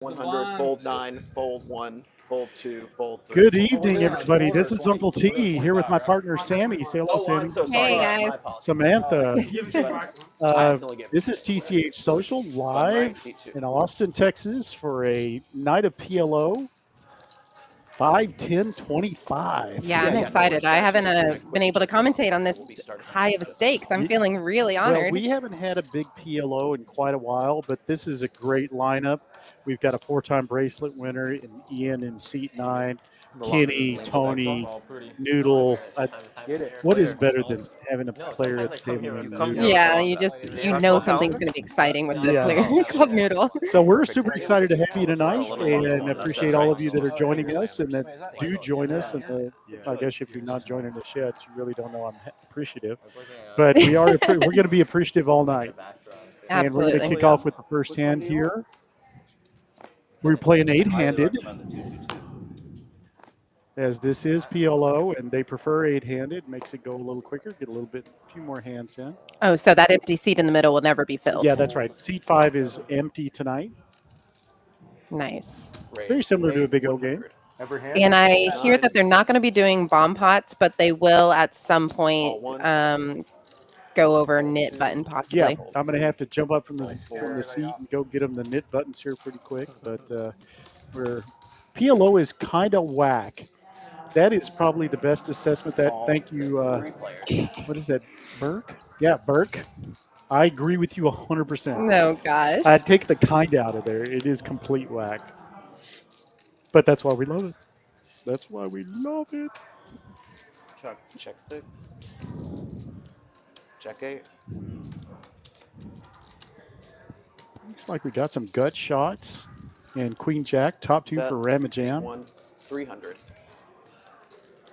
100, fold 9, fold 1, fold 2, fold 3. Good evening, everybody. This is Uncle T here with my partner Sammy. Say hello, Sammy. I'm so sorry. Hey, guys. Samantha. I only get This is TCH Social live in Austin, Texas for a night of PLO. 5, 10, 25. Yeah, I'm excited. I haven't been able to commentate on this high of a stakes. I'm feeling really honored. Well, we haven't had a big PLO in quite a while, but this is a great lineup. We've got a 4-time bracelet winner in Ian in seat 9, Kenny, Tony, Noodle. What is better than having a player at the table named Noodle? Yeah, you know something's going to be exciting with the player called Noodle. So we're super excited to have you tonight and appreciate all of you that are joining us and that do join us. And I guess if you're not joining us yet, you really don't know I'm appreciative. But we're going to be appreciative all night. And we're going to kick off with the first hand here. We're playing 8-handed, as this is PLO, and they prefer 8-handed. Makes it go a little quicker, get a few more hands in. Oh, so that empty seat in the middle will never be filled. Yeah, that's right. Seat 5 is empty tonight. Nice. Very similar to a Big O game. And I hear that they're not going to be doing bomb pots, but they will at some point go over knit button possibly. Yeah, I'm going to have to jump up from the seat and go get them the knit buttons here pretty quick. But PLO is kind of whack. That is probably the best assessment. Thank you. What is that, Burke? Yeah, Burke. I agree with you 100%. Oh, gosh. I'd take the kind out of there. It is complete whack. But that's why we love it. That's why we love it. Check 6. Check 8. Looks like we got some gut shots. And Queen Jack, top 2 for Ramajan. 1, 300.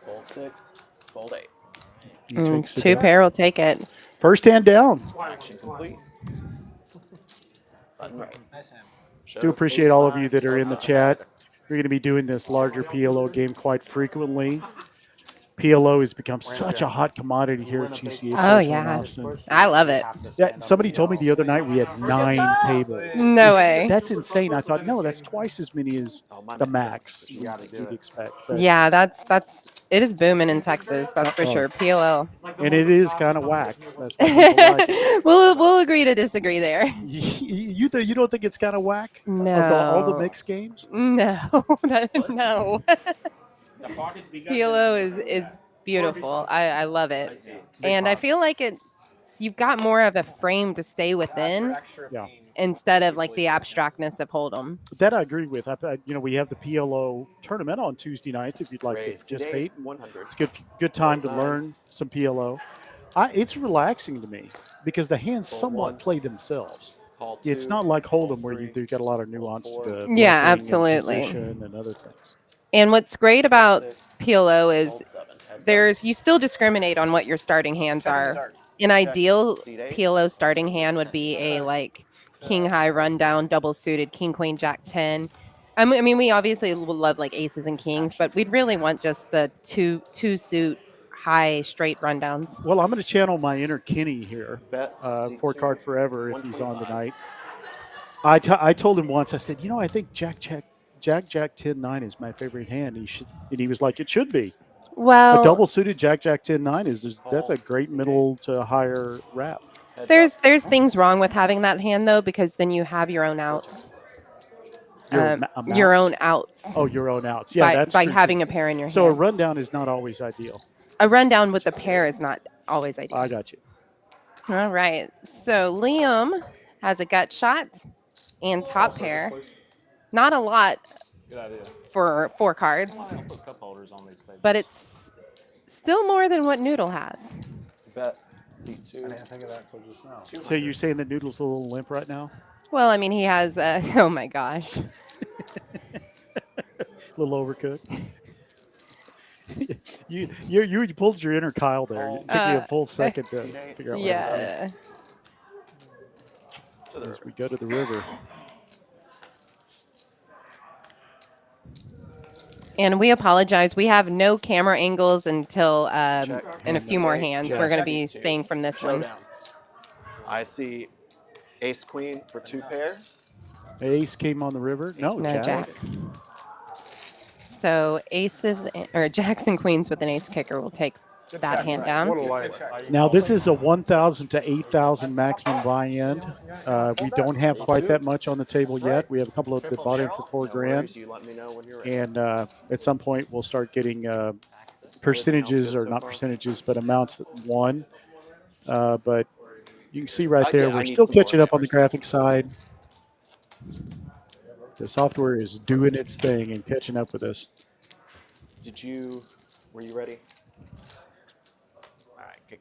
Fold 6, fold 8. 2 pair will take it. First hand down. Action complete. Button right. Do appreciate all of you that are in the chat. We're going to be doing this larger PLO game quite frequently. PLO has become such a hot commodity here at TCH. Oh, yeah. I love it. Yeah, somebody told me the other night we had 9 tables. No way. That's insane. I thought, no, that's twice as many as the max you'd expect. But yeah, it is booming in Texas, that's for sure. PLO. And it is kind of whack. That's like we'll agree to disagree there. You don't think it's kind of whack? No. Of all the mixed games? No. No. PLO is beautiful. I love it. And I feel like you've got more of a frame to stay within instead of like the abstractness of Hold'em. That I agree with. We have the PLO tournament on Tuesday nights if you'd like to participate. It's a good time to learn some PLO. It's relaxing to me because the hands somewhat play themselves. It's not like Hold'em where you've got a lot of nuance to the absolutely. And other things. And what's great about PLO is you still discriminate on what your starting hands are. An ideal PLO starting hand would be a like king high rundown, double suited, king, queen, jack 10. I mean, we obviously love like aces and kings, but we'd really want just the two suit high straight rundowns. Well, I'm going to channel my inner Kenny here. 4-card forever if he's on tonight. I told him once, I said, I think Jack 10-9 is my favorite hand. He was like, it should be. Well, a double suited Jack 10-9 that's a great middle to higher wrap. There's things wrong with having that hand though, because then you have your own outs. Your own outs. Oh, your own outs. Yeah, that's by having a pair in your hand. So a rundown is not always ideal. A rundown with a pair is not always ideal. I got you. All right. So Liam has a gut shot and top pair. Not a lot for 4 cards, but it's still more than what Noodle has. Bet C2. I didn't think of that until just now. So you're saying that Noodle's a little limp right now? Well, I mean, he has, oh my gosh. A little overcooked. you pulled your inner Kyle there. It took me a full second to figure out what I was doing. As we go to the river. And we apologize. We have no camera angles until in a few more hands. We're going to be staying from this one. I see ace queen for 2 pair. Ace came on the river. No, No, Jack. Jack. So aces or jacks and queens with an ace kicker will take that hand down. Now this is a 1,000 to 8,000 maximum buy-in. We don't have quite that much on the table yet. We have a couple of that bought in for $4,000, You let me know when you're ready. and at some point we'll start getting percentages, or not percentages, but amounts that won. But you can see right there, Yeah, I we're need still some more catching up on the hammers. graphic side. The software is doing its thing and catching up with us. Were you ready? I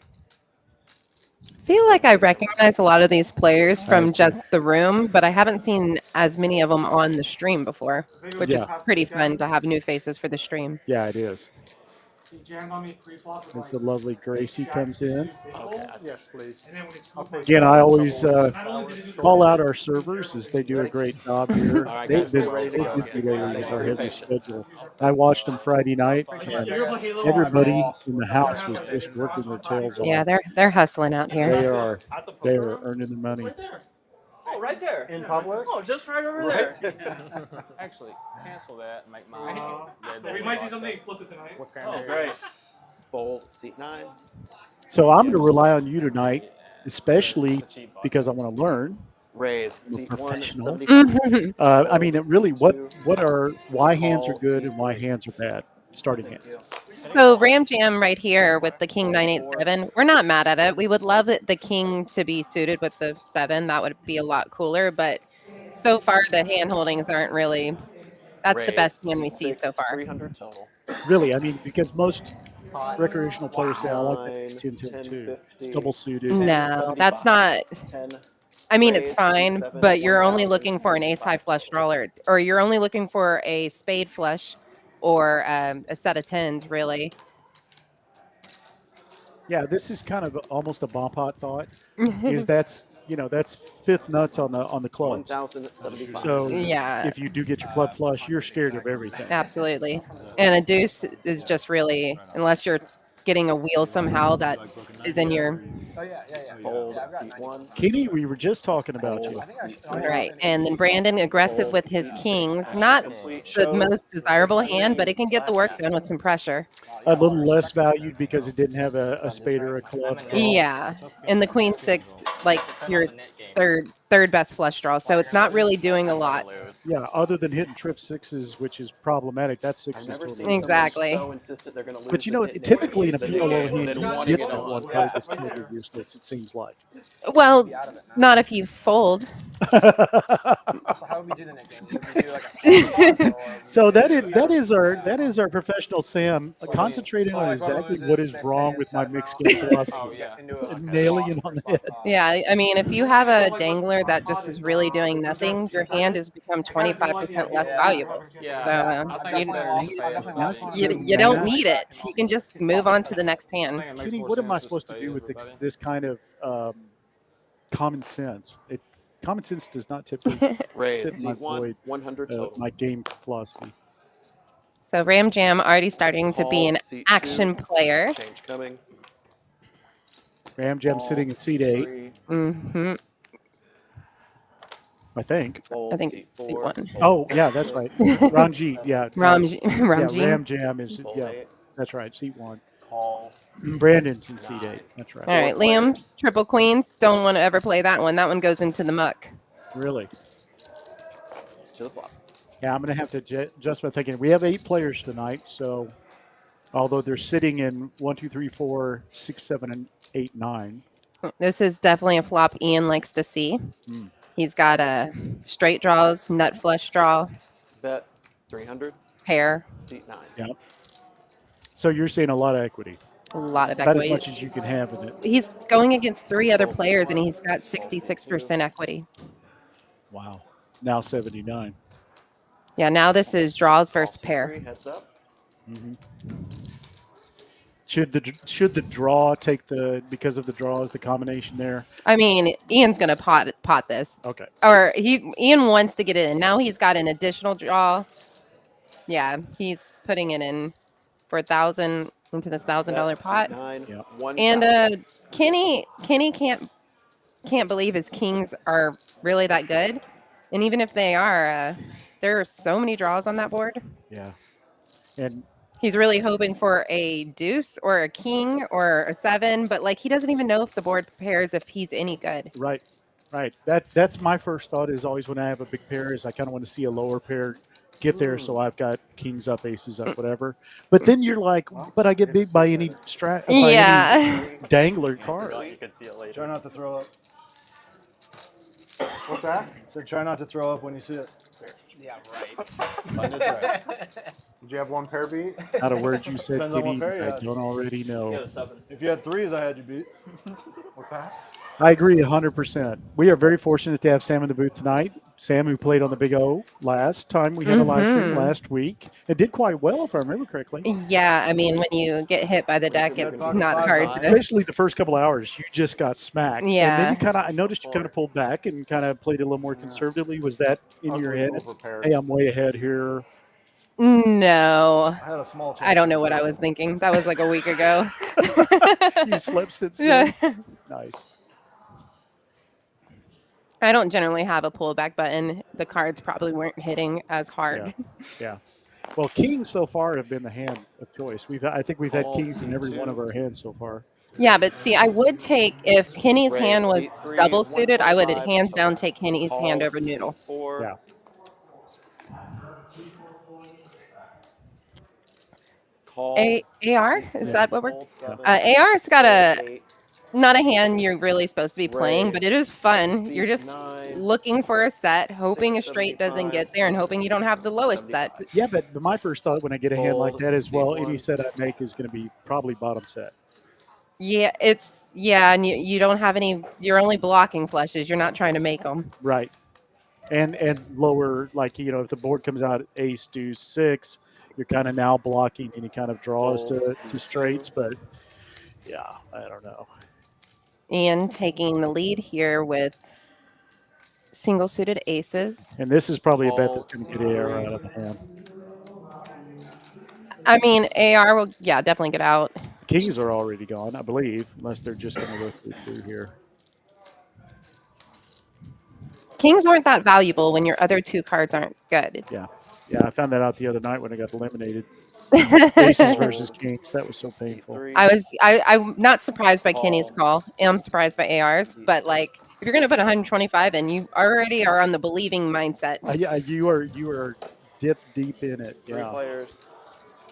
feel like I recognize a lot of these players from just the room, but I haven't seen as many of them on the stream before, which is pretty fun to have new faces for the stream. Yeah, it is. As the lovely Gracie comes in. Again, I always call out our servers as they do a great job here. All right, They've guys, been we're ready to so go. busy lately with our Thank you for heavy your patience. schedule. I watched them Friday night, and everybody in the house was just working their tails off. Yeah, they're hustling out here. They are earning the money. Oh, right there. In public? Oh, just right over there. Actually, cancel that and make mine. So we might see something explicit tonight. Oh, great. Fold, seat 9. So I'm going to rely on you tonight, especially because I want to learn. Raise, I'm a seat 1, professional. 75. I mean, really, why hands are good and why hands are bad? Starting hands. So Ram Jam right here with the King 987, we're not mad at it. We would love the King to be suited with the 7. That would be a lot cooler, but so far the hand holdings aren't really, that's the best hand we see so far. 300 total. Really, I mean, because most recreational players say, I like that 9, 10, 10, 2. 10, It's double suited. No, that's not. 10. I mean, it's Raise, fine, C7, but you're only 1,000, looking for an ace high 75 flush total. draw, or you're only looking for a spade flush or a set of 10s, really. Yeah, this is kind of almost a bomb pot thought. That's fifth nuts on the clubs. 1,075. So Yeah. if you do get your club flush, you're scared of everything. Absolutely. And a deuce is just really, unless you're getting a wheel somehow that is in your. Fold, seat 1. Kenny, we were just talking about you. Right. And then Brandon aggressive with his kings. Not the most desirable hand, but it can get the work done with some pressure. A little less valued because it didn't have a spade or a club. Yeah. And the queen 6, like your third best flush draw. So it's not really doing a lot. Yeah, other than hitting trip 6s, which is problematic. That's 6 is totally Exactly. But typically in a PLO hand, you get that one card that's totally useless, it seems like. Well, not if you fold. So how would we do the next game? Would we do like a So that is our professional Sam concentrating on exactly what is wrong with my mixed game philosophy. Nailing it on the head. Yeah, I mean, if you have a dangler that just is really doing nothing, your hand has become 25% less valuable. So you don't need it. You can just move on to the next hand. Kenny, what am I supposed to do with this kind of common sense? Common sense does not typically Raise, fit my seat 1, void, 100 total. my game philosophy. So Ram Jam already starting to be an Seat action 2, player. Change coming. Ram Jam sitting in seat 8, 3, Mm-hmm. I think. fold, I think seat seat 4. 1. Oh, yeah, that's right. Ranjit, yeah. Ram Jam is, yeah, that's right, seat 1. Call. Brandon's in seat 8, that's right. All right, Liam's triple queens. Don't want to ever play that one. That one goes into the muck. Really? To the flop. Yeah, I'm going to have to adjust my thinking. We have 8 players tonight, so although they're sitting in 1, 2, 3, 4, 6, 7, and 8, 9. This is definitely a flop Ian likes to see. He's got a straight draws, nut flush draw, Bet 300. pair, Seat 9. Yeah. So you're saying a lot of equity. a lot of About equity. as much as you can have in it. He's going against 3 other players, and he's got 66% equity. Wow. Now 79. Yeah, now this is draws versus Seat pair. 3, heads up. Should the draw take because of the draws, the combination there? I mean, Ian's gonna pot this, Okay. or Ian wants to get it in. Now he's got an additional draw. Yeah, he's putting it in for 1,000 into this $1,000 pot. Seat 9. Yeah. 1,000. And Kenny can't believe his kings are really that good. And even if they are, there are so many draws on that board. Yeah. And He's really hoping for a deuce or a king or a 7, but like he doesn't even know if the board pairs if he's any good. right. That's my first thought is always when I have a big pair is I kind of want to see a lower pair get there, so I've got kings up, aces up, whatever. But then you're like, but I get beat by any by Yeah. any dangler card. You can see it later. Try not to throw up. What's that? So try not to throw up when you see it. Yeah, right. Find this right. Did you have one pair beat? Not a word you said, Depends on what Kitty. pair you I had. don't already know. You got a 7. If you had 3s, I had you beat. What's that? I agree 100%. We are very fortunate to have Sam in the booth tonight. Sam, who played on the Big O last time we had a live stream last week. It did quite well, if I remember correctly. Yeah, I mean, when you get hit by the deck, it's not hard to. Especially the first couple hours, you just got smacked. Yeah. And then I noticed you kind of pulled back and kind of played a little more conservatively. Was that in your head? Hey, I'm way ahead here. No. I had a small chance. I don't know what I was thinking. That was like a week ago. You slept since then? Yeah. Nice. I don't generally have a pullback button. The cards probably weren't hitting as hard. Yeah. Well, kings so far have been the hand of choice. I think we've had kings in every one of our hands so far. Yeah, but see, I would take, if Kenny's hand was double suited, I would hands down take Kenny's hand over Noodle. Yeah. AR? Is that what we're... AR's got not a hand you're really supposed to be playing, but it is fun. You're just looking for a set, hoping a straight doesn't get there, and hoping you don't have the lowest set. Yeah, but my first thought when I get a hand like that is, well, any set I make is going to be probably bottom set. Yeah, and you don't have any, you're only blocking flushes. You're not trying to make them. Right. And lower, like, if the board comes out ace, deuce, 6, you're kind of now blocking any kind of draws to straights, but yeah, I don't know. And taking the lead here with single suited aces. And this is probably a bet that's going to get AR out of the hand. I mean, AR will, definitely get out. Kings are already gone, I believe, unless they're just going to look through here. Kings aren't that valuable when your other 2 cards aren't good. Yeah, I found that out the other night when I got eliminated. Aces versus kings, that was so painful. I'm not surprised by Kenny's call. I'm surprised by AR's, but like if you're gonna put 125 in, you already are on the believing mindset. Yeah, you are deep in it. Yeah. 3 players.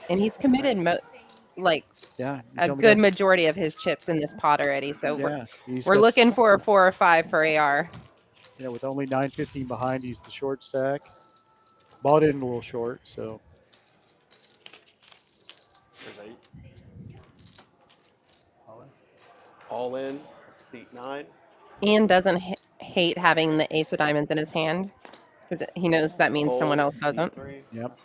And he's committed a good majority of his chips in this pot already. So we're looking for a 4 or 5 for AR. Yeah, with only 915 behind, he's the short stack. Bought in a little short, so. There's 8. All in, seat 9. Ian doesn't hate having the ace of diamonds in his hand because he knows that means someone else doesn't. Yep.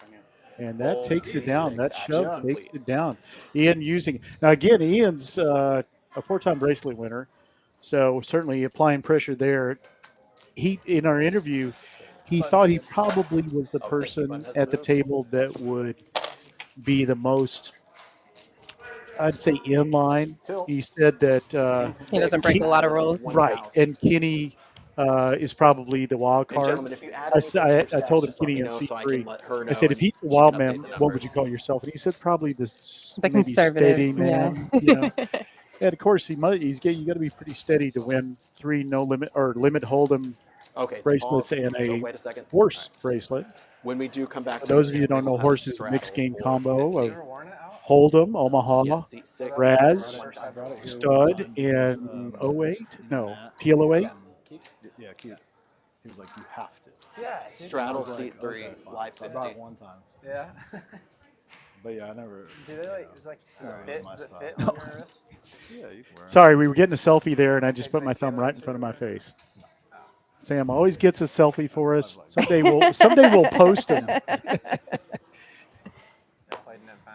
And that takes it down. That shove takes it down. Ian using now again. Ian's a 4-time bracelet winner, so certainly applying pressure there. He in our interview, he thought he probably was the person at the table that would be the most, I'd say, in line. He said that he doesn't break a lot of rules. Right, and Kenny is probably the wild card. I told him Kenny in C3. I said, if he's the wild man, what would you call yourself? And he said, probably this the conservative steady man. Yeah. And of course, you got to be pretty steady to win 3 no limit or limit hold'em bracelets and a horse bracelet. When we do come back, for those of you who don't know, horse is a mixed game combo of hold'em, Omaha, Raz, stud, and 08. No, PLO 8. Yeah, cute. He was like, you have to. Yeah. Straddle seat 3, live 50. About one time. Yeah. But yeah, I never. Do they like? It's like Does it fit on your wrist? Yeah, you can wear it. Sorry, we were getting a selfie there, and I just put my thumb right in front of my face. Sam always gets a selfie for us. Someday we'll post them.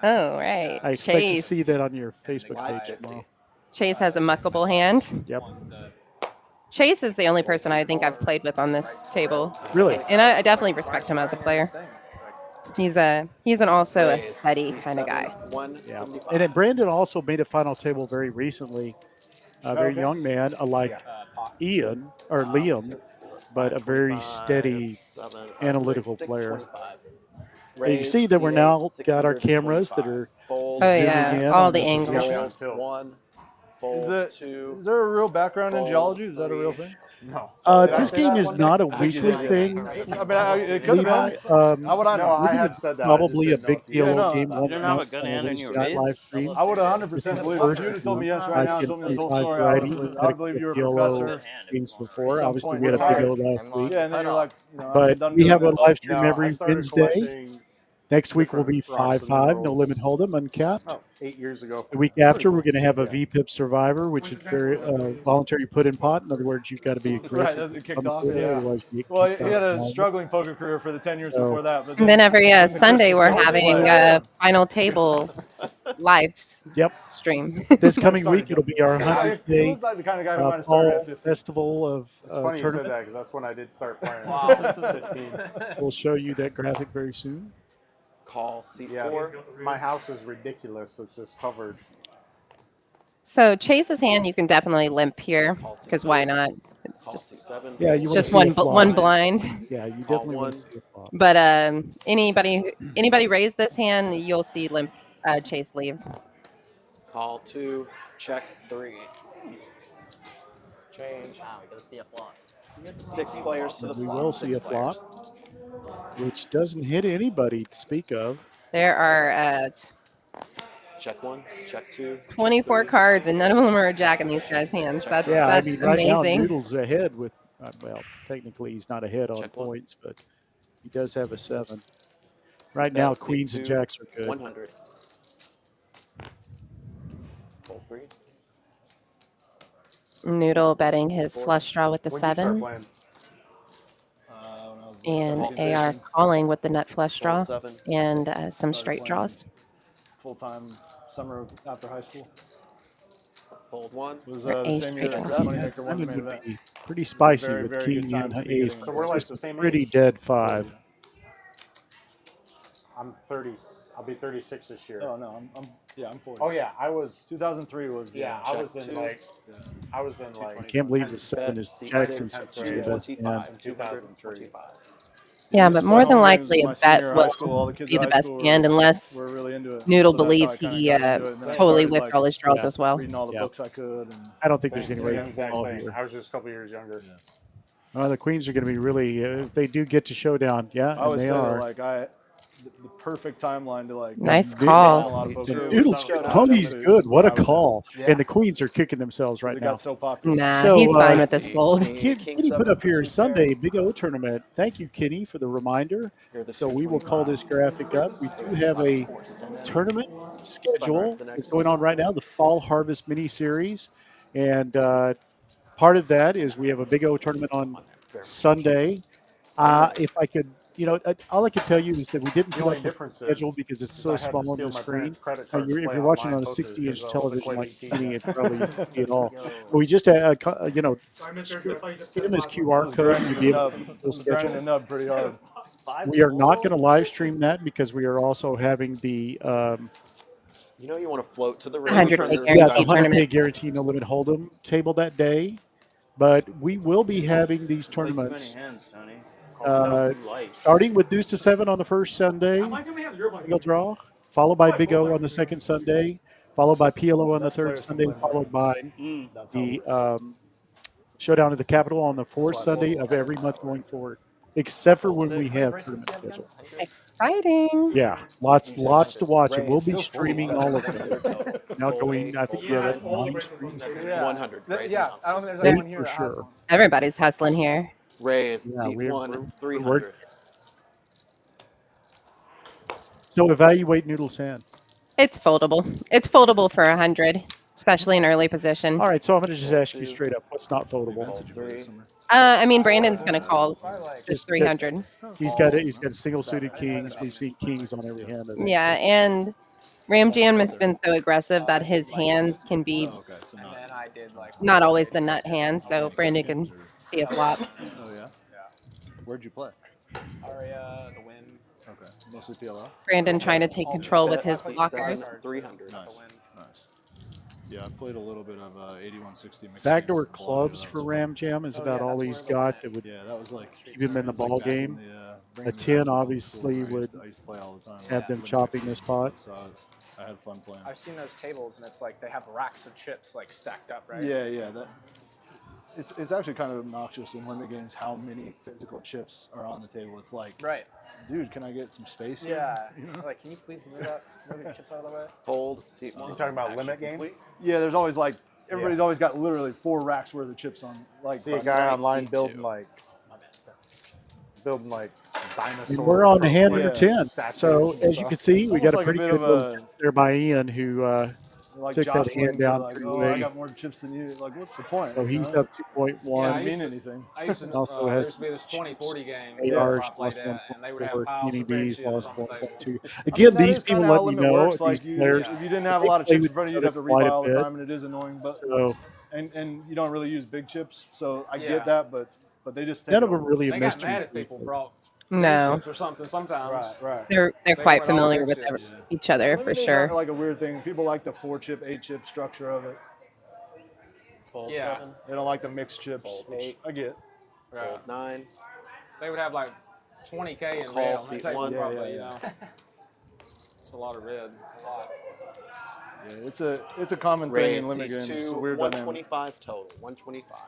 Oh, right. I expect to see that on your Facebook page tomorrow. Chase has a muckable hand. Yep. Chase is the only person I think I've played with on this table. Really? And I definitely respect him as a player. He's also a steady kind of guy. Yeah. And then Brandon also made a final table very recently. A very young man, like Ian or Liam, but a very 25, steady 7, 5, analytical 6, player. 625. And you Raise, see that we're C8, now got our 600, cameras that 25. are Fold, Oh, zooming yeah, in all on the the angles. position. fold, 1, Is fold, 2, there a real background in fold, geology? Is that a real 3. thing? No. Did I This say game that is one day? not a You weekly did. thing. I mean, it could have Levi, been. How would I No, know? I this have is said that. I just probably a didn't know big if you- PLO Yeah, no, game you once didn't a have month a good on a hand in Wednesday your night viz? live stream. I would 100% This is the believe first if you would have told me yes I right now and can told me this whole Levi story. variety. I We've would had believe a you were a PLO professor. games At before. some Obviously, point we had a retired. PLO last week. Yeah, and then you're like, I'm But done we doing have a this. live stream No, I every started Wednesday. collecting Next week will be different rocks and 5-5, no minerals. limit hold'em, uncapped. Oh, 8 years ago. The week after, cool. we're going to have a Yeah. VPIP survivor, which is very voluntary put in pot. In other words, you've got to be Right, aggressive. that's to kicked come off. to it, Yeah. otherwise you get Well, kicked he out had of a the struggling poker career for the 10 years So- before that. But And then every when the Sunday Christians we're called, having like, a final table live Yep. stream. This coming week, it'll be our He 100-day looks like the kind of guy who might have started fall at 15. festival of It's funny you said tournament. that because that's when I did start playing. Wow. 15. We'll show you that graphic very soon. Call C4. Yeah. My house is ridiculous. It's just covered. So Chase's hand, you can definitely limp here Call because why C6, not? It's Call just C7. Yeah, you fold wanna just see one a flop. one blind. Yeah, you Call definitely one. want to see a flop. But anybody raise this hand, you'll see limp Chase leave. Call 2, check 3. Change. Wow, we gotta see a flop. 6 players to the We flop. will see 6 a flop. players. Which doesn't hit anybody to speak of. There are Check 1, check 2. 24 check 3. cards, and none of them are a jack in these guys' hands. That's Yeah, I that's mean, right now amazing. Noodle's ahead with, well, technically he's not ahead on Check one. points, but he does have a 7. Right now, Bet queens and C2, jacks are good. 100. Fold 3. Noodle betting his flush draw with the When did you start 7, playing? When I was and 17, AR calling with the nut flush draw Fold 7. and some Started straight playing. draws. full-time summer after high school. Fold 1. It was The the ace same year trade as off. Moneymaker won the Diamond main would event. be pretty spicy very, with very king good time and to be ace. getting So we're like Just the same pretty age. dead 5. I'm 30. I'll be 36 this year. Oh no, I'm 40. Oh yeah, I was. 2003 was Yeah, I Check was in 2. like. I was in like. I can't believe the Bet 7 is C6, Jackson tenth such a grade. good hand. 25. 2003. Yeah, Used but to more play than home games likely with a my bet senior high will school. All the kids be at the high best school hand unless were really into it. Noodle So that's how I believes kinda he got into it, and then I totally started, whipped all his draws yeah. as well. reading all the Yeah. books I could. And I don't think there's any way Same to exact call thing. here. I was just a couple years younger. Well, the queens are going to be really, if they do get to showdown, yeah, I and always they say that, are. like the perfect timeline to like Nice Dude, call. a lot of poker. Noodle's Showdown. Tony's good. What a call. Yeah. And the queens are kicking themselves right It now. got so popular. Nah, So, he's fine uh, with this fold. Kitty put up here Sunday, Big O tournament. Thank you, Kitty, for the reminder. So we will call this graphic up. We do have a tournament schedule that's going on right now, the Fall Harvest Mini Series. And part of that is we have a Big O tournament on Sunday. If I could, all I can tell you is that we didn't The put only up the difference schedule is because it's I so had to small on steal the my screen. parents' credit card to If play you're watching online on a poker 60-inch because I wasn't television quite like 18 Kitty, yet. it's probably you can see it all. But we just, Sorry, Mr. give him his QR code and you'll be able to see the full was grinding schedule. the nub pretty hard. We are not going to live stream that because we are also having the You know you want to float to the ring. 100K turn your- guarantee the 100K tournament. guarantee no limit hold'em table that day. But we will be having these tournaments starting with deuce to 7 on the first Sunday, Mine too many hands, your blind. single draw, followed by Big O on the second Sunday, followed by PLO on the Best third players can Sunday, win followed by That's how it the works. Showdown at the Capitol on the fourth Slide Sunday forward. of every month going forward, except for when we have tournament schedule. Exciting. Yeah, lots to watch, and we'll be Raise, streaming all of it. Now going, I think we have All the 9 bracelets streams. on the Yeah. 100. Raise Yeah, and I don't think there's pounces. anyone here For that has sure. one. Everybody's hustling here. Raise Yeah, C1, 300. we're- So evaluate Noodle's hand. It's foldable. It's foldable for 100, especially in early position. All right, so I'm going to just ask you straight up, what's not foldable? That's what you play this summer. I mean, Brandon's going to call just 300. He's got single suited kings. We've seen kings on every hand of it. Yeah, and Ram Jam has been so aggressive that his hands can be Oh, okay, so And not. then I did like. not always the nut hand, so Brandon can see a flop. Oh yeah. Where'd you play? Aria, the win. Okay, mostly PLO. Brandon trying to take control with his Bet blockers. C7, 300. Nice. The win. Nice. Yeah, I played a little bit of 8160 mixed. Backdoor game quality, clubs that for was fun. Ram Jam is Oh, about yeah, all that's he's where the got that would Yeah, that was like keep him in the it was like ball back in game. the, A bringing me back 10 to old obviously school where would I used to play all the time. have like them limit chopping games this and pot. stuff, so I had fun playing. I've seen those tables, and it's like they have racks of chips like stacked up, right? Yeah, yeah. It's actually kind of obnoxious in limit games how many physical chips are on the table. It's like, Right. dude, can I get some space here? Yeah. You know? Like, can you please move the chips out of the way? Fold, seat one. You talking about action limit game? complete. Yeah, there's always like everybody's always got literally 4 racks worth of chips on. Like, See a on guy right online seat building two. like dinosaurs. And we're on the hand like, number 10. statues So and as you stuff. can see, It's we got almost a like a pretty bit good of little a chip there by Ian, who like took that jostling hand for down like, pretty oh, I late. got more chips than you. Like, what's the point? So you he's know? up 2.1. Yeah, Doesn't mean anything. I used to, Also there has used to be this 2040 game Yeah. ARs I played lost at, and they would 1.4, have piles of big TNBs chips lost on the table. 1.2. I Again, mean, that these is people kind of how let me limit know, works. these Like, you, players, if you didn't that have a they lot of play chips with in front of you, each you'd have to other quite rebuy a all the bit. time, and it is annoying. But So and you don't really use big chips, so I Yeah. get that. But they just take none it of them over. really They messed got mad with if me. people brought big No, chips or something sometimes. Right. they're They quite wanted all familiar big with chips. each other Limit for games sure. are like a weird thing. People like the 4-chip, 8-chip structure of it. Fold Yeah. 7. They don't like the mixed chips, Fold which 8. I get. Right. Fold 9. They would have like 20K in Call red on that seat table, one. probably, Yeah. you know. It's a lot of red. It's a lot. Yeah, it's a common thing Raise in limit seat games. It's a 2. weird dynamic. 125 total. 125.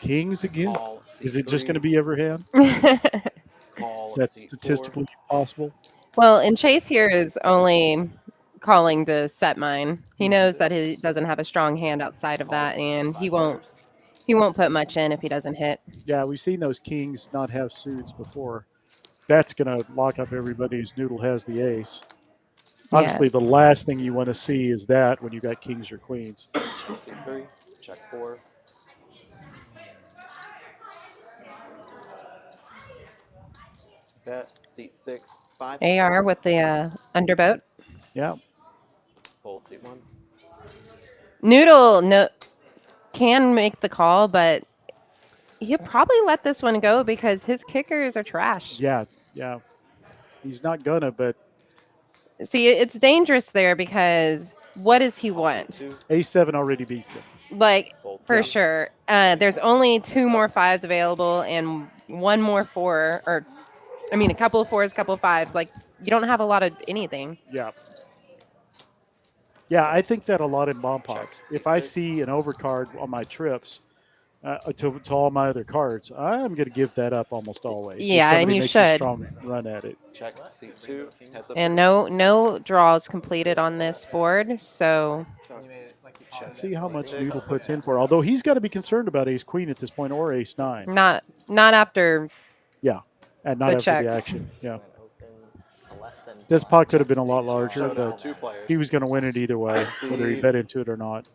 Kings again? Call seat Is it just 3. going to be every hand? Call Is that seat 4. statistically possible? Well, and Chase here is only calling to set mine. He knows that he doesn't have a strong hand outside of that, and he won't put much in if he doesn't hit. Yeah, we've seen those kings not have suits before. That's going to lock up everybody whose noodle has the ace. Yeah. Obviously, the last thing you want to see is that when you got kings or queens. Check seat 3. Check 4. Bet seat 6. 5. AR with the underboat. Yeah. Fold seat 1. Noodle can make the call, but he'll probably let this one go because his kickers are trash. Yeah. He's not gonna, but See, it's dangerous there because what does he want? Seat A7 already beats him. Like, 2. Fold for 3. sure. There's only 2 more 5s available and 1 more 4, or I mean, a couple of 4s, a couple of 5s. Like, you don't have a lot of anything. Yeah. Yeah, I think that a lot in bomb pots. Check, If I C6. see an overcard on my trips to all my other cards, I'm going to give that up almost always. If Yeah, and somebody you makes a should. strong run at it. Check seat 2. Heads up. And no draws completed on this board, so You made it like you called it. See how much Six. Noodle puts in for. Although he's got to be concerned about ace queen at this point or ace 9. not after. And not The after the checks. action. Yeah. Went open to less than This five. pot could have been a lot C2. larger, Showdown, but 2 players. he was going to win it either way, whether he bet into it or not.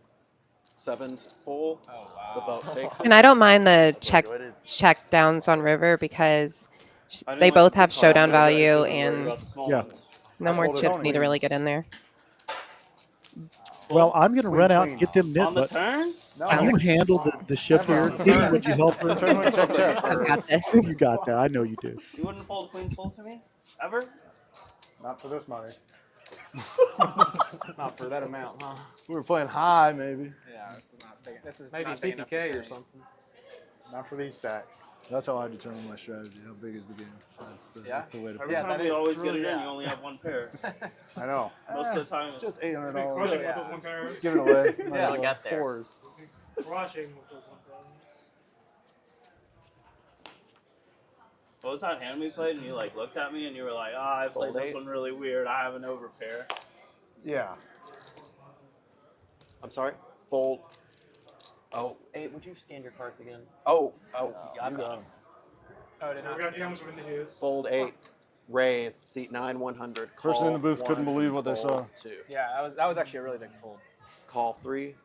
7's full. Oh, The wow. boat takes it. And I don't mind the Like, what is- check downs on river because they both have showdown value and Yeah. no more folded chips on need to really queens. get in there. Well, I'm going to Queen, run out queen. and get them knit, On the but turn? I'm going to handle the ship here. Timmy, would you help her? Turn one, check, check. I've got this. You got that. I know you do. You wouldn't fold queens full to me? Ever? Not for this money. Not for that amount, huh? We were playing high, maybe. Yeah, it's not big. This is Maybe not big enough 50K to or carry. something. Not for these stacks. That's how I determine my strategy. How big is the game? That's the Yeah? way to Every play. Yeah, time that we is always true, get it in, yeah. you only have 1 pair. I know. Most of the time, It's just Crushing $800. with Yeah. those 1 pair. Give it away. Might as I'll well. get there. 4s. Crushing with those 1 pair. what was that hand we played? And you like looked at me and you were like, "Ah, I played Fold this 8. one really weird. I have an overpair." Yeah. I'm sorry. Fold. Oh, hey, would you scan your cards again? Oh. Oh, I've you got got him. Oh, did We not gotta see see how him. much we're gonna use. Fold 8. Raise. Seat 9. 100. Person in the Call booth couldn't 1, believe what they fold saw. 2. Yeah, that was actually a really big fold. Call 3.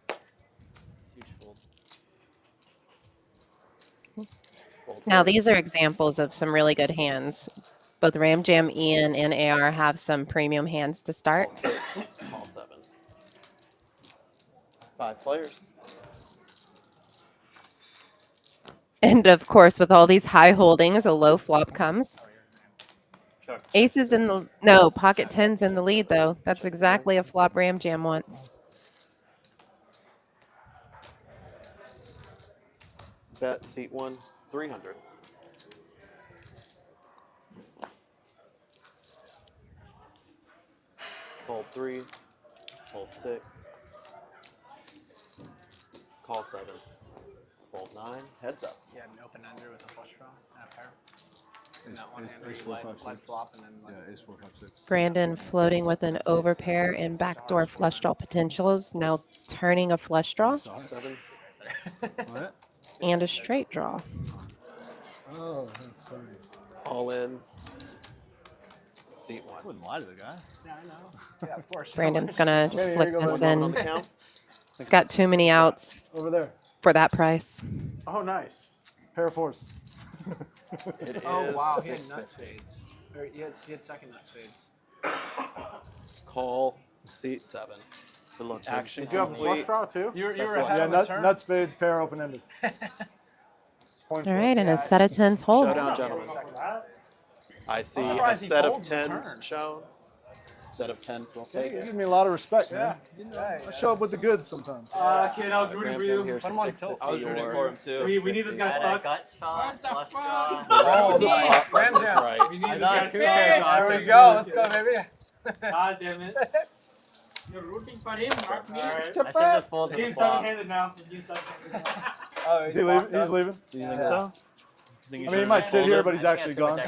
Huge fold. Fold Now 4. these are examples of some really good hands. Both Ram Jam, Ian, and AR have some premium hands to Call start. 6. Call 7. 5 players. And of course, with all these high holdings, a low flop comes. Chuck. Aces in the no pocket tens in the lead though. That's exactly a flop ram jam once. Bet seat 1, 300. Fold 3, fold 6, call 7, fold 9, heads up. Yeah, an open ender with a flush draw and a pair. And Ace, that one ace, hand where ace you 4, let 5, 6. flop and then like, Yeah, ace 4, 5, 6. Brandon floating with an overpair and backdoor flush draw potentials. Now turning a flush draw Saw it? 7. What? and a straight draw. Oh, that's funny. All in. Seat 1. I wouldn't lie to the guy. yeah, I know. Yeah, of course. Brandon's gonna just Kenny, flip here you go, this One moment on in. the count. It's got too many outs Over there. for that price. Oh, nice. Pair of 4s. It Oh is wow, he had 650. nut spades. Or he had second nut spades. Call seat 7. Good luck. Action Did you have a flush complete. draw too? You were That's ahead Yeah, of the turn. nut spades, pair open ended. All right, and a set of tens hold. Showdown, gentlemen. I see a surprised he set of folds the 10s turn. shown. Set of 10s will Yeah, take you it. give me a lot of respect, man. Yeah. I show up with the goods sometimes. Kid, I was rooting for you. Here's Put him the on 650. tilt. I was rooting for him too. We need this guy stuck. What the fuck? Oh, the pop. Ram That's jam. right. We need I this got guy two stuck. pairs on. There we go. Let's go, baby. God damn it. You're rooting for him, not me. I should just fold to the Team flop. seven-handed now. Team seven-handed now. Oh, Is he leaving? He's leaving? Do you think so? Think I mean, he might sit here, but he's actually gone.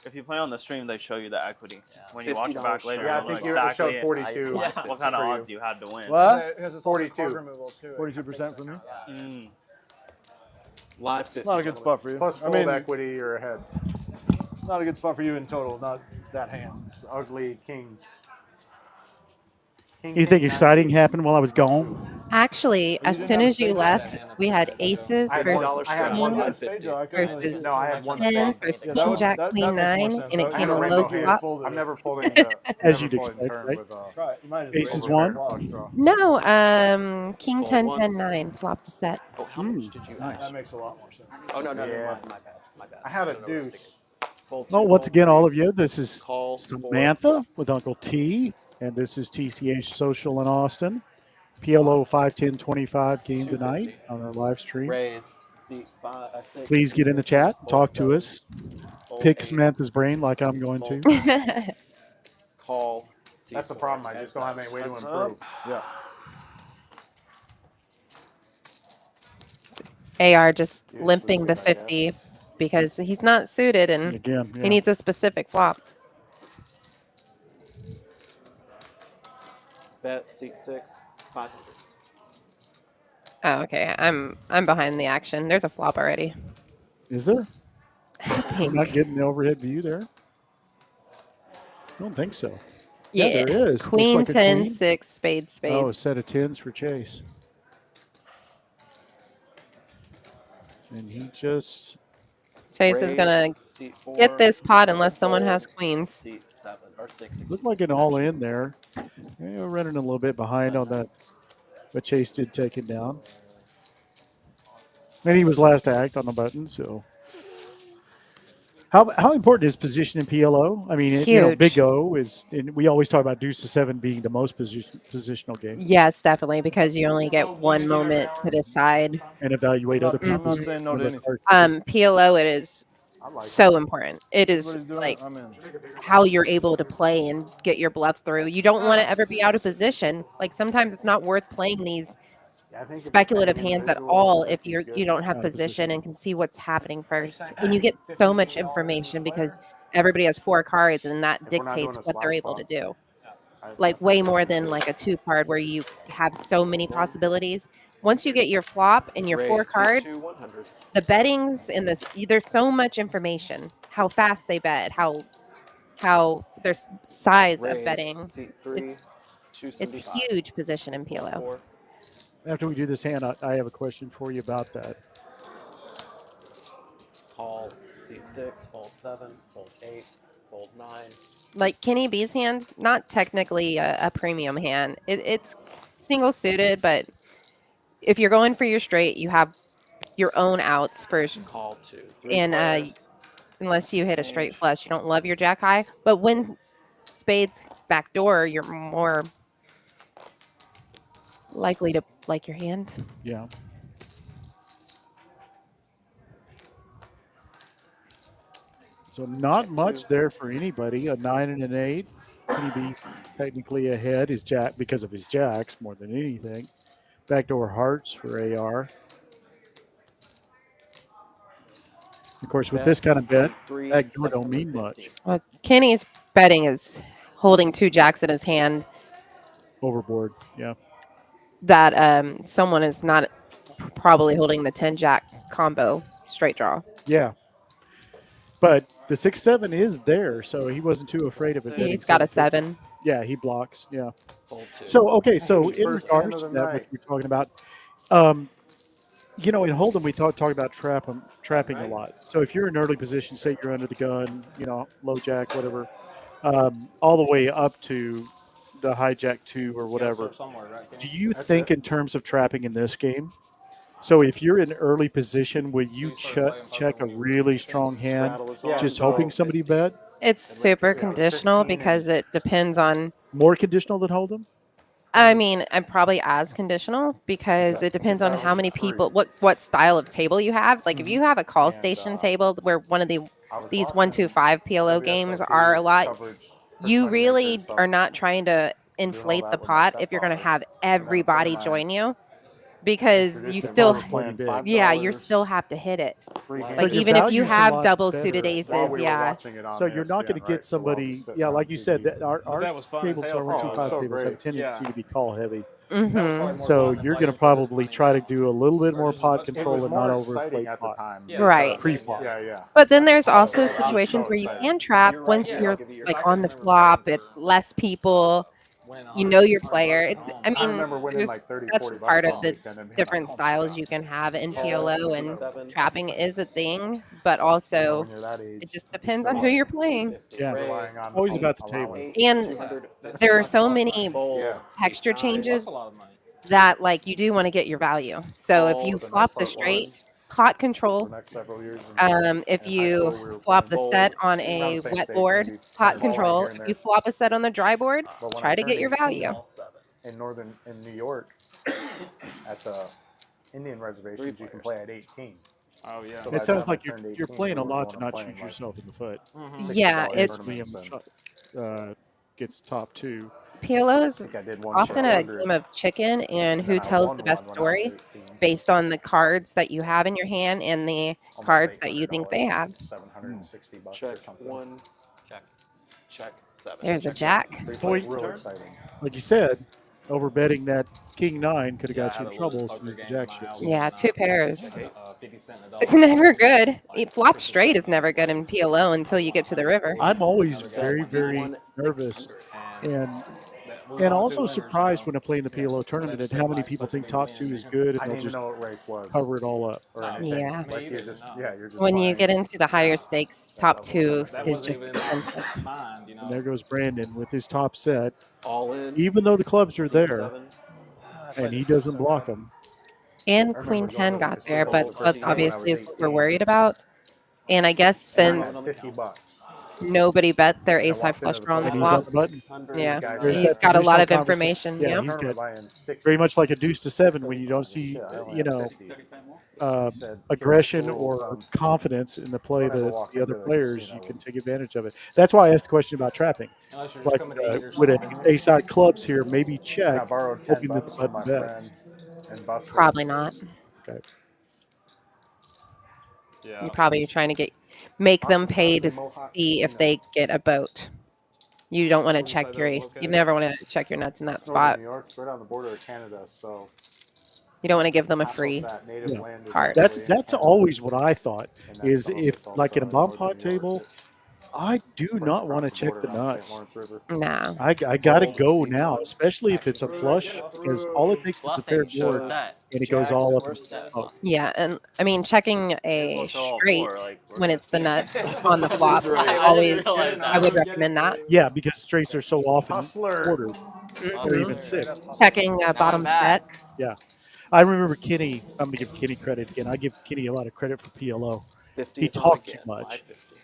If you play on the stream, they show you the equity. When you watch it $50 back later, Yeah, I you'll think know you exactly showed 42. what kind of odds you had to win. What? Because it's 42. also card removal too. 42% for me? Mm. Live 50. Not a good spot for you. Plus I fold mean, equity, you're ahead. not a good spot for you in total. Not that hand. It's ugly kings. King, Anything king, exciting happened while I was gone? Actually, as didn't soon have a as you spade left, we had aces I had versus one- I had one kings spade draw. I couldn't really versus see. No, I had one tens spade. versus Yeah, that king would- jack that queen makes more 9, sense. and it I I came had a a low rainbow hand. hand. flop. I'm never folding the As never you'd folding expect, turn right? with Right, you might as Aces well. one. flush draw. No, king Fold 10, one. 10, 9 flopped a set. Oh, how much did you nice. That makes a lot more sense. Oh, no, no, no. Yeah. My bad. My bad. I had a don't know what I was deuce. thinking. Fold Well, 2, once fold again, 3, all of you, this is call 4. Samantha with Uncle T, and this is TCH Social in Austin. PLO 51025 game tonight on our live stream. Raise seat 6. Please get in the chat, Fold talk to 7, us, fold pick 8, Samantha's brain like I'm going to. Call. seat That's the 4, problem. I just heads don't up. have any way to Heads improve. Yeah. AR just limping the 50 because he's not suited and Again, yeah. he needs a specific flop. Bet seat 6, 500. Oh, okay. I'm behind the action. There's a flop already. Is there? Dang. Not getting the overhead view there? Don't think so. Yeah, Yeah, there is. Looks Queen, like a 10, queen. 6, spades. Oh, a set of 10s for Chase. And he just, Chase is Raise going to seat 4, get this pot unless someone has fold queens. Seat 7 or 6. looked like an all in there. Yeah, running a little bit behind on that, but Chase did take it down. And he was last to act on the button, so. How important is position in PLO? I mean, you know, Huge. Big O is, and we always talk about deuce to 7 being the most positional game Yes, definitely, because you only get one moment to decide. and evaluate other I'm not people's. saying no to anything. PLO, it is I like so important. It is Everybody's doing like it. I'm in. how you're able to play and get your bluffs through. You don't want to ever be out of position. Like sometimes it's not worth playing these Yeah, I think if speculative you're playing hands at individual, all I if think you it's good. you don't have Out of position position. and can see what's happening first. And you get so much information because everybody has 4 cards and that If we're not doing dictates this what they're last able to spot, do. I Like definitely way more think than it's like a 2 card where you have so many possibilities. Once you get your flop and your 4 Raise seat cards, 2, 100. the bettings in this, there's so much information. How fast they bet, how their size of Raise betting. seat 3, It's 275. huge position in PLO. 4. After we do this hand, I have a question for you about that. Call seat 6, fold 7, fold 8, fold 9. Like Kenny B's hand, not technically a premium hand. It's single suited, but if you're going for your straight, you have your own outs for Call 2, 3 and players. unless you hit a straight flush. You don't love your jack high, but when spades backdoor, you're more likely to like your hand. Yeah. So not much there for anybody. A 9 and an 8. Kenny B's technically ahead. His jack because of his jacks more than anything. Backdoor hearts for AR. Of course, with this kind of bet, backdoor don't mean much. Well, Kenny's betting is holding 2 jacks in his hand Overboard, yeah. that someone is not probably holding the 10 jack combo straight draw. Yeah. But the 6-7 is there, so he wasn't too afraid of it. He's got a 7. Yeah, he blocks. Yeah. Fold 2. So okay, so in First hand regards of to the that, what night. we're talking about, you know, in Hold'em we talk about trapping a lot. So if you're in early position, say you're under the gun, you know, low jack, whatever, all the way up to the hijack 2 or whatever. Do you think in terms of trapping in this game? So if you're in early position, would you check a really strong hand, just hoping somebody bet? It's super conditional because it depends on. More conditional than Hold'em? I mean, I'm probably as conditional because it depends on how many people, what style of table you have. Like if you have a call station table where one of these 1-2-5 PLO games are a lot, you really are not trying to inflate the pot if you're going to have everybody join you, because you still, you still have to hit it. Like your even if you value's a have lot double better. suited aces, yeah. So you're not going to get somebody, yeah, like you said, that our that was fun as tables, hell. our 1-2-5 so tables have a great. tendency to be call heavy. Hmm. So you're going to probably try to do a little bit more pot control and not overplay at the pot. time. Right. Pre-flop. Yeah. But then there's also so situations where you excited. can trap once you're like on the flop. It's less people. You know your player. It's. I I mean, remember winning there's, like 30, that's 40 just bucks part of one the weekend and being different like, styles you can have in Call, PLO, and 7. trapping is a thing. But also, when you're that age, it just depends on who you're playing. Yeah. relying on Always about the allowing. table. And there are so many texture changes that like you do want to get your value. So if you the flop next the part straight pot the control, next several years. if in high you school, we were flop the playing set bowls. on Around a the same wet stage, board, maybe pot 10 control, here and if there. you flop a set on the dry board, But when try I to turned get your 18 value. in New York, at the Indian reservations, you can play at 18. Oh yeah. So by It the sounds time like I turned you're 18, playing a we were lot to going not playing, shoot like, yourself in the foot. Yeah, $60 it's tournaments and Gets top 2. PLO is I think I did one often for a 100, game of chicken and and who then I tells won the one best when I story was 18. based on the cards that you have in your hand and the Almost cards that you think $800, they have. $760 or Check something. 1. Check 7. There's a jack. Boys, Real exciting. like you said, over betting that King 9 could have got you in trouble as soon as the jack shifted. Yeah, 2 pairs. 8. It's never good. Flop straight is never good in PLO until you get to the river. I'm always very, very nervous and also surprised when I play in the PLO tournament at how many people think top 2 is good and I they'll didn't even just know what rake was cover it all up. or anything. Yeah. Like you're just, you're just When you buying. get into the higher stakes, top 2 That is wasn't just even expensive. mine, you know. And there goes Brandon with his top set. All in. Even though the clubs are there C7. and he doesn't block them. And I remember Queen going 10 to got the there, casino but the first that's time when I obviously was is what we're 18. worried about. And I guess And I won since $50. nobody bet their And I ace high walked into flush the draw on the And place, he's on flop, the button. 600. yeah, There's he's that got a lot positional of conversation. information. Yeah, Yeah. he's Tournament got buying 60. very much like a deuce to 7 when you don't see, Shit, I only you had know, 50. Said, aggression "Kids, or um, confidence in the play whenever that walk the other into the players, casino, you can take advantage of it. That's why I asked the question about trapping. Unless you're just Like coming to eat or with something. a ace-high clubs here, maybe and I check, borrowed 10 hoping that the bucks from button my bets. friend and busted. Probably not. Okay. You're Yeah. probably trying to make them pay to Honestly, Mohawk see if Casino. they get a boat. You don't want to Where'd you check say your that was ace. You located? never want to check your nuts in that It's northern spot. New York. It's right on the border of Canada, so You don't want to give them a half of free. that native Yeah. land is Card. That's actually in Canada, always what I thought and that is some of if it's like in a also bomb in pot northern New York. table, I do It's right not want to across the check the border on St. nuts. Lawrence River. No. I got to go now, especially if it's a flush, because all it takes is a fair Bluffing board shows and it goes Jacks all up. or in 7. smoke. Yeah, and I mean checking a It's also all straight four, like, we're when gonna it's the see. nuts on the flop. Loser eight. Always, realize I would that. recommend that. Yeah, because straights are so often Hustler. quartered or even Mhm. six. Checking Now bottom I'm set. back. Yeah. I remember Kenny. I'm going to give Kenny credit again. I give Kenny a lot of credit for PLO. 50 He is a talked wicket. too much. 550.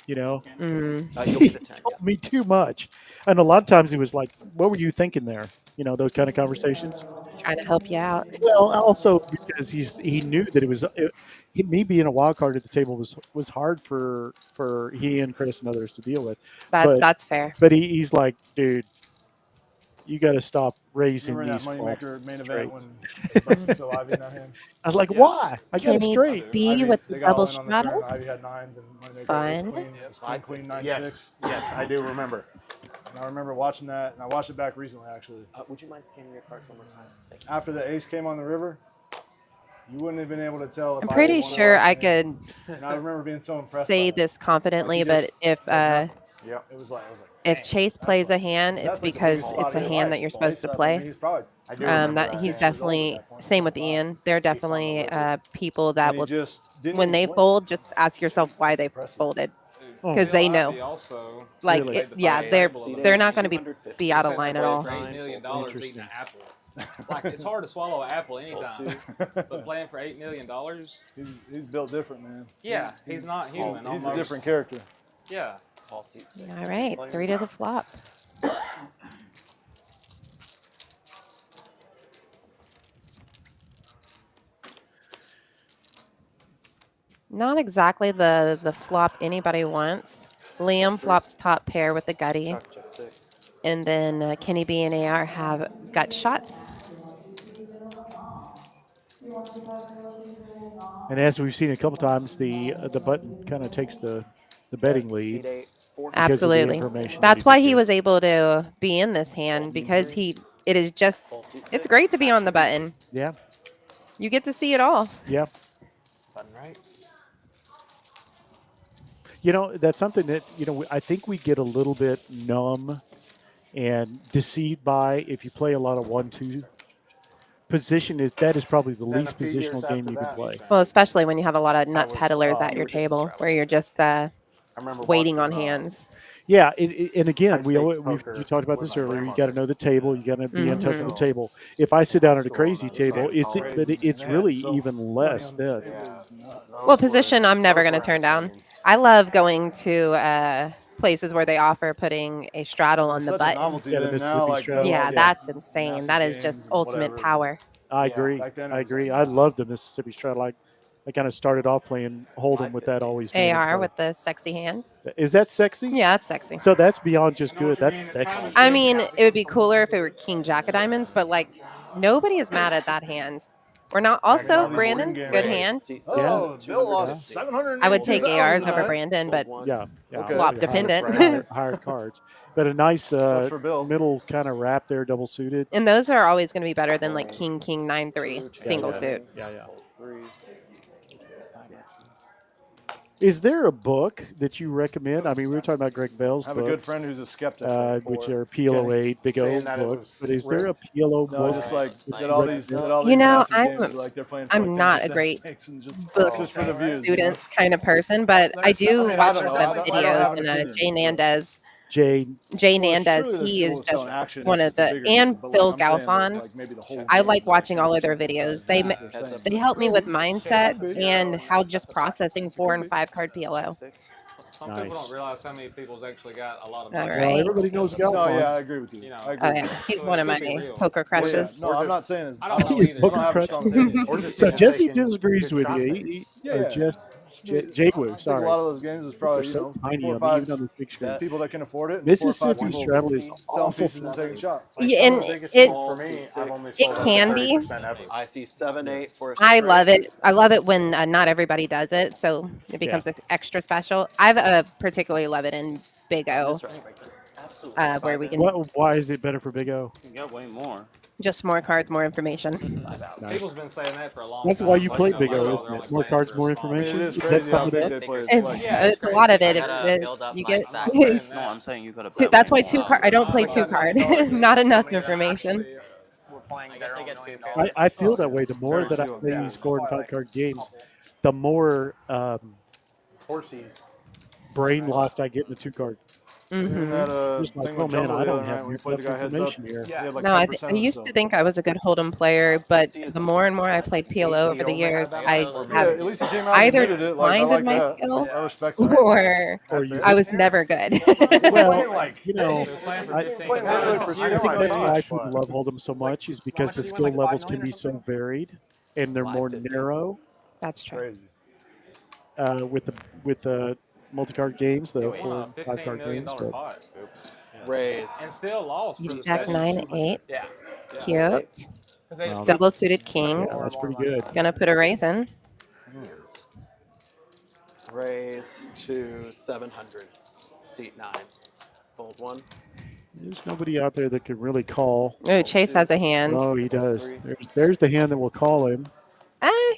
You know, You'll be the 10. told Yes. me too much, and a lot of times he was like, "What were you thinking there?" You know, those kind of conversations. Trying to help you out. Well, also because he knew that it was me being a wild card at the table was hard for he and Chris and others to deal with. That's fair. But he's like, dude, you got to stop raising Remember that these false moneymaker main event when straights. busted Bill Ivy in that hand? I was like, why? I got Can it he straight. be Ivy, with they the got all double in on the turn. straddle? Ivy had 9s and moneymaker Fun. was queen 9-6. Yes, yes, I do remember. And I remember watching that, and I watched it back recently actually. Would you mind scanning your cards one more time? Thank you. After the ace came on the river, you wouldn't have been able to tell. If I'm I pretty won or sure lost I the hand. could And I remember being so impressed. say by that. this confidently, Like, but if Yep. It was like, if Chase plays a hand, it's that's like the because biggest it's spot a of your hand life. that you're Well, supposed to I mean, play. he's probably. I do remember That that. he's 6 years old at definitely that point. same with Ian. They're definitely people that And he will just didn't when they even blink. fold, just ask yourself why they Impressive. folded. Oh. Because they know. Bill Ivey also Like, Really? they're not going to be out of said line they're at all. playing for $8 million Interesting. eating an apple. Like, it's hard to swallow an apple anytime, but playing for $8 million, He's built different, man. yeah, he's not human. He's a almost. different character. Yeah. All seat 6. All right, 3 to the flop. Not exactly the flop anybody wants. Liam flops top pair with the gutty, Check 6. and then Kenny B and AR have gut shots. And as we've seen a couple times, the button kind of takes the betting lead. Seat 8. 4. Because of the Absolutely. information that That's he why could he get. was able to be in this hand because it is just Fold seat it's 6. great to be on the button. Yeah, You get to see it all. yeah. Button right. You know, that's something that, you know, I think we get a little bit numb and deceived by if you play a lot of 1-2 position. That is probably the Then least a few years positional game after you can that, play. Well, especially when you have a lot of nut was, peddlers at you your were just table straddling. where you're just I remember waiting on watching, hands. Yeah, and again, high we stakes we poker talked about with this my earlier. You grandmother. got to know the table. You got to be in touch with the Mhm. table. If I sit down at a Still on crazy that table, same it's tolerance. but it's Man, really so even money less on the then. table Yeah. is nuts. Those Well, were- position I'm never those going to were turn down. insane. I love going to places where they offer putting a straddle on It's the such a button. novelty Yeah, the then Mississippi now, like straddle. going Yeah, to that's insane. massive That is games just and ultimate whatever. power. I Yeah, agree. back then it I was agree. like I that. love the Mississippi straddle. I kind of started off playing Hold'em with that always being in AR play. with the sexy hand. Is that sexy? Yeah, that's sexy. So that's beyond just I know what good. you That's mean, it's kinda sexy. I mean, it would be cooler if it were King Jack of Diamonds, but like nobody is mad at that hand. We're not. all Also, these Brandon, swing good games. hand. Seat 7. Oh, Bill lost 250. 700. I would take ARs over Brandon, but Yeah, Okay. obviously flop higher- dependent. higher cards, but a nice Sucks for Bill. middle kind of wrap there, double suited. And those are always going to be better than like King 9-3 single yeah. suit. Yeah. Fold 3. Is there a book that you recommend? I mean, we were talking about Greg Bell's I have a good books, friend who's a skeptic. which are PLO 8, big Saying old that it book. was But is there a rigged. PLO No, book? just like that did you all these, recommend? did all these You know, massive I'm- games. Like they're playing. For I'm like not 10% a great stakes and just book just for the views. you know? students kind of person, but I do I mean, I watch don't know. some I don't have videos an and opinion. Jay Nandez. Jay, Jay Well, Nandez, surely there's he people is who just sell action one if of it's a the, bigger and game, but, Phil like, I'm saying, Galfon. like, maybe the whole I game like is watching all of 10% their inside videos. that, they're saying. They help me with mindset and how just processing 4 and 5 card PLO. Some people Nice. don't realize how many people's actually got a lot of All money. right. well, everybody knows No, Galfon. yeah, I agree with you. You know. I agree. Oh yeah, he's So one it of my could be real. poker Well, yeah, crushes. no, I'm not saying it's. I don't know either. I don't have a strong opinion. Or just So even Jesse taking disagrees good with shot you. fakes. Yeah, Or yeah. Jaywoo, I think sorry. a lot of those games is probably They're so tiny 4 or on 5 even on this big screen. people that can afford it. and 4 or 5 Mississippi people straddle is selling awful. pieces and taking shots. Like, Yeah, some and of the biggest it- ones for me, I've only it sold up can to be. 30% ever. I see 7-8 for a I straight. love it. I love it when not everybody does it, so it becomes extra special. I particularly love it in Big O, That's right. Absolutely. where we can Why is it better for Big O? You got way more. just more cards, more information. 5 out. Nice. People's been saying that for a long That's time. why you Like, play so Big O, they're isn't only it? More playing cards, for a more small I mean, information. it is Is that crazy some how of big that? they play. It's Yeah, it's a lot of it. Gotta build up You my get stacks. No, I'm saying you could have. that's why 2 card. I don't play 2 card. Not enough information. We're playing I guess their I own get million two dollars. I feel that way. The more Very that I few. play these 4 and 5 card games, the more Horsies. brain locked I get in the 2-card. Doing Mhm. that Just like, thing oh with man, Jungle I the don't other have night when we enough played the guy heads up. information here. He had like No, 10% I of used to himself. think I was a good Hold'em player, but the more and more I played PLO over the only had years, that I much Yeah, have at least he came out and either admitted it. Like, I declined like in my that. skill I respect that. or Or you I was never good. well, you know, Playing for I, 15 Playing minutes. really for I years, think I that's why thought, people love Hold'em so much is because the did he win, skill like, 5 levels can million or be so something? varied and they're more 550. narrow That's true. crazy. with the multi-card games, the He won 4 a and $15 5-card million games. But pot. Raise. And still lost for He's the Jack session. 9-8. Yeah. Cute. Because they just Wow. keep Double suited yeah, kings. more that's and more pretty money good. on it. Gonna put a raise in. Raise to 700. Seat 9. Fold 1. There's nobody out there that can really call. Oh, Chase has a hand. Oh, he does. There's the hand that will call him.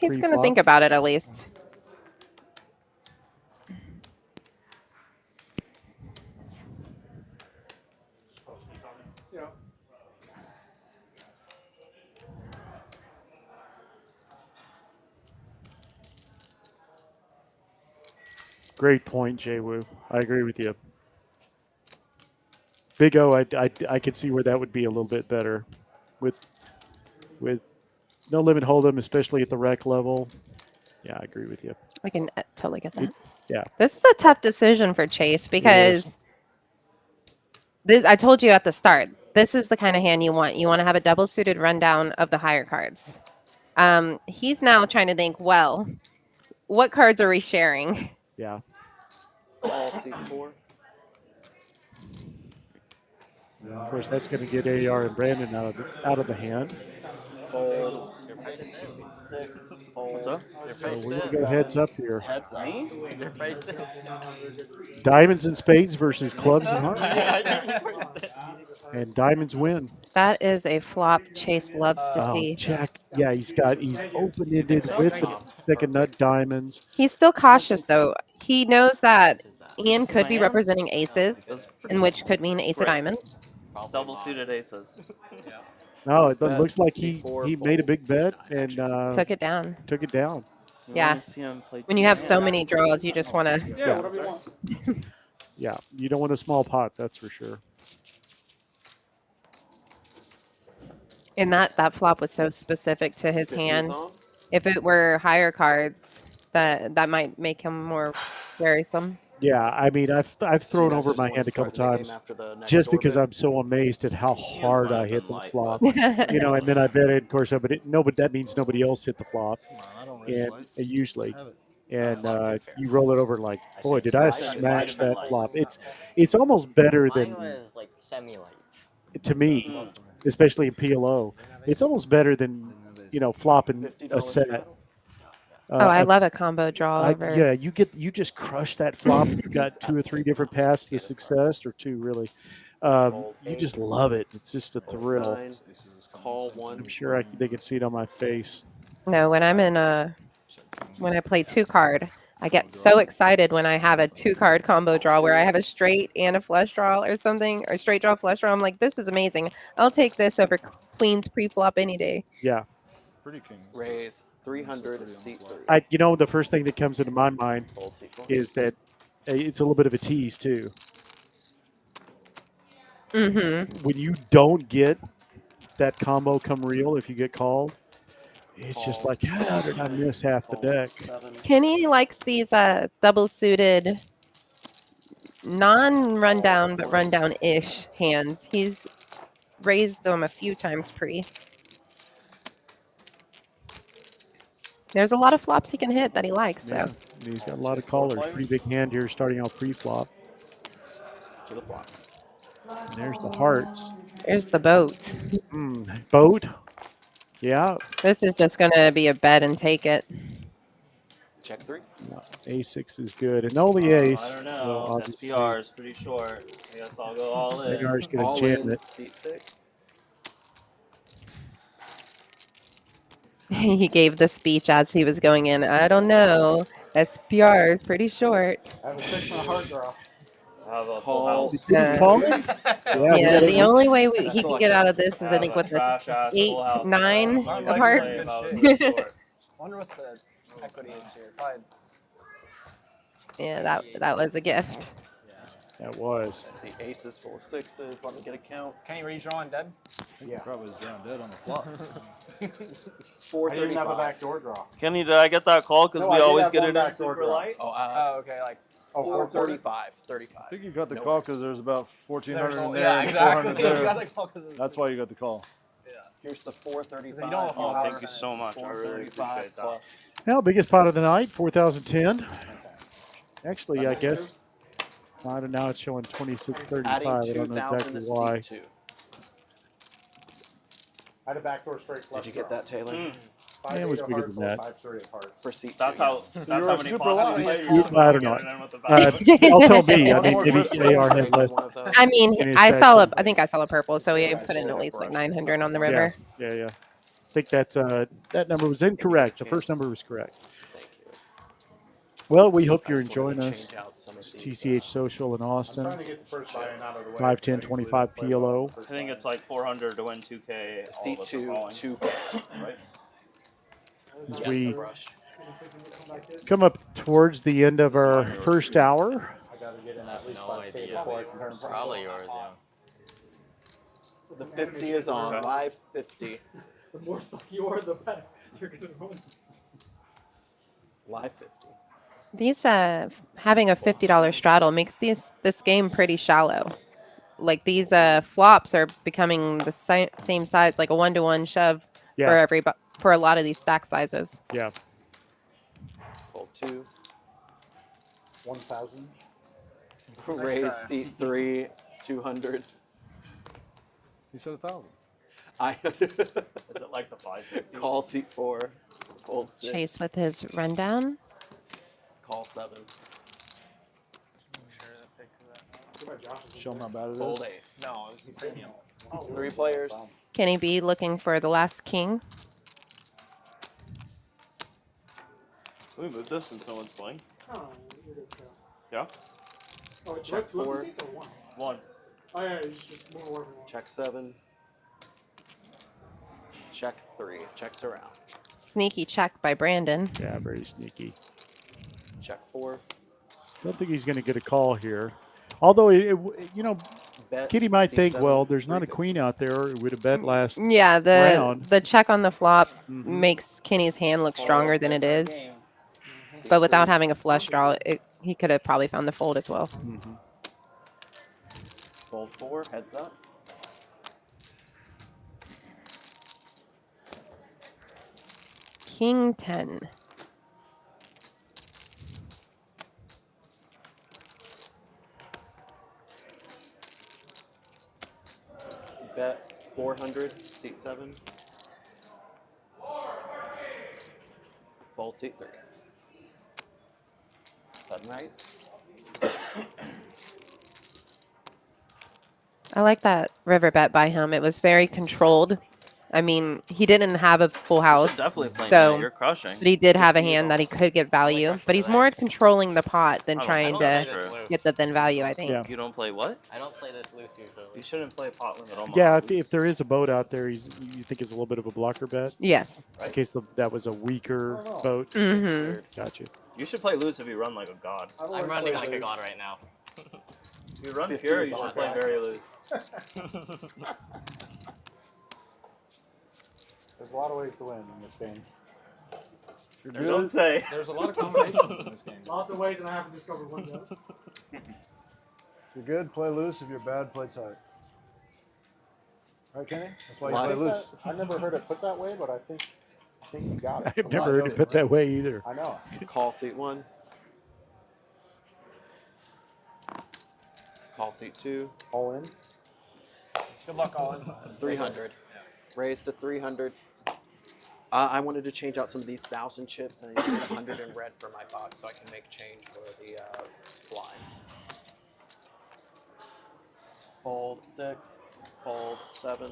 He's gonna Pre-flop. think about it at least. Great point, Jay Wu. I agree with you. Big O, I could see where that would be a little bit better with no limit hold'em, especially at the rec level. Yeah, I agree with you. I can totally get that. Yeah. This is a tough decision for Chase because I told you at the start, this is the kind of hand you want. You want to have a double suited rundown of the higher cards. He's now trying to think, well, what cards are we sharing? Yeah. All C4. Of course, that's going to get AR and Brandon out of the hand. Fold. 6. Fold. What's up? So we're going to go heads up here. Heads up. Me? Your face. Diamonds and spades versus clubs and hearts. And diamonds win. That is a flop Chase loves to Oh, see. check. Yeah, he's open-ended with the second nut diamonds. He's still cautious though. He knows that Ian could be representing aces, and which could mean ace of diamonds. Double suited aces. No, it looks like he made a big bet and Took it down. took it down. You Yeah. wanna see him play When you have two so hands? many draws, you just want to. Yeah, whatever you want. Yeah, you don't want a small pot, that's for sure. And that flop was so specific to his 50s hand. on. If it were higher cards, that might make him more worrisome. Yeah, I mean, I've So you thrown guys over just my wanna hand a couple start the game times after the next just because orbit? I'm so amazed at how hard I hit the Light. flop. You know, and then I bet it, of course, but that means nobody else hit the flop, Come on, I don't raise and light. usually, Have it. and you roll it over like, boy, did I smash been that light. flop? It's almost better Mine than was like semi-light. to me, especially in PLO. It's almost better than flopping a $50 set. total. Oh, I love a combo draw over. Yeah, you just crush that flop. It's got 2 or 3 different paths to success, or 2 really. You just love it. It's just a thrill. 9. Call 1. I'm sure they can see it on my face. No, when I'm in when I play 2-card, I get so excited when I have a 2-card combo draw where I have a straight and a flush draw or something, or straight draw, flush draw. I'm like, this is amazing. I'll take this over Queen's pre-flop any day. Yeah. Pretty kings. Raise 300. Seat 3. The first thing that comes into my mind Fold C4. is that it's a little bit of a tease too. Mm-hmm. When you don't get that combo come real, if you get called, it's just like, how did I miss half the deck? 7. Kenny likes these double-suited, non-rundown, but rundown-ish hands. He's raised them a few times pre. There's a lot of flops he can hit that he likes. So. Yeah, he's got a lot of callers. Pretty big hand here starting out pre-flop. To the flop. And there's the hearts. There's the boat. Boat. Yeah. This is just going to be a bet and take it. Check 3. A6 is good. And only ace. I don't know. So obviously, SPR is pretty short. I guess I'll go all in. AR's going All to jam in. it. Seat 6. He gave the speech as he was going in. I don't know. SPR is pretty short. I have a 6 and a heart draw. I have a full Call. house. Did he call it? Yeah, the only way he That's can all get I out of this is I think with this Trash-ass full 8, house. 9 I'd like to apart. play if I was really short. I wonder what the equity is here. Probably Yeah, that was a gift. That was. I see aces full of sixes. Let me get a count. Kenny, were you drawing dead? Yeah. Probably was drawing dead on the flop. I didn't have a 435. backdoor draw. Kenny, did I get that call? Because No, we I did always have get one it in backdoor super draw. light. Oh, okay, like Oh, 435. 35. I think you got the No call worries. because there's about 1,400 in there's there yeah, and exactly. 400 You got there. the call 'cause That's why you got the call. Here's the 435. You don't have Oh, full thank house. you so much. I really appreciate 435 that. plus. Now, biggest pot of the night, 4,010. Actually, I guess. I don't know. It's showing 2635. Adding I don't know 2,000 exactly to why. seat 2. I had a backdoor straight flush. Did you get that, Taylor? Yeah, it was bigger than that. 5-3 apart. For seat 2. That's how. yes. That's you're how a many super pots lot. you played. Yeah, I don't know. Get it in with the back. Y'all tell me. I One mean, more maybe Christmas. AR had less. One of those. I mean, in his I saw stack. I think I saw a purple, so we put in at least like 900 on the Yeah, river. yeah. I think that number was incorrect. The first number was correct. Thank you. Well, we hope I you're just wanted enjoying to us. change out some of these, TCH Social in I'm Austin. trying to get the first buy-in out of the way. 5, 10, I usually 25 play well PLO. on the first I think it's buy-in. like 400 to win 2K. All Seat of us are 2, calling, 2. right? As Yes, we a brush. come up towards the end of our first hour. I got to get in at least No 5K idea. before I can turn pro. Probably yours, yeah. The 50 is on. Live 50. The more stuff you are, the better. You're gonna win. Live 50. These having a $50 straddle makes this game pretty shallow. Like these flops are becoming the same size, like a 1-to-1 shove Yeah. for a lot of these stack sizes. Yeah. Fold 2. 1,000. Raise seat 3, 200. He said 1,000. I Is it like the 550? call seat 4. Fold 6. Chase with his rundown. Call 7. Show him how bad it Fold is. 8. no, he's premium. 3 players. Kenny B looking for the last king. Can we move this and someone's playing? Oh, you're good to go. Yeah? Oh, do Check you have 2 4. empty seats or 1? One. Oh, yeah, you just move over one. Check 7. Check 3. Checks around. Sneaky check by Brandon. Yeah, very sneaky. Check 4. Don't think he's going to get a call here. Although, Bet Kitty might think, C7, well, there's not a 350. queen out there. It would have bet last. Yeah, round. the check on the flop Mhm. makes Kenny's hand look stronger than it is. Game. But without having a flush draw, he could have probably found the fold as well. Mhm. Fold 4. Heads up. King 10. Bet 400. Seat 7. Fold seat 3. Button right. I like that river bet by him. It was very controlled. I mean, he didn't have a full You house, should definitely play so that. You're crushing. but he did have a hand that he could get value. But he's more controlling the pot than I don't trying know. to That's true. get the thin value, I think. Yeah. You don't play what? I don't play this loose usually. You shouldn't play Pot Limit Omaha. Yeah, if there is a boat out there, you think it's a little bit of a blocker bet Yes. in case that was a weaker boat. Mm-hmm. Gotcha. You should play loose if you run like a god. I'm running like a god right now. If you run 50 pure, is you on should play track. very loose. There's a lot of ways to win in this game. If You you're don't good, say. There's a lot of combinations in this game. Lots of ways, and I haven't discovered one yet. if you're good, play loose. If you're bad, play tight. Right, Kenny? That's why you play loose. I never heard it put that way, but I think you got it. I've never heard it put that way either. I know. Call seat 1. Call seat 2. All in. Good luck, Colin. 300. Raise to 300. I wanted to change out some of these 1,000 chips, and I need 100 in red for my box so I can make change for the blinds. Fold 6. Fold 7.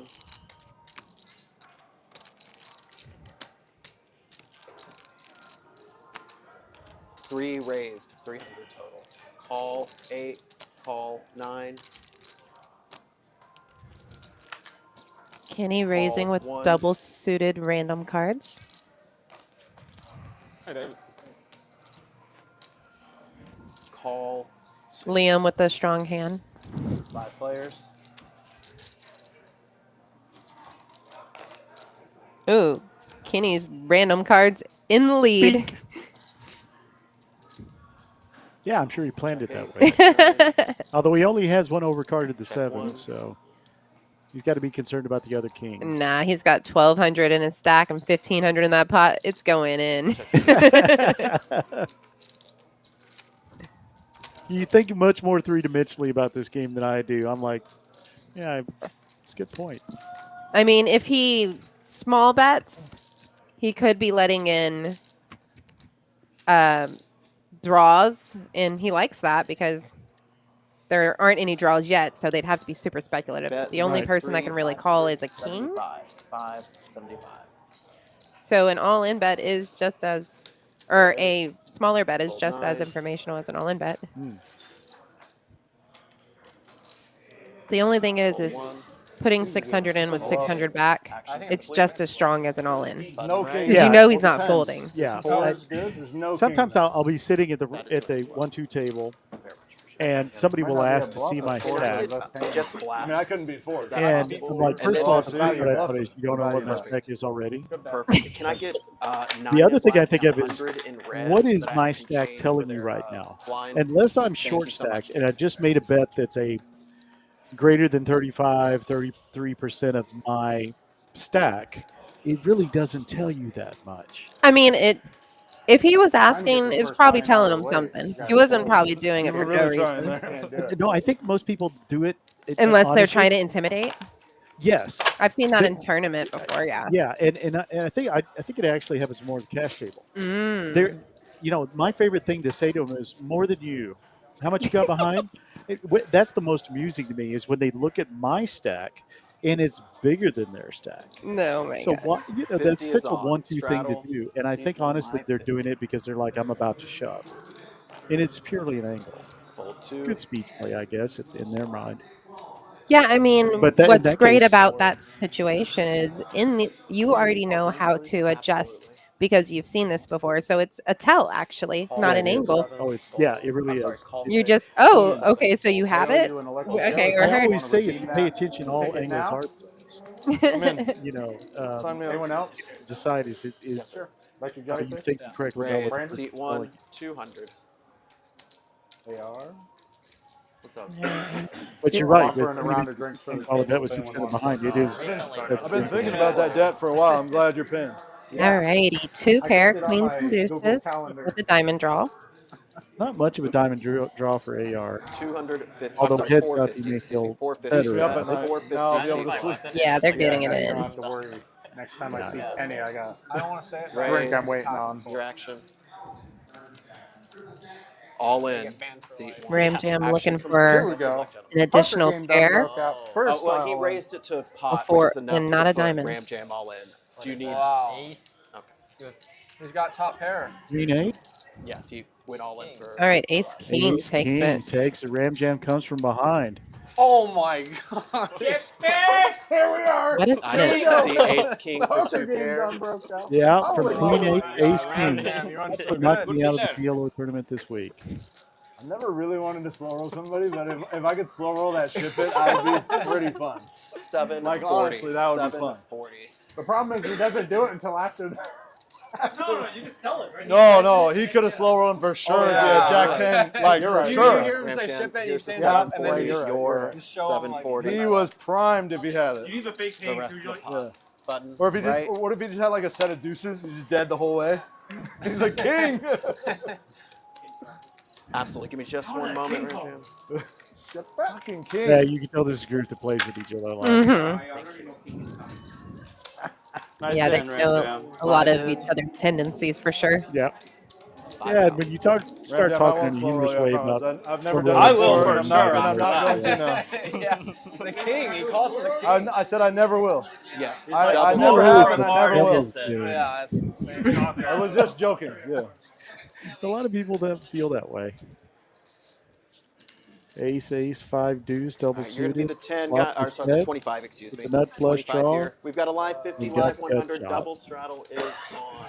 Three raised, 300 total. Call 8. Call 9. Kenny raising with one. double suited random cards. Hey, David. call. Liam with a strong hand. 5 players. Ooh, Kenny's random cards in the lead. Yeah, I'm sure he planned it that way. Although he only has one overcarded the 7, so he's got to be concerned about the other king. Nah, he's got 1,200 in his stack and 1,500 in that pot. It's going in. You think much more three-dimensionally about this game than I do. I'm like, yeah, it's a good point. I mean, if he small bets, he could be letting in draws, and he likes that because there aren't any draws yet, so they'd have to be super speculative. Bet The only right. person that can really call is a king. 575. So an all-in bet is just as, or a smaller bet is just as informational as an all-in bet. The only thing is putting 600 in with 600 back. It's just as strong as an all-in. No king. Because you know he's not folding. Yeah. Four is good. There's no Sometimes king. I'll be sitting at the 1-2 table, and somebody will ask to see my stack. Just flat. I mean, I couldn't beat 4. And I'm like, first of all, the fact that I put is you don't know what my stack is already. Perfect. Can I get The other thing I think of is, 100 in red what is that I my can stack change telling for me their, right now? blinds? Unless I'm Thank you short so much. stacked and I just made a bet that's a greater than 33% of my stack, it really doesn't tell you that much. I mean, if he was asking, it's probably telling him something. He wasn't probably doing it for no reason. No, I think most people do it. Unless they're honestly, trying to intimidate. Yes. I've seen that in tournament before, yeah. Yeah, and I think it actually happens more at the cash table. There, my favorite thing to say to them is more than you. How much you got behind? That's the most amusing to me is when they look at my stack and it's bigger than their stack. No, my So God. that's such a on. 1-2 thing to do, and I think honestly they're doing it because they're like, I'm about to shove, and it's purely an angle. Fold 2. Good speech play, I guess, in their mind. Yeah, I mean, But in what's that great case- about that situation is you already know how to adjust because you've seen this before. So it's a tell, actually, not an angle. Oh, it really is. You just, okay, so you have it? Okay, or I heard. always say if you pay attention, all angles are. Sign me up. Anyone else? Decide is Like your are you thinking correctly? Raise. Seat 1, 200. They are. But you're right. Offering a round of drinks for the All of that was 600 behind. It is. I've been thinking about that debt for a while. I'm glad you're paying. All righty, 2 pair, it on queens my and Google deuces Calendar. with a diamond draw. Not much of a diamond draw for AR. 250. Although I'm sorry, heads up, 450. you may Excuse me, feel 450. better. Up at night. 450. Now I'll be able to sleep. Yeah, they're getting it I in. don't have to worry. Next time I see Kenny, I got I don't want to say it. Raise. drink I'm waiting on. Your action. All in. Seat 1. Ram Jam Action looking from- for Here we go. an additional Pucker game done pair. broke out. First Well, he style. raised it to pot, Before- which is enough and not to a put diamond. Ram Jam all in. Do you need? Wow. Okay. He's got top pair. Green 8. Yes, he went all in for. All right, ace king Ace takes king it. takes the Ram Jam comes from behind. Oh my god. Here we are. What is I this? didn't see ace king for Poker 2 game pair. done broke out. Yeah, from Holy Queen moly. 8, Ace King. Damn, you're on That's shit. what knocked me Good. out of the PLO tournament this week. I never really wanted to slow roll somebody, but if I could slow roll that ship it, I would be pretty fun. 740. Like, honestly, that would be fun. 740. The problem is he doesn't do it until after. No, you can sell it, right? No, he could have slow rolled him for sure if he had Jack 10, like, You're for right. You sure. hear him Ram say Jam, ship it, he here's stands the up, and then 740, you your just show him, like, 740. He was primed if he had You it. need the fake The king rest too. of You're the like, pot. Button. Or if he just, right? what if he just had like a set of deuces? He's just dead the whole way. He's a king. Absolutely. Give me just one moment, Ram Jam. Fucking king. Yeah, you can tell this is a group that plays with each other a lot. Nice Yeah, they hand, Ram know Jam. a lot of each other's tendencies for sure. Yeah. Yeah, and when you start Ram Jam, I talking won't in a slow roll humorous you, I way promise. about I've never slow done it I rolling will before, for and I'm sure. not, and I'm not going to now. yeah, the king. He calls it the king. I said I never will. Yes. I Double never barrel. have and I never will. Devil's doing. Yeah, that's insane. I was just joking. Yeah. A lot of people don't feel that way. Ace, ace, 5 deuce, double All right, you're going to be suited. the 10 Off guy, or the sorry, the set. 25, excuse me. With the nut flush 25 draw. here. We've got a live 50, You got live the 100, shot. double straddle is on.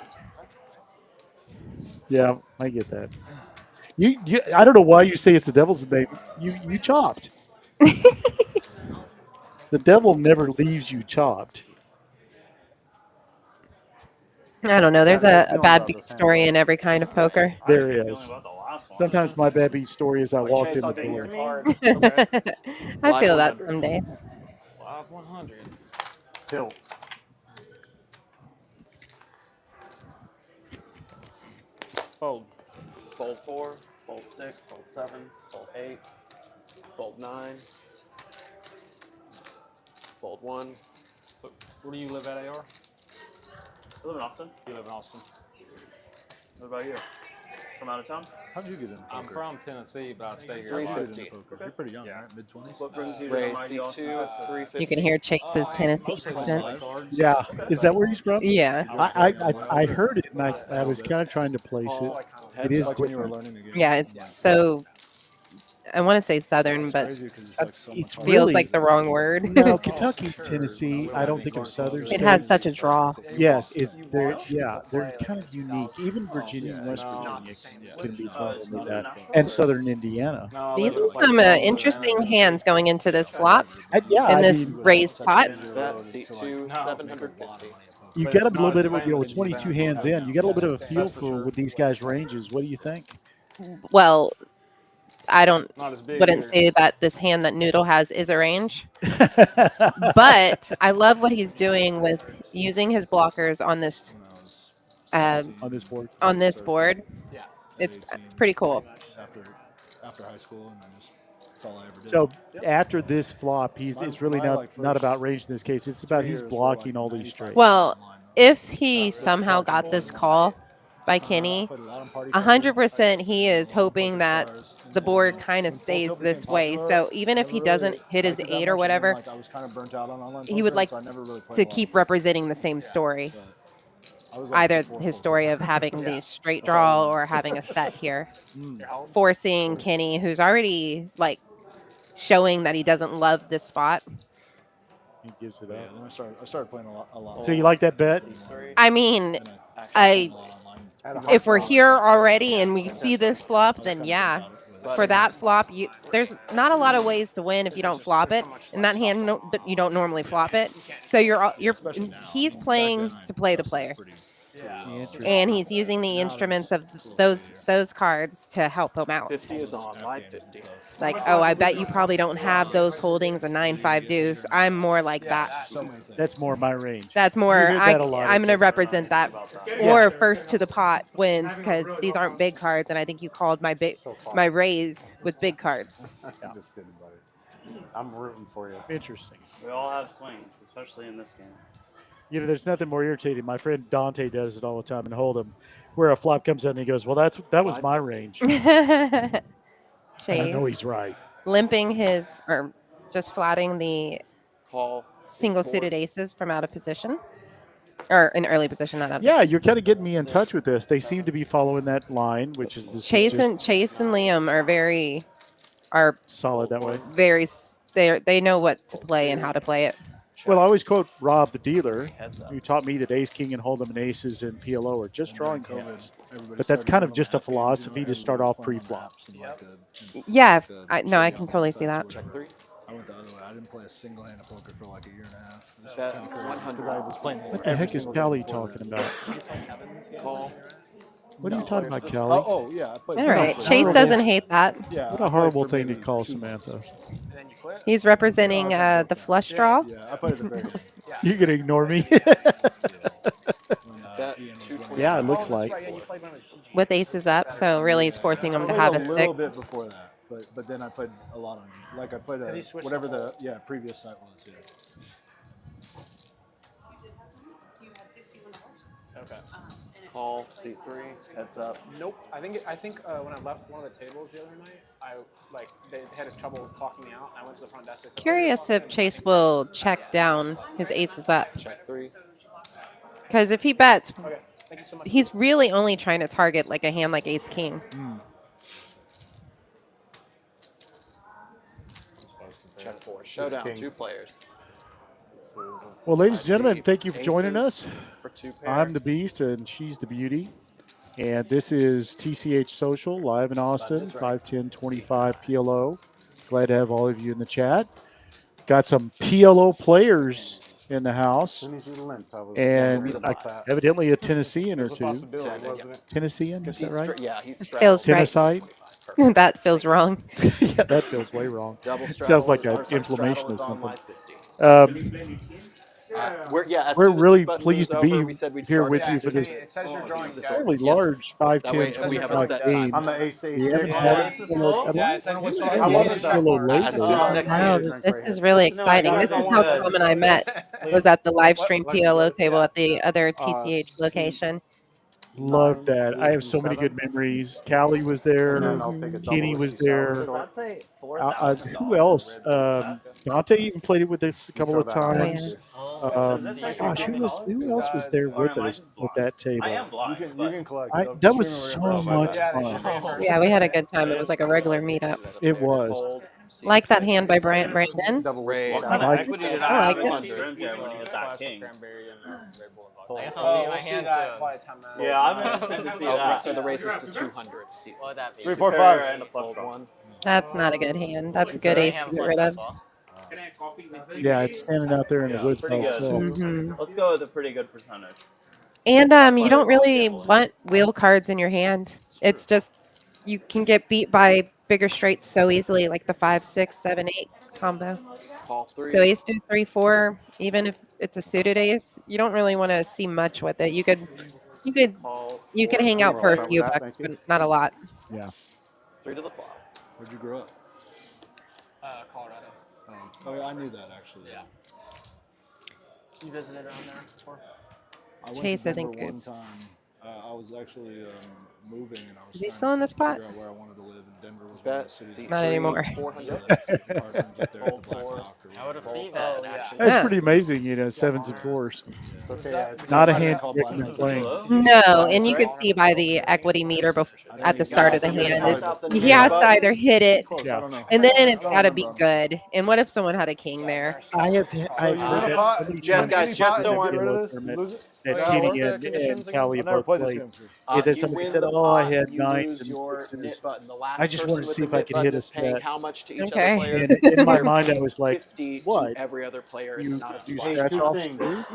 Yeah, I get that. I don't know why you say it's the devil's name. You chopped. The devil never leaves you chopped. I don't know. There's How do you a feeling bad about beat this hand, story bud? in every kind of poker. There Feeling is. about the last one. Sometimes my bad beat story is I walked Chase, in I'll the give you door. cards. I Live feel that 100. some days. Live 100. Tilt. Fold. Fold 4, fold 6, fold 7, fold 8, fold 9, fold 1. So, where do you live at, AR? You live in Austin? You live in Austin. What about you? From out of town? How did you get into poker? I'm from Tennessee, but I stay here. How did you get 350. into poker? You're pretty young, right? Mid 20s. What brings you to Raise Mighty Austin, C2, Texas? 350. You can hear Chase's Tennessee Mostly accent. play cards. Yeah, is that where he's from? Yeah. I heard it and I was kind of trying to place it. Call. It Heads is up. Like when you were different. learning the game. Yeah, it's so. I want to say southern, It's but crazy 'cause it's like so much It's harder. feels really like the wrong word. no Kentucky, Tennessee. I don't think of southern It states. has such a draw. Yes, they're kind of unique. Even Virginia and West No. Virginia can be totally not that, international? and southern Indiana. No, I These live in are a place some called Louisiana, interesting Tennessee. hands going into this flop Yeah, in I this mean, raised pot. Bet C2, 750. you But got a it's little not bit as of famous with as 22 Savannah. hands in. You got a little bit of a feel That's for for sure. with these guys' ranges. What do you think? Well, I don't Not as big wouldn't here. say that this hand that Noodle has is a range, but I love what he's doing with using his blockers on this On this board. Yeah. It's pretty cool. After high school, and then just that's all I ever did. So after this flop, it's really my, like, not first about range in this case. It's about 3 he's years were, blocking like, all these 95% straights. Well, online, though. if he somehow got this call by Kenny, Played a lot on party 100% he is poker, hoping that stars, the board and kind of when Full stays Tilt this became way. popular, So even I if he never doesn't really hit his liked it that 8 or much, and then, whatever, like, I was kind of burnt out on online he would poker, like so I never really played to a lot keep of it. representing the same story. But I was, like, Either before his Full story Tilt. of having the straight That's all I draw wanted. or having a set here, Mm. forcing Kenny, who's already like showing that he doesn't love this spot. He gives it But yeah, up. then I started playing a lot. So you like that bet? I mean, And I started I playing a lot online. if we're here already and we see this flop, then yeah. But For that flop, there's not a lot of ways to win if you don't flop it. In that hand, you don't normally flop it. So especially now. he's I mean, back playing then, I to play the trusted player, it pretty Interesting. and he's using the instruments of those cards to help him out. 50 is on. Live 50. Like, oh, I bet you probably don't have those holdings a 9-5 deuce. I'm more like that. So many things. That's more my range. That's You more. hear that a lot, I'm I going to think. represent that. Or first to the pot wins because these aren't big cards, and I think you called my raise with big cards. I'm just kidding, buddy. I'm rooting for you. Interesting. We all have swings, especially in this game. You know, there's nothing more irritating. My friend Dante does it all the time in Hold'em, where a flop comes out and he goes, "Well, that was my range." And I know he's right. Limping his or just flatting the Call. single suited aces from out of position or in early position, not out of Yeah, position. you're kind of getting me in touch with this. They seem to be following that line, which is this Chase is and Liam are solid that way. very they know what to play and how to play it. Well, I always quote Rob the dealer, Heads up. who taught me that ace, king, and Hold'em and aces and PLO are just drawing hands. Everybody But that's started kind of doing just a them at games, philosophy to start everybody off was playing on pre-flop. maps and, like, Yeah, like, no, I showing can out totally both see sides, that. which Check 3. I went the other way. I didn't play a single hand of poker for like a year and a half. It was Bet kind of crazy 100. because I was playing. What the heck is Callie talking about? Call. What are you talking about, Oh, Callie? oh yeah. I played All right, for- Chase doesn't hate that. Yeah, What I a played horrible for thing to maybe call 2 months Samantha. or something. And then you quit? He's representing the flush draw. Yeah, I played at the very end. You're gonna ignore me? When, Bet Ian was 220. winning. Yeah, it looks Oh, that's like. right, yeah, you played when it was GG. With aces up, so really he's forcing him I to played have a a little six. bit before that, but then I played a lot on like I played 'Cause he switched whatever the the previous site was. Yeah. Okay. Call. C3. Heads up. Nope. I think when I left one of the tables the other night, they had trouble clocking me out. And I went to the front desk. They said, Curious if Chase will check down his aces up. Check 3. Because if he bets, okay, thank you so much. he's really only trying to target like a hand like ace king. Check 4. Showdown. king. 2 players. Well, ladies and gentlemen, thank you for joining Aces us. For 2 pairs. I'm the beast and she's the beauty. And this is TCH Social live in Austin, 51025 PLO. Glad to have all of you in the chat. Got some PLO players in the house, and evidently a Tennessean or two. Tennessean, is that right? Yeah, he's Feels right. Tennessite? That feels wrong. Yeah, that feels way wrong. Double Sounds like straddle an is- or sorry, inflammation or straddle is on something. my 50. We're, yeah, as We're soon as really this button pleased moves to be over, we said we'd here start with it you as for soon this as- It says you're drawing fairly guys. large That way 510 we have a set time. I'm the AC. We haven't Yeah, had it's a you know, slow. I Yeah, don't- it said I which think one. we I wasn't had that a little far. late Has there. to next Wow, year. this is really No, I exciting. got This it. is how Good. Tom and I met. Was at the live stream Like PLO what? table Yeah. at the other TCH location. Love 9, that. 8, I have and so many 7. good memories. Callie was there. And then I'll take a double Kenny with was 2 there. Does sour that say Who $4,000? else? Dante even played it with us a couple of Throw that out. times. Does it say Gosh, who else was there Or with am I us just with blind? that I table? am blind. You but can collect. That was so much Yeah, they fun. should. Yeah, we had a good time. It was like a regular meetup. It was. Like that hand by Brandon. Double Raise. with What kind of like equity it. did I I have like in it. these rims there when you hit that king? I guess Oh, I'll see we'll my see hand that soon. by the time that. Yeah, I'm interested to see Oh, that. so the raise was to 200. What would that be? 3, 4, Pair 5. and a flush draw. One. That's not a good hand. That's a good Right ace hand to get flush rid of. as well. Yeah, it's standing out there in the Yeah, woods pretty by good. itself. Mhm. Let's go with a pretty good percentage. And you don't really want wheel cards in your hand. It's just you can get beat by bigger straights so easily, like the 5, 6, 7, 8 combo. Call 3. So ace 2, 3, 4, even if it's a suited ace, you don't really want to see much with it. You could Call hang out for a Start few with that, bucks, thank you. but not a lot. 3 to the flop. Where'd you grow up? Colorado. Oh, yeah, I knew that actually. Yeah. You visited around there before? I went Chase, to I think Denver one it's- time. I was actually moving, and I was Is he trying still in to this spot? figure out where I wanted to live, and Denver was one of Bet. the cities. Seat Not 3, anymore. 400. Apartments up there at the Black Rock or I would have whatever. seen that. Action. That's Yeah. pretty amazing, you know, 7s and 4s. Okay, yeah, it's Not a not hand that- you recommend playing. No, and you can see by the equity meter at the start of the hand is he has to either hit it, Close, Yeah. I don't know. and then it's I don't got to be remember. good. And what if someone had a king there? I have So I've you heard win a that pot, so many Yes, times guys, in just the so I'm- Get rid of PLO this? tournament Lose it? that What's Kenny the and conditions again? Callie I've never both played this played. game before. And then You somebody win said, the "Oh, I pot, had you 9s lose and your 6s." knit button. The last I just person wanted to with see the if I knit could button hit a is paying set. how much to each Okay. other player? And in my mind, I was like, 50 what? to every other player. You, It's not a you spot. scratch two off things. too?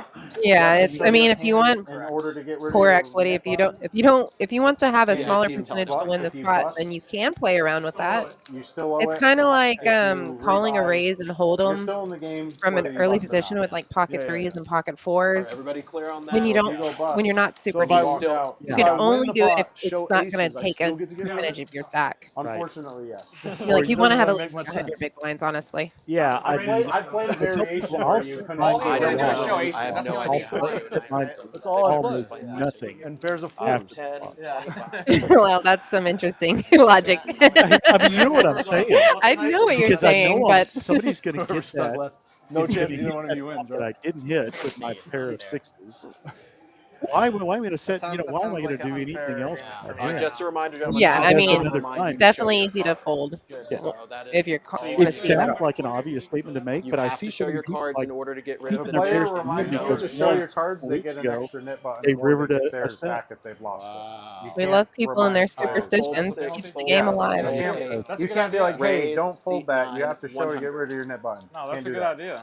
Yeah, You it's. show I mean, your if you hand want in order to get rid of poor your equity, net if you button, want to have a Yeah, smaller he's percentage to tough. win the If you spot, bust, then you can play around with that. you still owe It's it. kind of like If you calling a rebuy, raise and hold You're 'em still in the game from an whether you early bust or position not. with like pocket Yeah, threes yeah. and pocket All right, fours. everybody clear on that? When you So if don't, you go bust, when you're not So super if I deep, walk out, you if can I win only the do it pot, if it's show not going aces, to I take still a get to get rid of percentage it? of your stack. unfortunately, yes. Like you want to have at Doesn't least make much 100 sense. big blinds, honestly. Yeah, I mean, I've played a I tell variation people where I'll you set couldn't mine do I it. don't Yeah. know. Show aces. I have That's no the I'll only idea. set mine That's all I almost play. nothing And pairs of after fours. the flop. Yeah. Well, that's some interesting logic. I mean, you know what I'm saying. I know what you're Because I saying, know but somebody's going to We're get stuck that. left. No He's gonna chance hit either one of that you flop wins, that right? I didn't hit with my pair of 6s. Why am I going to set? You know, why am I going to do anything else? with my hand? Just a reminder, gentlemen. Yeah, now I I'll mean, remind you to definitely show your easy to cards. fold Yeah. So that if you're is ca- all wanna It see that. sounds like an obvious statement to make, You but I have see to so show many your people cards like in order to get rid of keeping the their Player pairs to reminds win you because to show your once cards, a they week get an ago, extra net button they before they rivered get a theirs set. back if they've lost it. Wow. You We can't love people and their remind players. superstitions. It keeps the game alive. You can't be like, hey, Raise, don't fold seat that. You 9, have to show to 100. get rid of your net button. No, Can't that's a do good that. idea.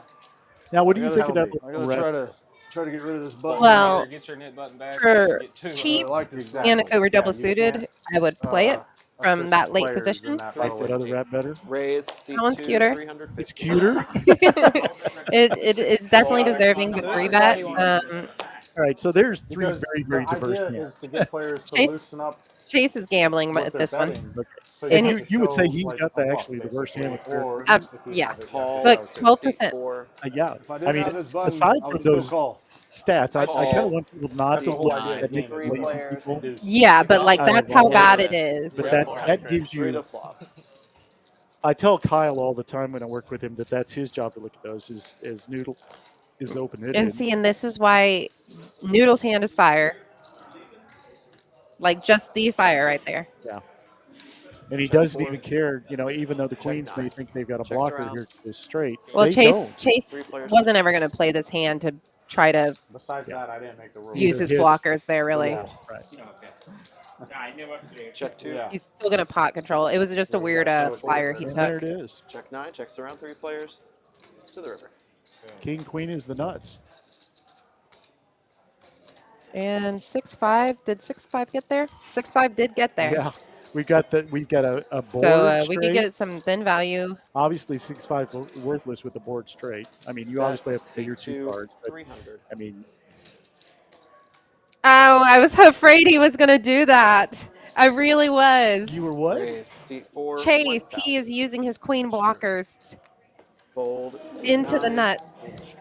Now, what do you I think of gotta- that I little gotta try to get rid of this button. Well, Get your knit button back. for Get two. cheap I like this. Exactly. and if it were double Yeah, you suited, can't, I would play it from assist that late players position. in that like that early. other rap better? Raise, seat That one's 2, cuter. 350. It's cuter. It is definitely deserving the 3-bet. All right, so there's three Because very, very the diverse idea hands. is to get players to Chase- loosen up Chase is gambling what with they're this one. betting. Okay. So And have to you would say show, he's like, got a bluff, actually the worst hand with basically. pair. Or Ab- if you yeah. have it, Call. Look, Seat 12%. 4. Yeah, If I didn't I mean, have this button, aside I from would still those call. stats, I Call. kind of want people not That's to the whole look idea of at the making game. Three lazy players. people. Yeah, but like I that's have how all bad that. it is. But that gives 3 you. to flop. I tell Kyle all the time when I work with him that that's his job to look at those. Is Noodle is open-ended. And see, and this is why Noodle's hand is fire. Like just the fire right there. And he doesn't even care, you know, even though the queens may think they've got a Checks blocker around. here to the straight. Well, they Chase don't. Chase Three players. wasn't ever going to play this hand to try to Besides that, I didn't make the rules. use Either his hits- blockers there. Really, Yeah, right. Okay. Yeah, I never played. Check 2. Yeah. he's still gonna pot control. It was just a Yeah, weird yeah, so flyer he And took. there it is. Check 9. Checks around 3 players to the river. King, queen is the nuts. And 6-5. Did 6-5 get there? 6-5 did get there. Yeah, we've got a board So we straight. could get some thin value. Obviously, 6-5 worthless with the board straight. I mean, you Bet obviously have to pay your 2 C2, cards, but 300. I mean, Oh, I was afraid he was gonna do that. I really was. you were what? Raised C4. Chase, 1,000. he is using his queen blockers Fold. into the C9. nuts.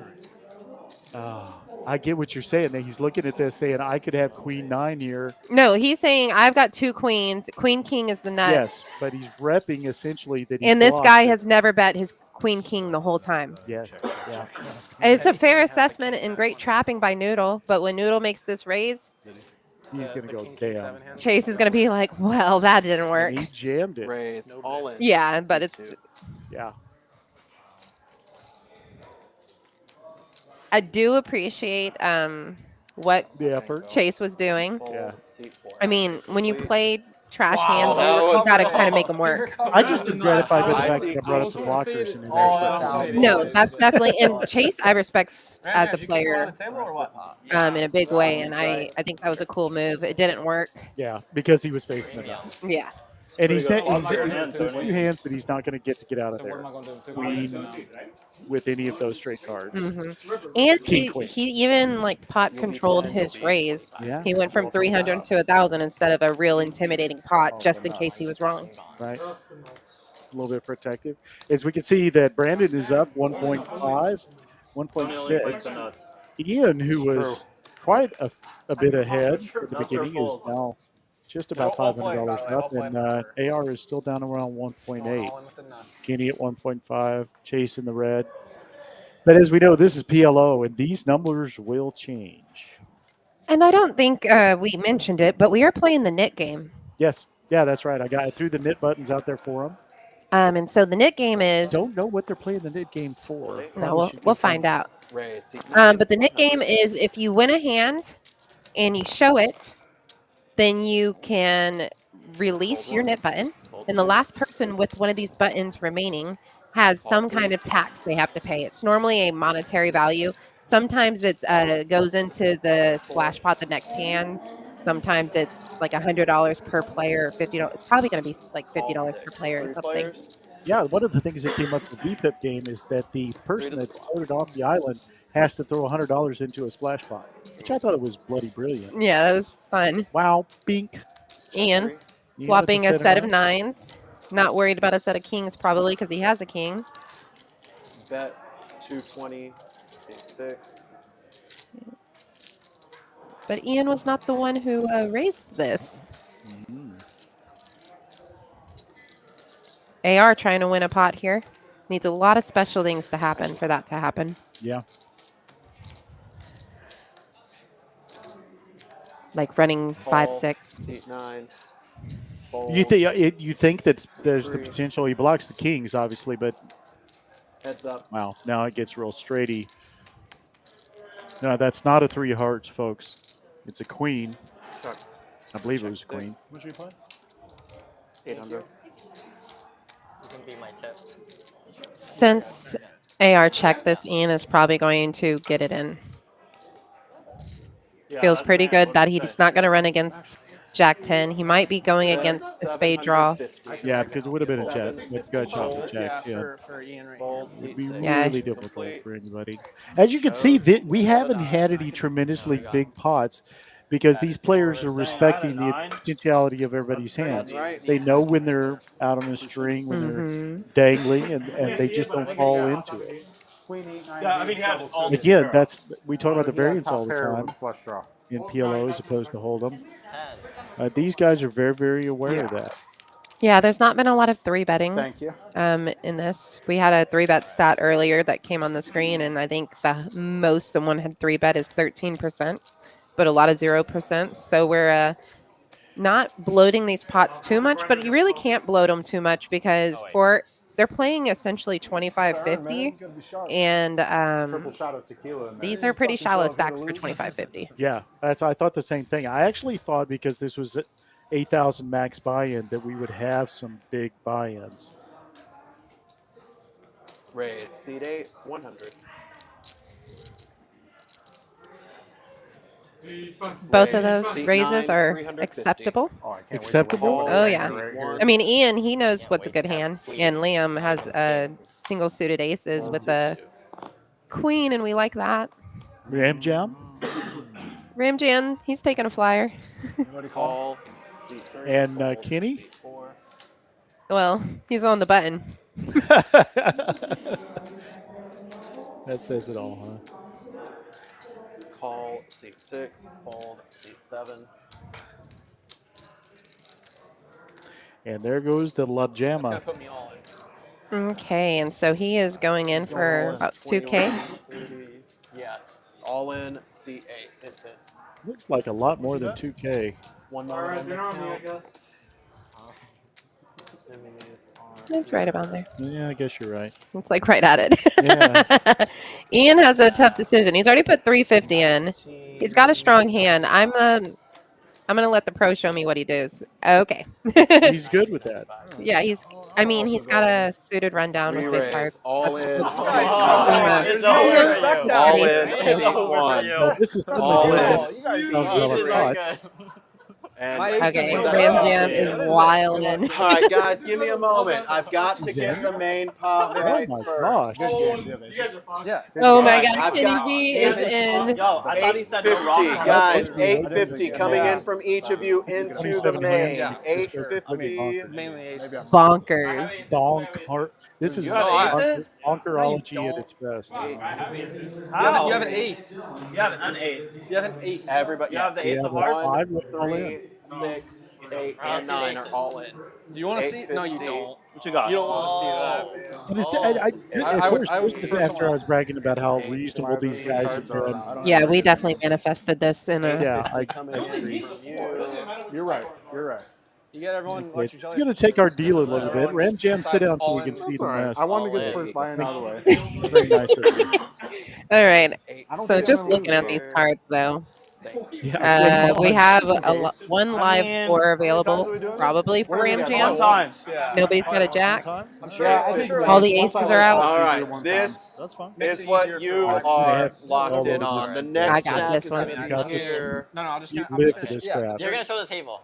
I get what you're saying. That he's looking at this saying, I could have queen 9 here. No, he's saying I've got 2 queens. Queen king is the nut. Yes, but he's repping essentially that he And this blocks guy it. has never bet his queen king the whole time. Yes, yeah. It's a fair assessment and great trapping by Noodle, but when Noodle makes this raise, He's going to go king, king down. 7 hand. Chase is going to be like, well, that didn't work. And he jammed it. Raise. All in. Yeah, but it's C2. Yeah. I do appreciate what The effort. Chase was doing. Fold. Yeah. C4. I mean, when you Complete. play trash Wow, hands, that you was- got to kind of make them work. I just am gratified by the I fact see that I brought up the blockers and an extra $1,000. No, that's definitely and Chase I respect as a Randy, you keep player on the table or what? in a big way, and I think that was a cool move. It didn't work. Yeah, because he was facing the nuts. Yeah. And he's, pretty good. there's 2 hands that he's not going to get out of So what there am I going to do? Queen. With any of those straight cards. And King, queen. he even like pot controlled his raise. Yeah, He went from 300 to 1,000 instead of a real intimidating pot, just in case he was wrong. right. A little bit protective. As we can see that Brandon is up 1.5, Tony only likes the 1.6. nuts. Ian, who was quite a bit ahead at the Nuts or beginning, is folds? now just about $500 up, and AR is still down around 1.8. All in with the nuts. Kenny at 1.5, Chase in the red. But as we know, this is PLO, and these numbers will change. And I don't think we mentioned it, but we are playing the knit game. Yes, yeah, that's right. I threw the knit buttons out there for them. And so the knit game is Don't know what they're playing the knit game for. no, we'll find out. Raise. But the knit game is if you win a hand and you show it, then you can release your knit button, and the last person with one of these buttons remaining has some kind of tax they have to pay. It's normally a monetary value. Sometimes it's goes into the splash pot the next hand. Sometimes it's like $100 per player, or $50. It's probably going to be like $50 per player or something. Yeah, one of the things that came up in the VPIP game is that the person that's voted off the island has to throw $100 into a splash pot, which I thought it was bloody brilliant. Yeah, that was fun. Wow, bink. Ian flopping a set of nines. Not worried about a set of kings probably because he has a king. Bet 220, 6. But Ian was not the one who raised this. AR trying to win a pot here. Needs a lot of special things to happen for that to happen. Yeah. Like running 5-6. Seat 9. You think that there's the potential he blocks the kings, obviously, but Heads up. wow, now it gets real straighty. No, that's not a 3 hearts, folks. It's a queen. Chuck. I believe it was a queen. What you play? 800. You can be my tip. Since AR checked this, Ian is probably going to get it in. Yeah, Feels that's pretty it. good What'd that you he's say? not going to run against Jack 10. He might be going against a spade draw. Yeah, because it would have been a jack. With gut shot with Yeah, jack, yeah. for Ian right Fold. now. It Seat would be 6. Yeah. really difficult for anybody. As you can see, we haven't had any tremendously big pots because these players are respecting the potentiality of everybody's hands. They know when they're out on a string, when they're dangling, and they just don't fall into it. Yeah, I mean, he had all these Again, barrels. we talk about the variance all the Pair time with flush draw. in PLO as opposed to Hold'em. These guys are very, very aware of that. Yeah, there's not been a lot of 3-betting Thank you. in this. We had a 3-bet stat earlier that came on the screen, and I think the most someone had 3-bet is 13%, but a lot of 0%. So we're not bloating these pots too much, but you really can't bloat them too much because for they're playing essentially 25-50, and Triple shot of tequila in there. these are pretty shallow stacks for 25-50. Yeah, I thought the same thing. I actually thought because this was 8,000 max buy-in that we would have some big buy-ins. Raise seat 8, 100. Both of those Seat raises 9, are 350. acceptable. Oh, I can't wait to Acceptable? win Oh, one yeah. right here. I mean, Ian, he knows what's a good hand, and Liam has single suited aces with a queen, and we like that. Ram jam? Ram Jam, he's taking a flyer. Call. Seat 3. And fold, Kenny? Seat 4. Well, he's on the button. That says it all, huh? Call. Seat 6. Fold. Seat 7. And there goes the La Jama. Put me all in. Okay, and so he is going in for about 2K. 30. Yeah. All in. Seat 8. It fits. Looks like a lot more than 2K. One All moment right, on the dinner on me, I count. guess. Assuming these are That's right about there. Yeah, I guess you're right. It's like right at it. Yeah. Ian has a tough decision. He's already put 350 in. He's got a strong hand. I'm gonna let the pro show me what he does. Okay. He's good with that. Yeah, he's got a suited rundown with big cards. All in. That's- It's You know, over. All Eddie. in. It's Seat over 1. for you. Well, this is still All a in. $1,000 pot. And Okay, what is that? Ram Jam is wild. All right, guys, give me a moment. I've got to get the main pot Oh right my first. gosh. You guys are fine. Yeah. Oh my Alright, God, I've Kenny got G is in. Yo, I thought he said no 850, rock. guys. I didn't 850 coming in from each of you into the 27 main. hands. 850. Mainly ace. Bonkers. Bonk. This is You have aces? bonkerology at its best. How? You have an ace. You have an ace. You have an ace. Everybody, You have the We ace have of a hearts? 5 with all 3, in. 6, 8, and 9 are all in. Do you want to see? No, you 850. don't. What you got? You don't want to see that. But it's, at I would- first, I would just prefer after I someone was bragging about how reasonable these guys have been. Yeah, we definitely manifested this in a. Yeah, 850 coming in from you. You're right. You're right. You get everyone. Watch It's your going to take our deal a little bit. Ram Jam, sit down so we can see the mess. I wanted to get the All first buy-in out of the way. Very nice of you. All right. I don't So think just I'm gonna looking at these cards, though, Yeah, we have one live mean, four available, we doing this? probably for Ram One Jam. time. Yeah. Nobody's got a jack. I'm sure. Yeah, I I'm think sure. All the once I aces let are out. talk All easier right, one this That's fine. is it what easier you for are all locked over in this. on. The I next got stack this is one. going to You be got this here. No, I'm just You gonna. I'm live just for this gonna- crap. You're gonna show the table.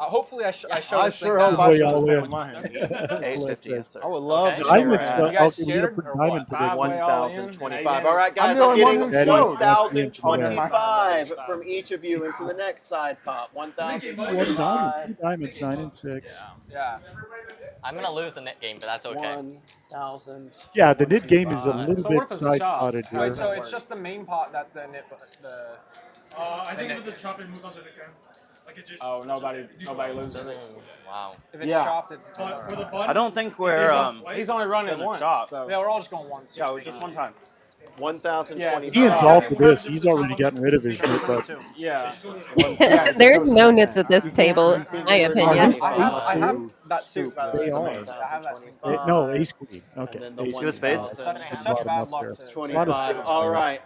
Hopefully, I show I this sure thing hope down. I We should all have win. my hand. 850, yes, sir. I would love Okay. to see where Diamond we're stuff. at. You guys Okay, we need scared to put or diamond what? prediction. 1,025. All right, guys, the I'm only one getting who showed. 1,025 from each of you into the next side pop. One 1,025. diamond, 2 diamonds, 9 and 6. Yeah. I'm gonna lose the net game, but that's okay. 1,000. Yeah, the knit game is a little So bit what if it's a chop? side-potted Wait, here. so it's just the main pot that the nip the. I think with the chop, it moves on to the next hand. Like it just. Oh, nobody loses. Mm, wow. If it's Yeah. chopped, it. But for the button, I don't think we're He's only running gonna once. chop. So. Yeah, we're all just going once. Yeah, just one time. 1,025. Ian's all for this. He's already gotten rid of his knit, but Yeah. There's no nits at this table, in my opinion. I have that suit, by the way. They are. I have that suit. no, ace queen. And Okay, then the ace You have spades? Such bad luck to. 25. All right.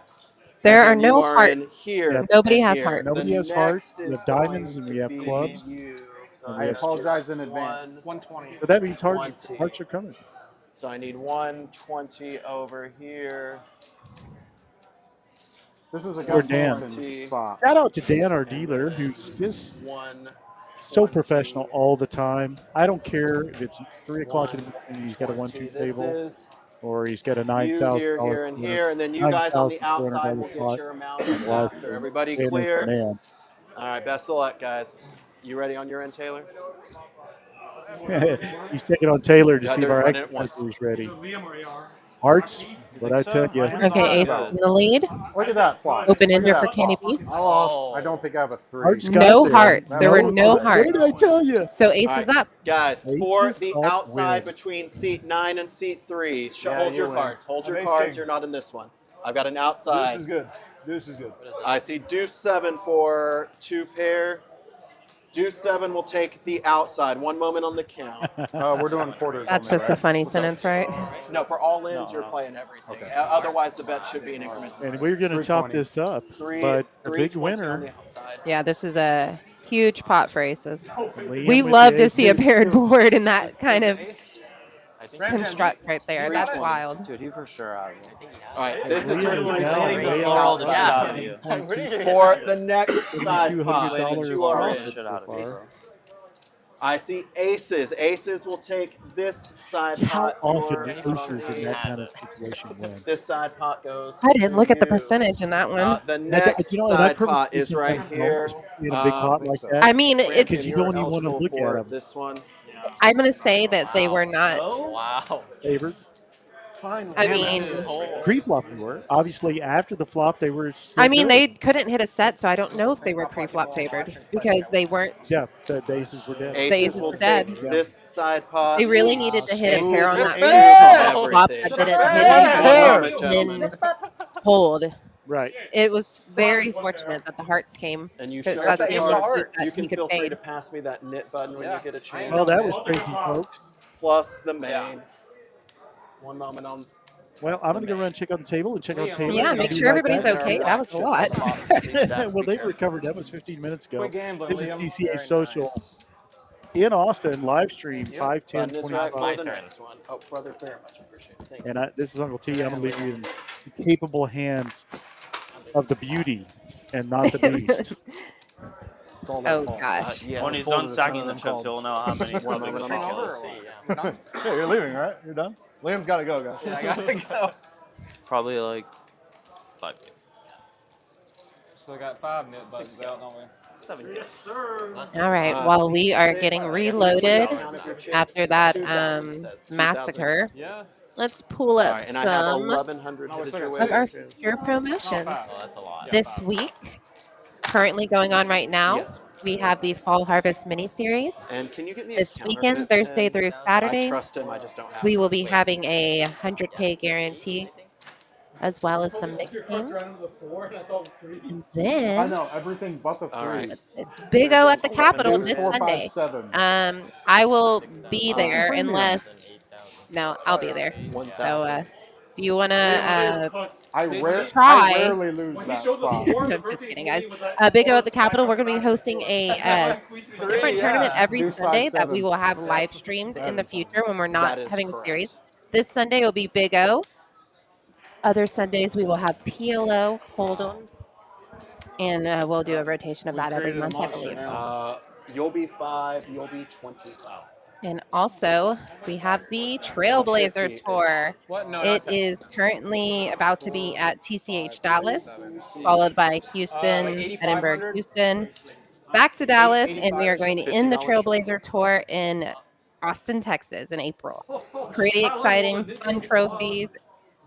There are And then no you are hearts. in here. Yeah. Nobody and has here. hearts. Nobody The has hearts. next We is have diamonds going and we to have be clubs. you. So And I we have apologize in advance. 120. so that means hearts, 20. hearts are coming. So I need 120 over here. This is a Or Gus Dan. Hansen spot. Shout out to Dan, our dealer, who's just One. so professional all the time. I don't care if it's 3 o'clock in the morning, he's got a 1-2 This table, is or he's got a you $9,000. here, here, and here, and then you guys on the outside will $9,400 get your amount Wow. after. Everybody And clear? man. All right, best of luck, guys. You ready on your end, Taylor? He's checking on Taylor to Yeah, see if they're our running it once. expert's ready. Liam or AR. Hearts, what I tell you. Okay, ace in the lead. Look at that flop. Open Look ender at for that Kenny flop. B. I lost. I don't think I have a 3. Hearts got No there. hearts. There were no What hearts. did I tell you? So ace All is right. up. Guys, for Aces the up outside win. between seat 9 and seat 3, Yeah, hold you your win. cards. Hold your Ace cards. king. You're not in this one. I've got an This outside. is good. This is good. I see deuce 7 for 2 pair. Deuce 7 will take the outside. 1 moment on the count. We're doing quarters. That's only, just a right? funny sentence, right? No, for all ins, you're playing everything. Okay. Otherwise, the bet should be in increments. And we're going to chop 320. this up, Three, but a big 320 on winner. the outside. Yeah, this is a huge pot for aces. Liam We with love the to see a aces. paired board in that kind of Ram construct right there. That's 320. wild. Dude, he for sure out of it. All right, this is Liam for is the now outside. way out of outside. you. I'm pretty sure For the next side $200 pot. You are profit in. so out of it, far. bro. I see aces. Aces will take this side How pot. often Your do aces in that kind of penalty. situation win? This side pot goes. I didn't look at the to you. percentage in that one. The That, next you know, that side probably pot is right sometimes here. helps in a big pot like that. I mean, Brandon, it's. Because you you're don't even want to eligible look at for them. this one. I'm gonna say that they were not. Wow. Favored. Finally. I mean, Pre-flop they were. Obviously, after the flop, they were. Still I mean, good. they couldn't hit a set, so I don't know if they were pre-flop favored because they weren't. Yeah, the aces were dead. Aces will were dead. take this side pot. They really needed to hit a pair on that Aces flop everything. that didn't One moment, hit gentlemen. and hold. Right. It was very fortunate that the hearts came. And you 'cause should that's have the the only heart. suit that You he can could feel free fade. to pass me that knit button when you get a chance. Well, that was crazy, folks. Plus the main. 1 moment on. Well, I'm going to go run and check on the table and check on Taylor. Yeah, and make I'll be sure right everybody's back. okay. That was a lot. Well, they recovered. That was 15 minutes ago. Quit gambling, This is Liam. TCH Very Social nice. in Austin, live stream, 5, 10, Button is right 25. for the next one. Oh, brother, very much appreciate it. Thank you. And this is Uncle T. I'm going to leave you in the capable hands of the beauty and not the beast. Oh gosh. When he's done stacking the chips, he'll know how many One moment on the ridiculous. count. Yeah, you're leaving, right? You're done? Liam's got to go, guys. Yeah, I gotta go. Probably like 5 games. Still got 5 nit buttons out, don't we? Yes, sir. All right. While we are getting reloaded after that massacre, Yeah. let's pull All up right, and I have some 1,100 Oh, we're headed still your got of way. our six. future promotions. Oh, that's a lot. This week, currently going on right now, Yes. we have the Fall Harvest mini series. And can you get me This a weekend, counterfeit Thursday pen? through I Saturday, trust him. I just don't have we will one. be having a 100K guarantee, as well as some mixed games. And I then know everything but the All right. three. it's Big O at the Capitol Deuce, this 4, 5, Sunday. 7. I will be there premium. unless I'll be there. 1,000. So if you wanna I try. rarely lose that spot. I'm just kidding, guys. Big O at the Capitol. We're going to be hosting a different tournament every Deuce, Sunday 5, that we 7. will have live streamed in the future when we're That not is having a correct. series. This Sunday will be Big O. Other Sundays we will have PLO, Hold'em, and we'll do a rotation of that every created a month, I monster believe. now. You'll be 5. You'll be 25. And also, we have the Trailblazer Tour. What? No, It is currently about to be at TCH Dallas, followed by Houston, Edinburgh, Houston, back to Dallas, and we are going to end the Trailblazer Tour in Austin, Texas in April. Pretty exciting, fun trophies,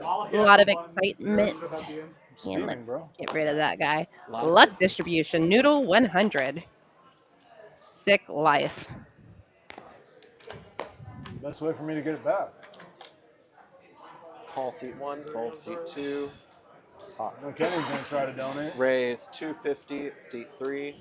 a lot of excitement. And Steaming, let's bro. get rid of that guy. Luck distribution, Noodle 100. Sick life. Best way for me to get it back. Call seat 1, fold seat 2, No, Kenny's going to try to donate. raise 250, seat 3.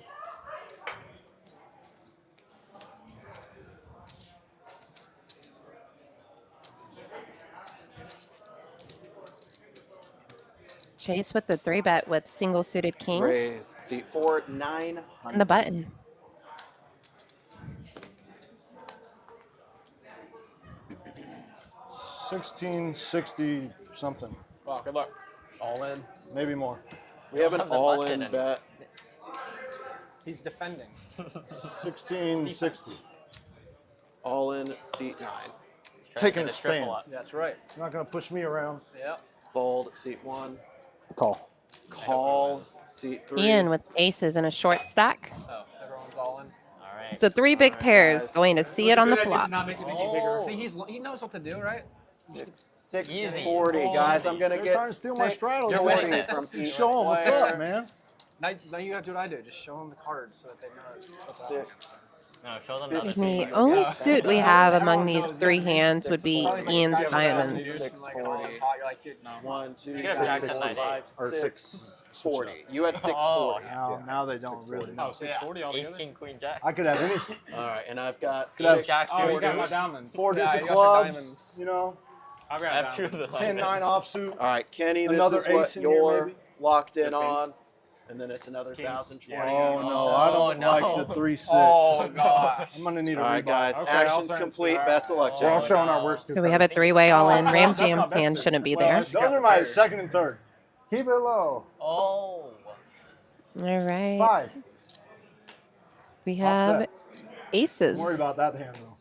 Chase with the 3-bet with single suited kings Raise seat 4, 900. and the button. $16.60 something. Wow, good luck. All in. Maybe more. We have an Have the all-in button. bet. He's defending. $16.60. All in seat 9. Taking a Get a triple stand. up. That's right. You're not going to push me around. Yep. Fold seat 1. Call. Call seat 3. Ian with aces in a short stack. Oh, everyone's all in. All right. So 3 big Alright, pairs guys. going to see it on the flop. Not make the minty bigger. See, he knows what to do, right? 640, guys. I'm gonna They're get trying to steal my straddle. 640 You're from each Show them what's player. up, man. Now you gotta do what I do. Just show them the cards so that they know what's up. No, show them the other The two. only Yeah. suit we have among these three hands would be Ian's diamonds. 640. You're like, dude, no. 1, 2, You 3, could have 4, jacked 5, or 640. You had 640. Now they don't really know. Oh, 640 Ace, altogether? king, queen, jack. I could have anything. All right, and I've got Could have 6. Jack, Oh, you got 40. my diamonds. 4 deuce you of got your clubs. diamonds. You know, I'll I grab have two of the 10-9 diamonds. offsuit. All right, Kenny, this Another is what ace in here, you're maybe? locked in Good on. And then it's another Kings. 1,020. Oh no, I don't no. like the 3-6. Oh, God. I'm gonna need a All right, rebuy. guys, Okay, action's I'll turn. complete. All Best of luck, We're all gentlemen. showing our worst two. So we have a three-way all-in. Oh, Ram that's Jam not best fan suit. shouldn't be Well, there. those are my second and third. Keep it low. Oh. All right. 5. We have Offset. aces. Don't worry about that hand though.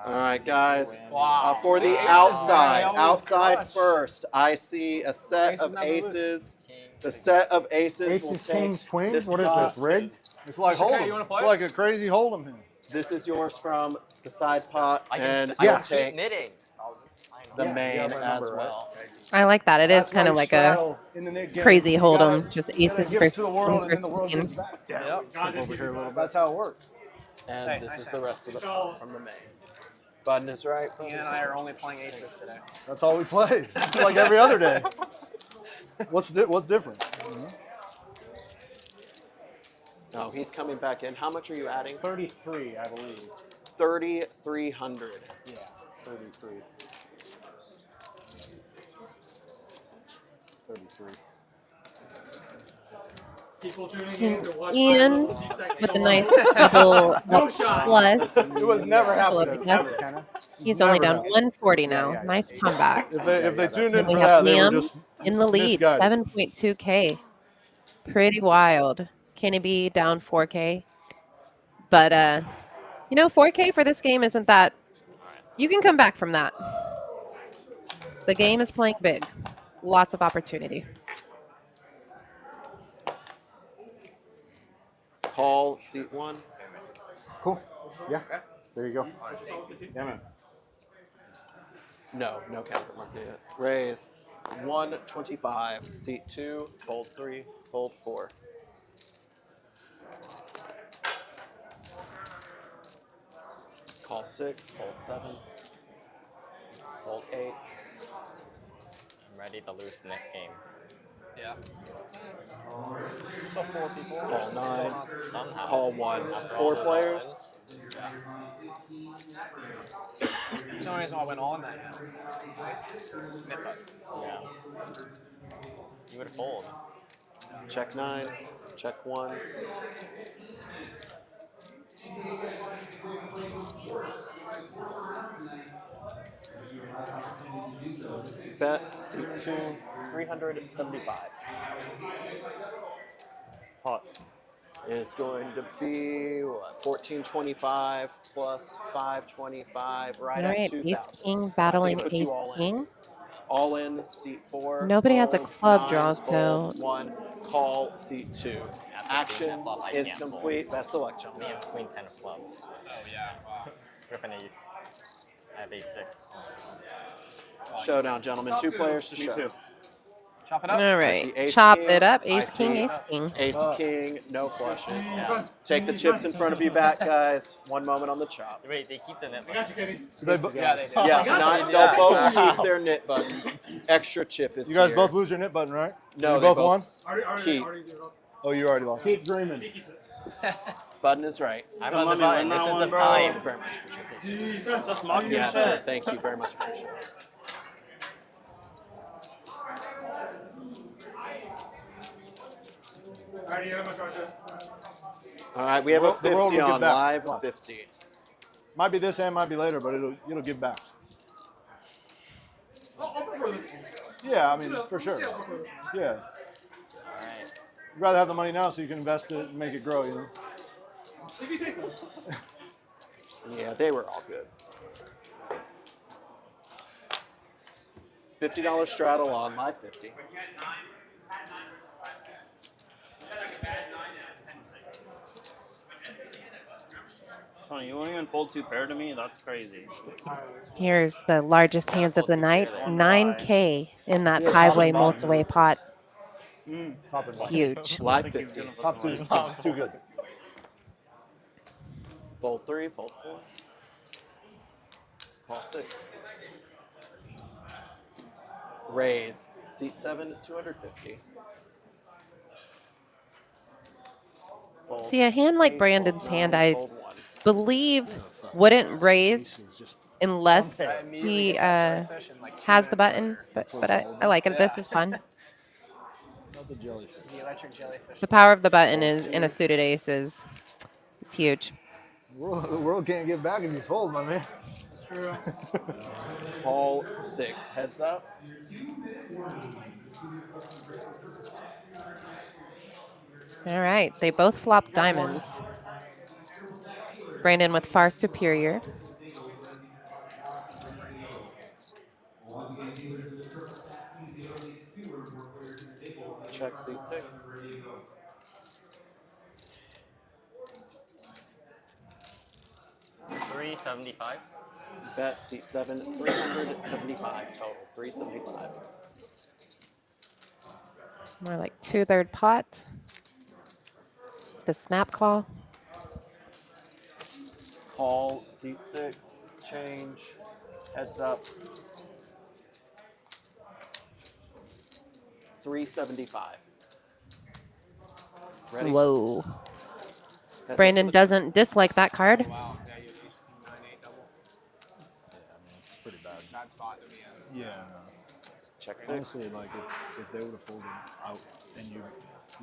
All right, guys. Wow. For the Aces. outside, I always outside crush. first, I see a set Aces of never lose. aces. King. The set of aces will Aces, take kings, queens. this What is pot. this? Rigged? It's like Mr. K, hold'em. you wanna It's play? like a crazy hold'em hand. This is yours from the side pot, I can, and I you'll can keep take knitting. the Yeah, main you have as my number, right? well. I like that. It is That's kind why of you like a straddle in the knit game. crazy You gotta- hold'em, just you gotta aces give it versus to the world, and then the kings world versus gives back. Yep. Skip over here a little bit. That's how it works. And Hey, this nice is the hand. rest of the pot from the main. Button is right. Ian and I are only playing aces today. That's all we play. It's like every other day. What's different? Oh, he's coming back in. How much are you adding? 33, I believe. 3,300. Yeah, 33. 33. People tuning in to watch Ian my little G-Sec with a go nice on. double No shot. plus. It was never Philip, happening. yes. Ever, Kenna. He's only Never down happened. 140 now. yeah. Nice comeback. If they tuned in And we for have that, they were Liam just in the lead, misguided. 7.2K. Pretty wild. Kenny B down 4K. But, 4K for this game isn't that. You can come back from that. The game is playing big. Lots of opportunity. Call, seat 1. Cool. Yeah. There you go. Yeah, man. No counter market yet. Raise 125. Seat 2. Fold 3. Fold 4. Call 6. Fold 7. Fold 8. I'm ready to lose the next game. Yeah. Call 9. Somehow. Call 1. After all 4 those players. That's the only reason why I went all in that hand. Mid button. Yeah. You would fold. Check 9. Check 1. Bet, seat 2, 375. Pot. Is going to be what, 1425 plus 525, right All at right, 2000. Ace King battling puts you Ace all in. King. All in, seat 4. Nobody has a fold club 9, draw, so- fold 1, call, seat 2. Action that flop, I is can't complete. Best of luck, We gentlemen. have queen 10 of clubs. Oh, yeah. Wow. Griffin ace. I have ace 6. Showdown, gentlemen. 2 players to Me show. too. Chop it All up. I right. see ace Chop king. it up. I Ace King, see Ace King. Ace King, no flushes. Yeah. Take the chips in front of you back, guys. 1 moment on the chop. Wait, they keep the net. I got you, Kenny. Yeah, they did. Yeah, got you. they'll both keep their knit button. Extra chip is You guys here. both lose your knit button, right? No, you they both both- won. Already Keep. did it. Oh, you already lost. Keep dreaming. He keeps it. Button is right. I'm Come on the on, me, button. win This that is one, the bro. Thank you time. very much. Appreciate it. Defense. Just mock your Yes, sir. shit. Thank you very much. Appreciate it. Alright, you have my charger. All right, we have a The world 50 will give on back. live. Watch. 50. Might be this hand, might be later, but it'll give back. I'll prefer this one. Yeah, I mean, for sure. Yeah, I'll prefer this one. Yeah. Alright. You'd rather have the money now so you can invest it and make it grow, you know? If you say so. Yeah, they were all good. $50 straddle on live 50. Tony, you won't even fold 2 pair to me? That's crazy. Here's the largest hands of the night. 9K in that Yeah, 5-way top and bottom. multi-way pot. Top and bottom. Huge. Live I think he's 50. gonna put Top the two is money. too good. Fold 3, fold 4. Call 6. Raise. Seat 7, 250. Fold See, a hand like 8, Brandon's fold hand, 9, I fold 1. believe wouldn't raise unless I immediately he get that jellyfish and like 2 has the minutes button. later. But I like it. This is fun. Not the jellyfish. The electric jellyfish. The power of the button is in a suited ace is huge. The world can't get back if you fold, my man. Call 6. Heads up. All right, they both flop diamonds. Brandon with far superior. Check seat 6. $375. Bet seat 7, 375 total. 375. More like 2/3 pot. The snap call. Call seat 6. Change. Heads up. 375. Ready? Whoa. Heads up Brandon to the turn. doesn't dislike that card. Wow. Yeah, you ace king 9-8 double. It's pretty bad. Bad spot to be in. Yeah. Check 6. Honestly, like if they would have folded out and you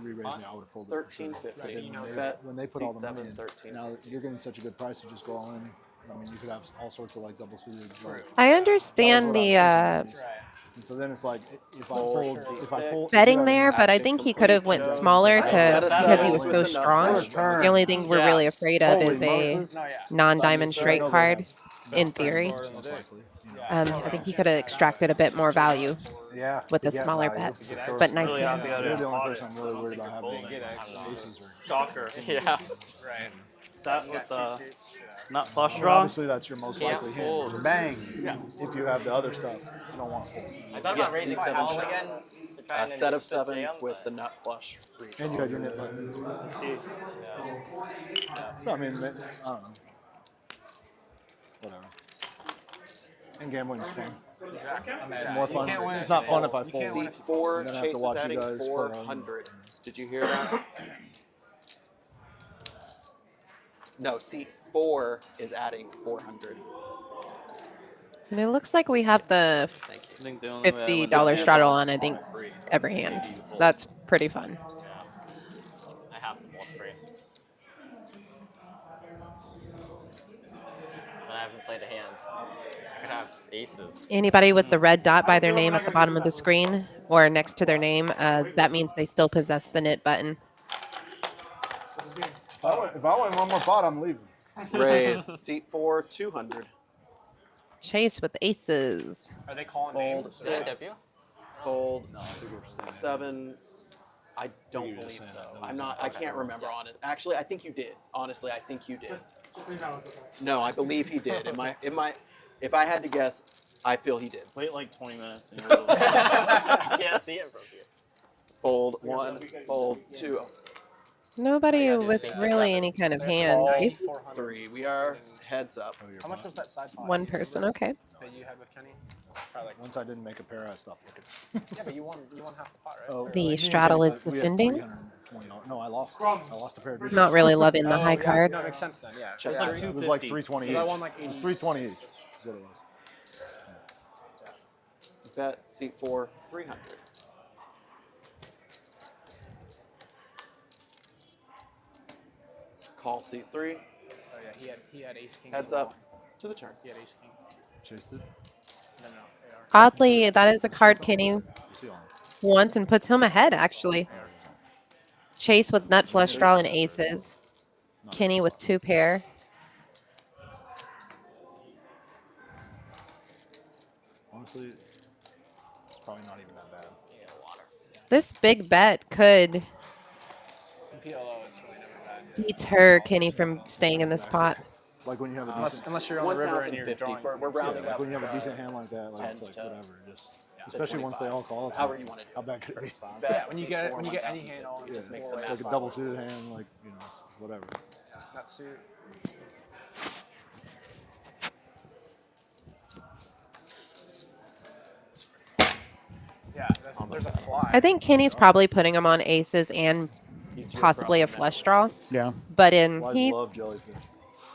re-raised me, I would have folded. 1350. But then Bet when they put seat all the money 7, in, 13. now that you're getting such a good price, you just go all in. I mean, you could have all sorts of like double suited. Like, I that was understand what I the was thinking at least. Right. And so then it's like if I Fold, fold, seat if I 6. fold, betting yeah, there, but I Action think he could have complete. went Shows smaller instead of because he was sevens with so the nut strong. flush. The only thing we're Yeah. really afraid of Holy is a Moses. No, yeah. non-diamond So I straight know they card, have in best theory. friends, most likely, you know. I think he could have extracted a bit more value Yeah. with to a get smaller value, bet. for sure. But nice Really hand. happy I You're didn't the only pot person it. I'm really I worried don't about think having it's folding. aces or. Shocker. Yeah. Right. Sat You with got 2 suits. nut flush Well, draw. obviously, that's your most Can't likely fold. hand. Bang. If you have the other stuff, you don't want to fold. I thought Yeah, about raising C7 call check. again. To try A and set of induce the 7s jam, with the but- nut flush. And you had your nip button. See, So I mean, I don't know. Whatever. And gambling is fun. Exactly. It's more fun. You can't win It's if not you fun fold. if I You fold. can't win Seat if 4, And then I have Chase to is watch you adding guys put on. 400. Did you hear that? No, seat 4 is adding 400. And it looks like we have the Thank you. I think the only way I would $50 do straddle this on, I think, every hand. That's pretty fun. I have to fold free. But I haven't played a hand. I could have aces. Anybody with the red dot by their name at the bottom of the screen or next to their name, that means they still possess the knit button. If I win one more pot, I'm leaving. Raise. Seat 4, 200. Chase with aces. Are they calling Fold names? Did I tip 6. you? Fold 7. I don't believe so. I'm not. I can't remember on it. Actually, I think you did. Honestly, I think you did. Just so you know, it's okay. No, I believe he did. If I had to guess, I feel he did. Wait like 20 minutes. And you'll Can't see it from here. Fold 1. Fold 2. Nobody I gotta do with 57. really any kind of hand. Call Ace? 3. We are heads up. How much was that side pot? One person, okay. That you had with Kenny? Probably like, Once I didn't make a pair, I stopped looking. yeah, but you won half the pot, right? Oh, Or The like- straddle is we had defending. $320. No, I lost. I lost a pair of deuces. Not really loving the Oh, high yeah, card. No, makes sense then. Yeah. Check Yeah. three. It was like 250. 320 each. I won like It was 80. 320 each. Is what it was. Bet seat 4, 300. Call seat 3. Oh yeah, he had ace king. Heads as well. up to the turn. He had ace king. Chased it. No, AR. Oddly, that is a card Kenny You see all that. wants and puts him ahead, actually. Chase with nut flush draw and aces. Kenny with 2 pair. Honestly, it's probably not even that bad. This big bet could In PLO, it's really never bad. deter Kenny from staying in this pot. Like when you have a decent, Unless you're on the river and you're 1,050 drawing. for we're rounding like up. when you have a decent hand like that, like it's tens like to- whatever. Just especially once they all call. It's However like, you want to do how bad could it be? Bet Yeah, when you seat get 4, when you get any 1,050. hand all, It just makes four, the Like math a follow. double suited hand, like you know, it's whatever. Not suit. Yeah, there's a fly. I think Kenny's probably putting him on aces and He's your possibly a problem flush now. draw. Yeah. But Flies love jellyfish.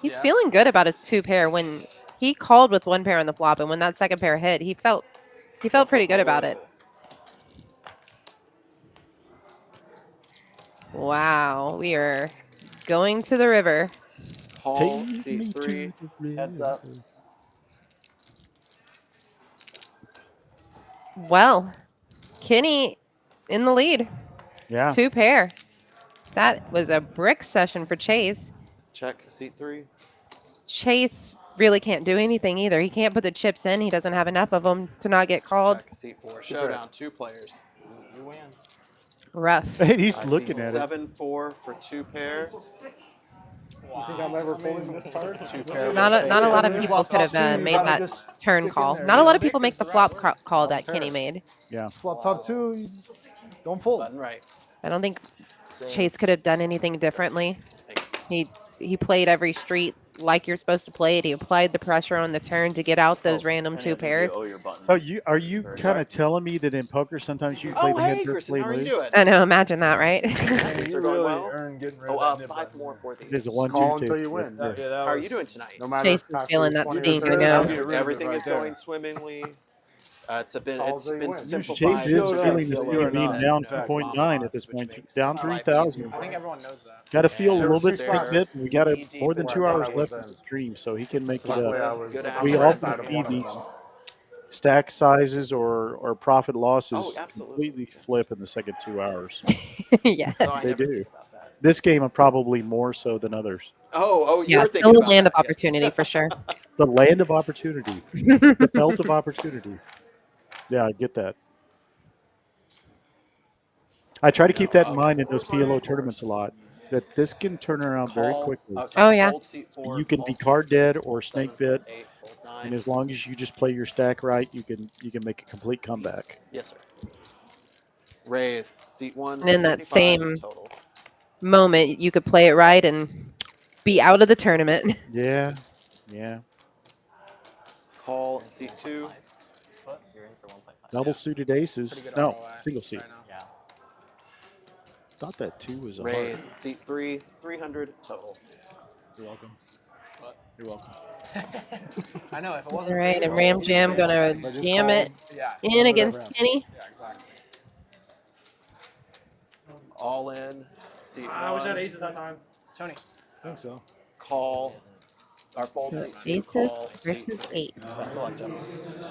he's Yeah. feeling good about his 2 pair. When he called with 1 pair on the flop, and when that second pair hit, he felt pretty good about it. Wow, we are going to the river. Call Take me C3. to the Heads up. river. Well, Kenny in the lead. Yeah. 2 pair. That was a brick session for Chase. Check C3. Chase really can't do anything either. He can't put the chips in. He doesn't have enough of them to not get called. Check C4. Showdown. 2 players. You win. Rough. And he's I looking see at it. 7-4 for 2 pair. You think I'm ever folding this card? 2 pair. Not for a lot Chase. of people could have You made gotta that just turn stick in call. there. Not a lot of people make the flop call that Kenny made. Yeah. Flop top 2, don't fold. Button right. I don't think Chase could have done anything differently. He played every street like you're supposed to play it. He applied the pressure on the turn to get out those random 2 pairs. So are you kind of telling me that in poker sometimes you play Oh, the hey, hand Kristen, perfectly how are you lose? doing? I know, imagine that, right? Things are going really well. earn getting rid Oh, of that nib 5 button more there. for these. There's a 1, 2, Call 2. until you win. Yeah. How are you doing tonight? No matter Chase if is past feeling you that 20 stink, or I 30, know. get rid of it Everything right is there. going swimmingly. It's been Call till you win. simplified. Chase is Showed up. feeling the You speed are being not. down In fact, 2.9 at this which point. makes Down life 3,000. easier. I think everyone knows that. Got to feel a There little were bit three stick spots. bit. We got Knee more deep than in 2 where I hours thought I left was in the in. stream, so he can make it So luckily I up. was Good on We the action. right often side of see one of these them. stack sizes or profit losses Oh, absolutely. completely flip in the second 2 hours. Yeah. No, I They never do. think about that. This game probably more so than others. Oh, Yeah, you're still thinking a about land of that, yes. opportunity for sure. The land of opportunity, the felt of opportunity. Yeah, I get that. I try to keep that in mind in those PLO tournaments a lot. That this can turn around very quickly. Oh, yeah. You can be card dead or snake bit, and as long as you just play your stack right, you can make a complete comeback. Yes, sir. Raise seat 1. And in that 75 same total. moment, you could play it right and be out of the tournament. Yeah, yeah. Call seat 2. You're in for 1.5. Double suited aces. Pretty good No, ROI single seat. right now. Yeah. Thought that 2 was a Raise seat 3. 300 total. You're welcome. What? You're welcome. I know, if it All wasn't right, for and you, Ram you'd Jam say- gonna just jam called. it Yeah, in against Kenny. yeah, exactly. All in. Seat 1. I wish I had aces that time. Tony, I think so. Call. Our fold So seat 2. aces Call versus seat 3. eights. That's all I've done.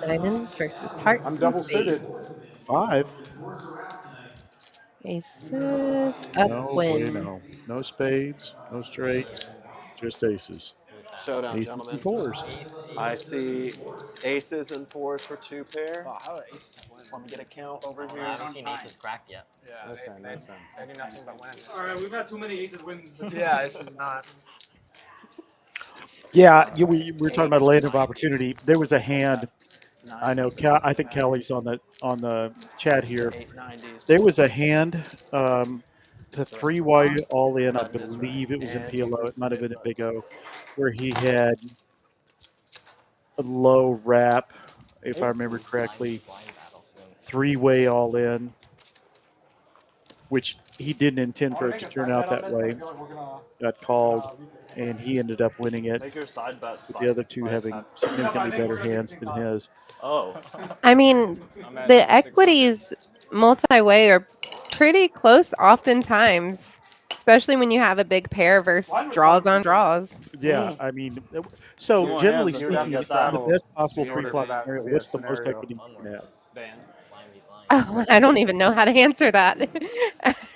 Diamonds versus hearts. I'm and double spades. suited. 5. Aces No upwind. bueno. No spades, no straights, just aces. Showdown, Aces gentlemen. and 4s. I see aces and 4s for 2 pair. oh, how are aces win? Let me get a count over I here. haven't seen aces cracked yet. Yeah, No they, sense, no they, sense. they do nothing but win. All right, we've had too many aces win. Yeah, this is not. Yeah, we're talking about a land of opportunity. There was a hand. I know. I think Kelly's on the chat here. 890s. There was a hand, the 3-way all in. I believe it was in PLO. It might have been at Big O, where he had a low wrap, if I remember correctly. 3-way all in, which he didn't intend for it to turn out that way. Got called, and he ended up winning it. Make your side bets. With the other two having significantly better hands than his. Oh. I mean, the equities multi-way are pretty close oftentimes, especially when you have a big pair versus draws on draws. Yeah, I mean, so More generally hands, speaking, you'd the have to saddle best possible in order pre-flop for that to scenario, be a what's the most scenario. equity you can have? Dan. Oh, I don't even know how to answer that.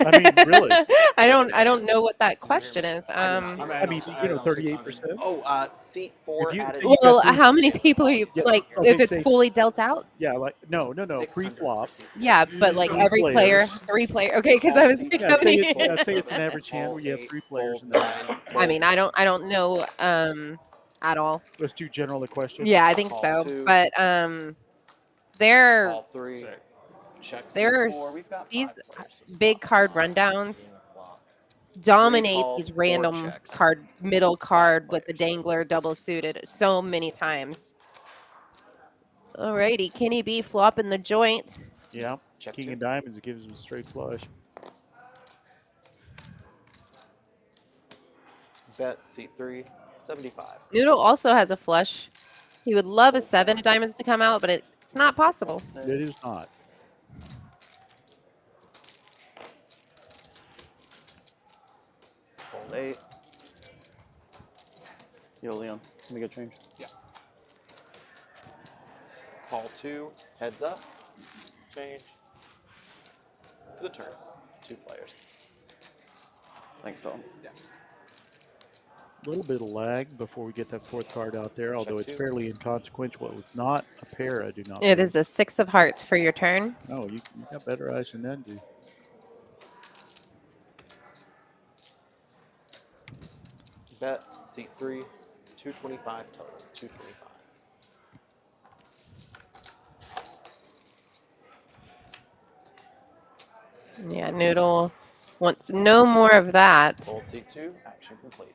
I mean, really? I don't know what that question is. I mean, 38%. Oh, seat 4 If you- added. you Well, got how many people are you Yeah, like okay, if it's say- fully dealt out? Yeah, like no, 600 pre-flop. for seat 4. Yeah, but like Three every player, players. 3 player. Okay, because I was like, Yeah, how I'd many? say it's an average hand where you have 3 players in there. I mean, I don't know at all. Let's do general the question. Yeah, I think Call so. 2. But they're Call 3. Check seat there's 4. We've got these 5 players. big card rundowns dominate Recall these or random checked. card, middle card with the players. dangler double suited so many times. Alrighty, Kenny B flopping the joint. Yeah. Check King two. of diamonds gives him a straight flush. Bet seat 3, 75. Noodle also has a flush. He would love a 7 of diamonds to come out, but it's not possible. It is not. Fold 8. Yo, Leon, let me get change. Yeah. Call 2. Heads up. Change. To the turn. 2 players. Thanks, Tom. Yeah. A little bit of lag before we get that fourth card out there, although it's two. fairly inconsequential. It was not a pair, I do not It believe. is a 6 of hearts for your turn. No, you got better eyes than that, dude. Bet seat 3, 225 total. 225. Yeah, Noodle wants no more of that. Fold seat 2. Action complete.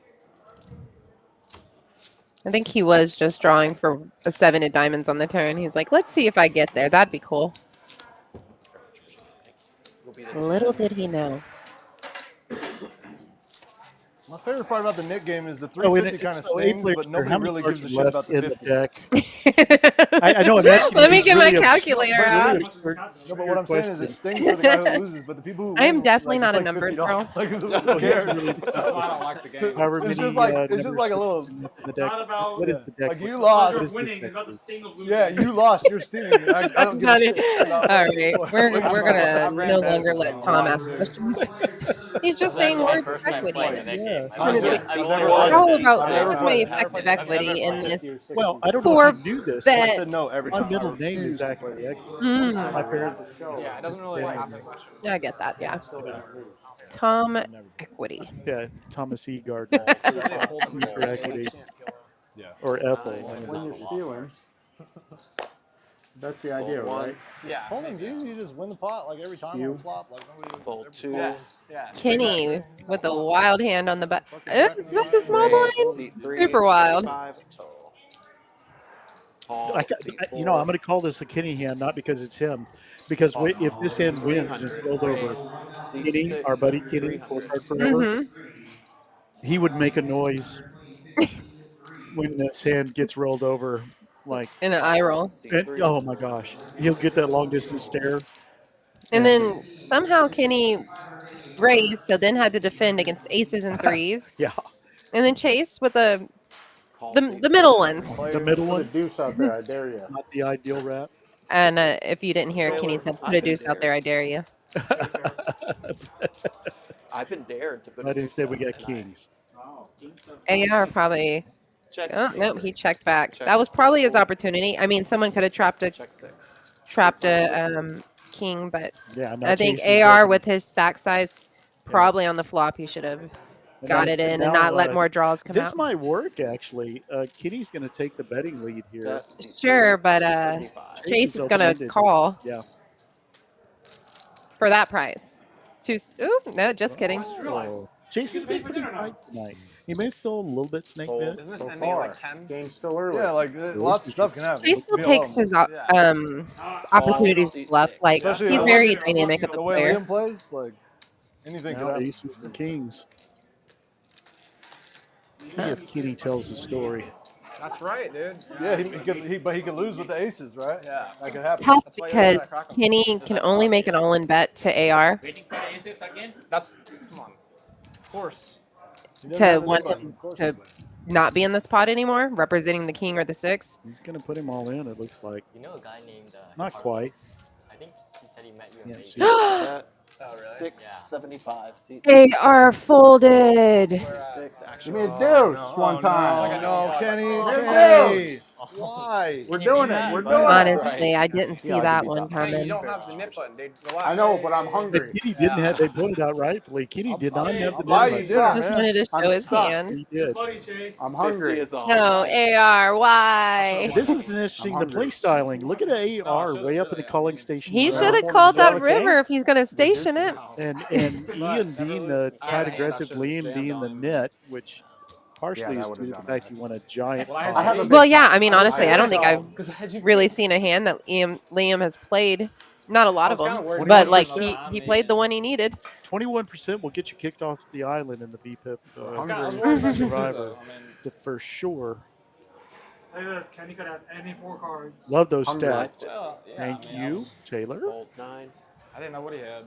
I think he was just drawing for a 7 of diamonds on the turn. He's like, let's see if I get there. That'd be cool. Will be the Little 10. did he know. My favorite part about the Nick game is the Oh, and 350 kind of so stings, eight but players, nobody how many really cards gives a are shit left about the in 50. deck? I know. I'm asking Let me these get my really calculator out. No, but what I'm saying is it stings for the guy who loses, but the people who win, I am definitely like, not a it's like numbers $50. girl. Like, who Oh, cares? yeah, really. That's why I don't like the game. However It's many, just like it's just numbers like a little. in the It's deck. not about What is the deck? Like you look lost. pleasure What is of the winning. deck It's about the look? sting of losing. Yeah, you lost. You're stinging. I don't give a Got it. shit about All right, what- we're what gonna you no lost. longer let Tom ask questions. He's just saying my words first of time equity. playing the Nick game. Yes, I've I've only never won. played How seat about six. where's my I've effective never equity in played. this? Well, I don't know For if you knew this. I bet. said no every My time. middle I name is refuse to actually play. Mm, my parents. Yeah, it doesn't really Yeah. happen. I get that. Yeah. Tom equity. Yeah, Thomas E. Gardner. Future equity. Yeah. Or Ethel. When you're stealing, that's the idea, Fold 1. right? Yeah. Folding's easy. You just win the pot like every time on You. the flop. Like nobody. Fold 2. Yeah. Yeah. Kenny with a wild hand on the back. Fucking Is that the small Raise blind? seat 3. Super wild. 75 total. Call seat 4. You know, I'm going to call this the Kenny hand, not because it's him, because if this hand wins and it's 300. rolled over, Raise seat Kenny, 6, our buddy Kenny, 300. full card forever, Mm-hmm. he would make a noise when this hand gets rolled over. Like, In an eye roll. Seat and, 3. oh my gosh, he'll get that long distance stare. And then somehow Kenny raised, so then had to defend against aces and threes. Yeah, And then Chase with the Call the, seat the middle ones. the middle Put a one, deuce out there, I dare you. not the ideal wrap. And if you didn't hear, Taylor, Kenny said, put I've a been deuce out there, I dare you. I've been dared to put But a instead we deuce got down tonight. kings. Wow. AR probably. Check. Oh, seat nope, 3. he checked back. Check. That was probably his opportunity. I mean, someone could have trapped a Check 6. king, but Yeah, now I think Chase is AR looking- with his stack size, probably on the flop, he should have and got now- it in now, and not let more draws come This out. might work actually. Kenny's going to take the betting lead here. Bet seat Sure, 3, but 275. Chase is is gonna open-ended. call Yeah. for that price. Ooh, no, just kidding. Oh. Chase has been pretty tight tonight. He may feel a little bit snake Fold. bit. Isn't this So ending at far, like 10? game's still early. Yeah, like lots of stuff can happen. Chase will Be take alone. his opportunities Seat bluff. 6. Like Especially he's the very way- dynamic of a The way player. Liam plays, like anything could Now happen. aces and kings. See if Kenny tells the story. That's right, dude. Yeah, but he could lose with the aces, right? Yeah. That could happen. Tough That's why you gotta because crack 'em. Kenny can only make an all-in bet to AR Waiting for the aces again? That's come on. Of course. He doesn't to have any want button, him of course. to not be in this pot anymore, representing the king or the six. He's going to put him all in, it looks like. You know a guy named. Not quite. I think he said he met you in Yeah, Vegas. see. Bet Oh, really? 675. Seat AR folded. 6. Action. Give me a Oh, deuce no. one Oh, no. time. Like a No, dog. Kenny, Oh, Kenny. deuce. Why? We're Can you doing do it. that? We're doing it. Honestly, I didn't see Yeah, I can that beat one that. Man, you coming. don't have the mid button. They relax. I know, but I'm But hungry. Kitty didn't have. They pointed out rightfully. Kitty did not have I'll the buy mid you button. dinner, Just man. wanted to I'm show his stuck. hand. He did. Buddy Chase. I'm 50 hungry. is on. No, AR, why? This is interesting. The play styling. Look at AR way up in the calling station. He zone. should have Never called that formed river if he's going to station it. And Ian being the tight aggressive, Liam being the net, which partially that is would've due to the done fact you want a giant. Well, I had I have a Jake. big Well, yeah, top. I mean, honestly, I don't think I've Because really seen a hand that Liam has played. Not a lot I of was them, kinda worried but about like it. he played the one he needed. 21% will get you kicked off the island in the BPIP I was worried about you too, Survivor, though. I mean, for sure. Say this, Kenny could have any 4 cards. Love those Hungry. stats. well, yeah, Thank I mean, you, Taylor. Fold 9, I didn't know what he had.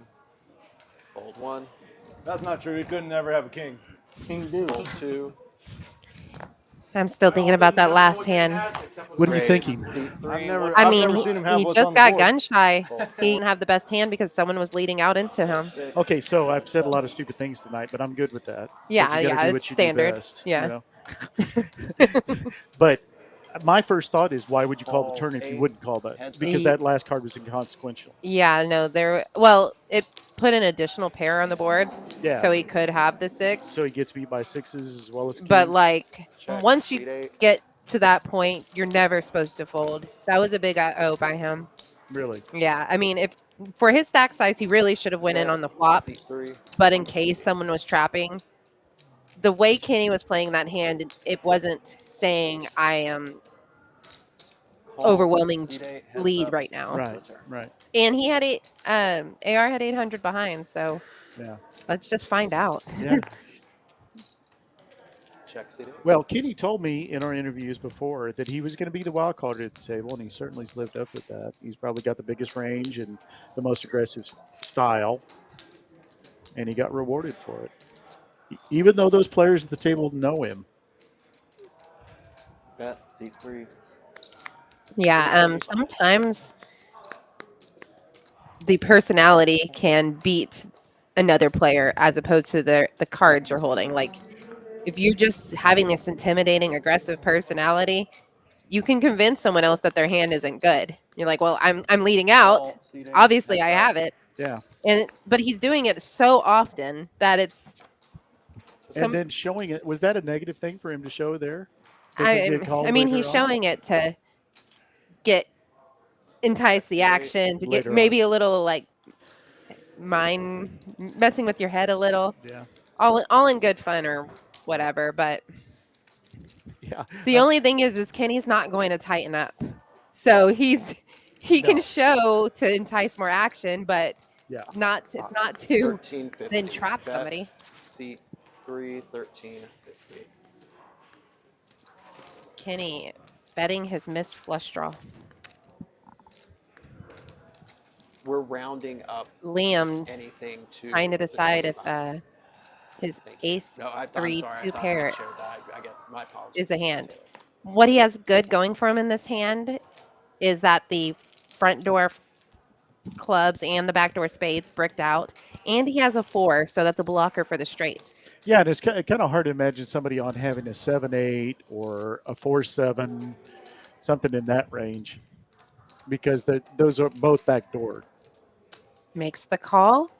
fold 1, That's not true. He couldn't never have a king. King do. fold 2. I'm still thinking about that last hand. What are you raise, thinking? C3. I've never, I I've mean, never seen him have he what's just on the got board. gun shy. Fold He didn't have the best hand because someone was leading out into him. 6, Okay, so I've said a lot of stupid things tonight, but I'm good with that. 'Cause Yeah, you gotta yeah, do it's what you do standard. best, Yeah. know? But my first thought is, why would you call the Call turn if you 8, wouldn't call that? heads Because up. that last card was inconsequential. Yeah, no, it put an additional pair on the board, Yeah. so he could have the 6. So he gets beat by 6s as well as kings. But like, check, once you C8. get to that point, you're never supposed to fold. That was a big O by him. Really? Yeah, I mean, if for his stack size, he really should have went in bet, on the flop. C3. But in case someone was trapping, the way Kenny was playing that hand, it wasn't saying I am Call, overwhelming C8, heads lead up. right now. Right, right. And he had AR had 800 behind, so Yeah. let's just find out. Yeah. Check C8. Well, Kenny told me in our interviews before that he was going to be the wild card at the table, and he certainly has lived up with that. He's probably got the biggest range and the most aggressive style, and he got rewarded for it. Even though those players at the table know him. Bet, C3. Yeah, sometimes the personality can beat another player as opposed to the cards you're holding. Like, if you're just having this intimidating, aggressive personality, you can convince someone else that their hand isn't good. You're like, well, I'm leading out. Call, C8, Obviously, I heads up. have it. Yeah. But he's doing it so often that it's. And then showing it, was that a negative thing for him to show there? That I they get called mean, later he's on? showing it to entice the action, to get Later maybe a little like messing with your head a little. Yeah. All in good fun or whatever. But Yeah. the only thing is Kenny's not going to tighten up, so he can show to entice more action, but yeah, it's not to 1350. then trap Bet, somebody. C3, 1350. Kenny betting his missed flush draw. We're rounding up Liam anything to trying to the decide if 25s. his Thank you. ace No, I'm 3 sorry, I 2 thought pair I shared that. I get my apologies. is a hand. What he has good going for him in this hand is that the front door clubs and the back door spades bricked out, and he has a 4, so that's a blocker for the straight. Yeah, and it's kind of hard to imagine somebody on having a 7-8 or a 4-7, something in that range, because those are both backdoored. Makes the call.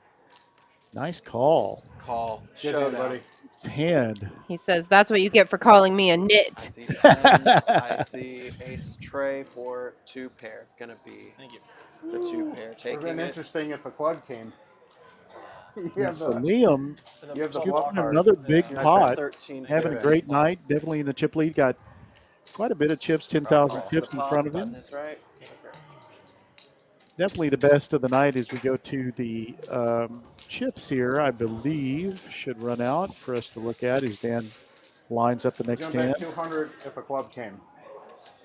Nice call. Call. Good Showdown. hand, buddy. It's hand. He says, that's what you get for calling me a I nit. see 10s. I see ace tray for 2 pair. It's going to be the 2 pair. It would have Taking been it. interesting if a club came. So Liam You have the giving block card. another big Yeah. pot, 13 having a pair great plus. night. Definitely in the chip lead. Got quite a bit of chips, 10,000 Press the chips in top, front of button him. is right. Definitely the best of the night as we go to the chips here, I believe, should run out for us to look at as Dan lines up the He's next gonna hand. bet 200 if a club came.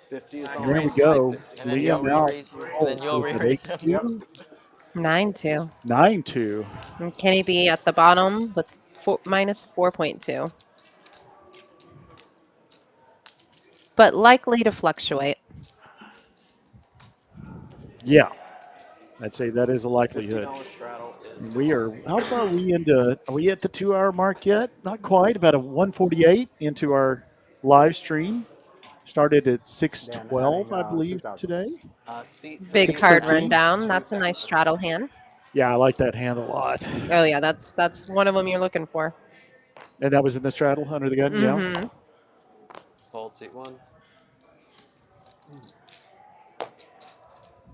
50 is on. Here we go. And then you'll Liam out. re-raise you. And then you'll Is it re-raise him. 8-2? 9-2. 9-2. And Kenny be at the bottom with minus 4.2. But likely to fluctuate. Yeah. I'd say that is a likelihood. $50 straddle is. We are, how far are we into, are we at the 2-hour mark yet? Not quite, about a 148 into our live stream. Started at 612, I believe, 2000. today. Seat Big 3, card 613. rundown. That's a nice straddle hand. Yeah, I like that hand a lot. Oh yeah, that's one of them you're looking for. And that was in the straddle under the gun. Yeah. Mm-hmm. Fold seat 1.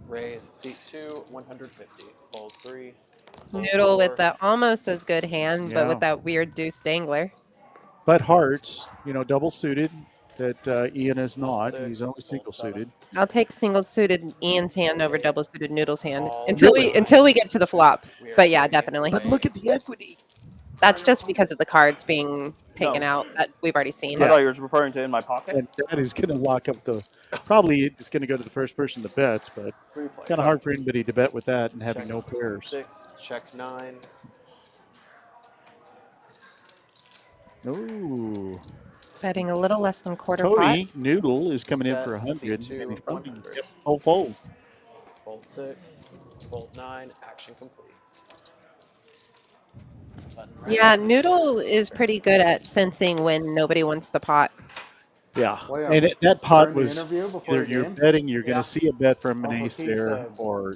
Raise seat 2, 150. Fold 3. Fold Noodle 4. with the almost as good hand, but Yeah. with that weird deuce dangler. But hearts, double suited. That Ian is Fold not. 6, He's only fold single 7. suited. I'll take single suited Ian's hand over double suited Noodle's hand All until right. we get to the flop. We are But yeah, taking definitely. raise. Look at the equity. That's just because of the cards being taken No. out that we've already seen. I thought you were referring to in my pocket. And that is going to lock up the. Probably it's going to go to the first person that bets, but 3 it's kind players. of hard for anybody to bet with that and having Check no pairs. 6, check 9. Ooh. Betting a little less than quarter pot. Tony Noodle is coming in Bet, for 100. C2, And he's probably 100. yep, full fold. Fold 6, fold 9, action complete. Button Yeah, raise. Noodle is pretty good at sensing when nobody wants the pot. Yeah. William, And that pot during the was interview before either the you're game, betting, you're going Yeah. to see a bet from an Uncle ace T there, said, or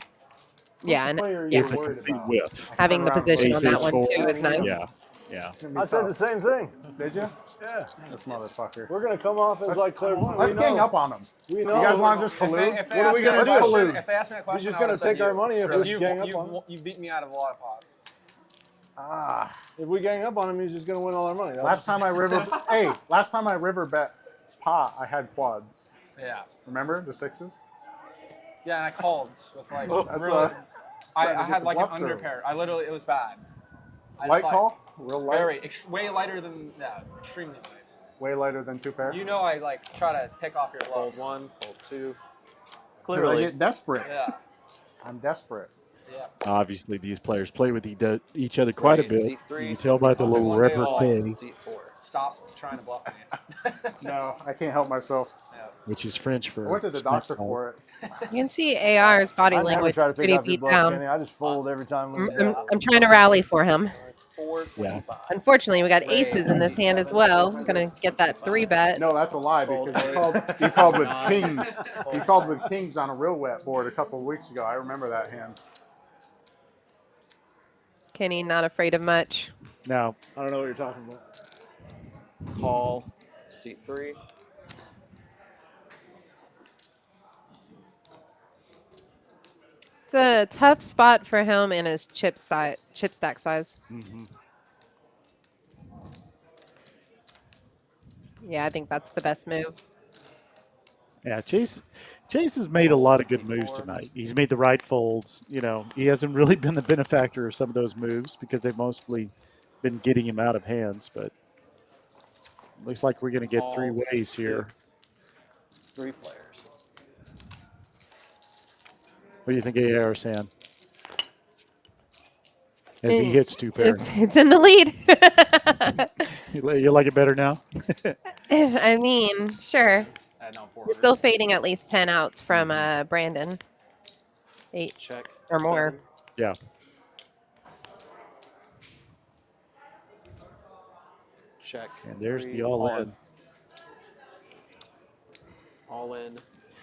Yeah, "Who's and the player yeah. you're it's a worried complete about?" whiff. Having the Turn around, position on that ace one four. too is nice. Yeah. Yeah. I said the same thing. Did you? Yeah. This motherfucker. We're gonna come off as like clairvoyant. Let's We gang know. up on them. We You know. guys want to just collude? If they What are ask we me gonna a do? question- Collude. If they ask me a question, just I would've gonna take said our you. money if Because we gang up on. you beat me out of a lot of pots. Ah. If we gang up on him, he's just gonna win all our money. Last time I river bet pot, I had quads. Yeah. Remember the sixes? Yeah, and I called with like That's really. what I trying to had get like the an bluff through. underpair. I literally, it was bad. I Light just, call? Real light? way lighter than, yeah, extremely light. Way lighter than 2 pair? You know I like try to pick off your Fold bluff. 1, fold 2. I Clearly. get desperate. Yeah, I'm desperate. yeah. Obviously, these players play with each other quite a Raise bit. seat 3, You can tell by the Only little one day repartee, seat 4. Stop trying to bluff me. No, I can't help myself. Yeah. which is French for. I went to the snack doctor ball. for it. You can see AR's body I never language try to is pick pretty off your beat bluff, down. Kenny. I just fold every time. I'm trying to rally for him. 425. Unfortunately, we got aces in this hand as well. Gonna get that 3-bet. No, that's a lie because he called with kings. He called with kings on a real wet board a couple of weeks ago. I remember that hand. Kenny not afraid of much. Now, I don't know what you're talking about. Call seat 3. It's a tough spot for him in his chip stack size. Yeah, I think that's the best move. yeah, Chase has made a lot of good moves tonight. He's made the right folds. He hasn't really been the benefactor of some of those moves because they've mostly been getting him out of hands. But looks like we're going to get Call 3 ways seat here. 6. 3 players. What do you think AR's hand? As he hits 2 pair. It's in the lead. You like it better now? I mean, sure. No, We're still fading at least 10 outs from Brandon. 8 Check. or more. 7. Yeah. Check. And there's 3, the all-in. All in.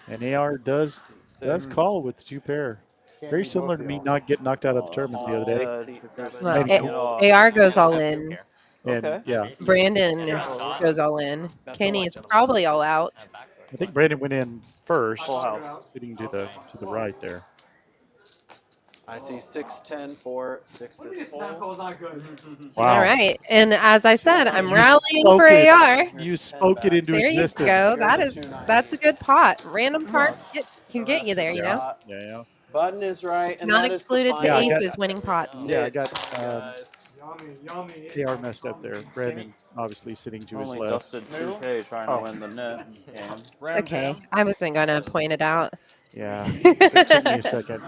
And AR does call with 2 pair. Very similar to me not getting knocked out of the tournament the other day. Seat 7. Well, AR goes all in. And Okay. yeah, Brandon goes all in. Kenny is probably all out. I think Brandon went in first, Full house. sitting to the right there. I see 6, 10, 4, 6 is full. Wow. All right. And as I said, I'm You rallying spoke for it. AR. You spoke it into There you existence. go. That's a good pot. Random parts can get you there, you know? Yeah. Button is right. And Not that is the excluded to Yeah, I final got- aces winning pots. Yeah, I sit, got guys. AR messed up there. Brandon obviously sitting to his Only left. dusted 2K trying to win the net game. Okay. I wasn't going to point it out. Yeah. It took me a second.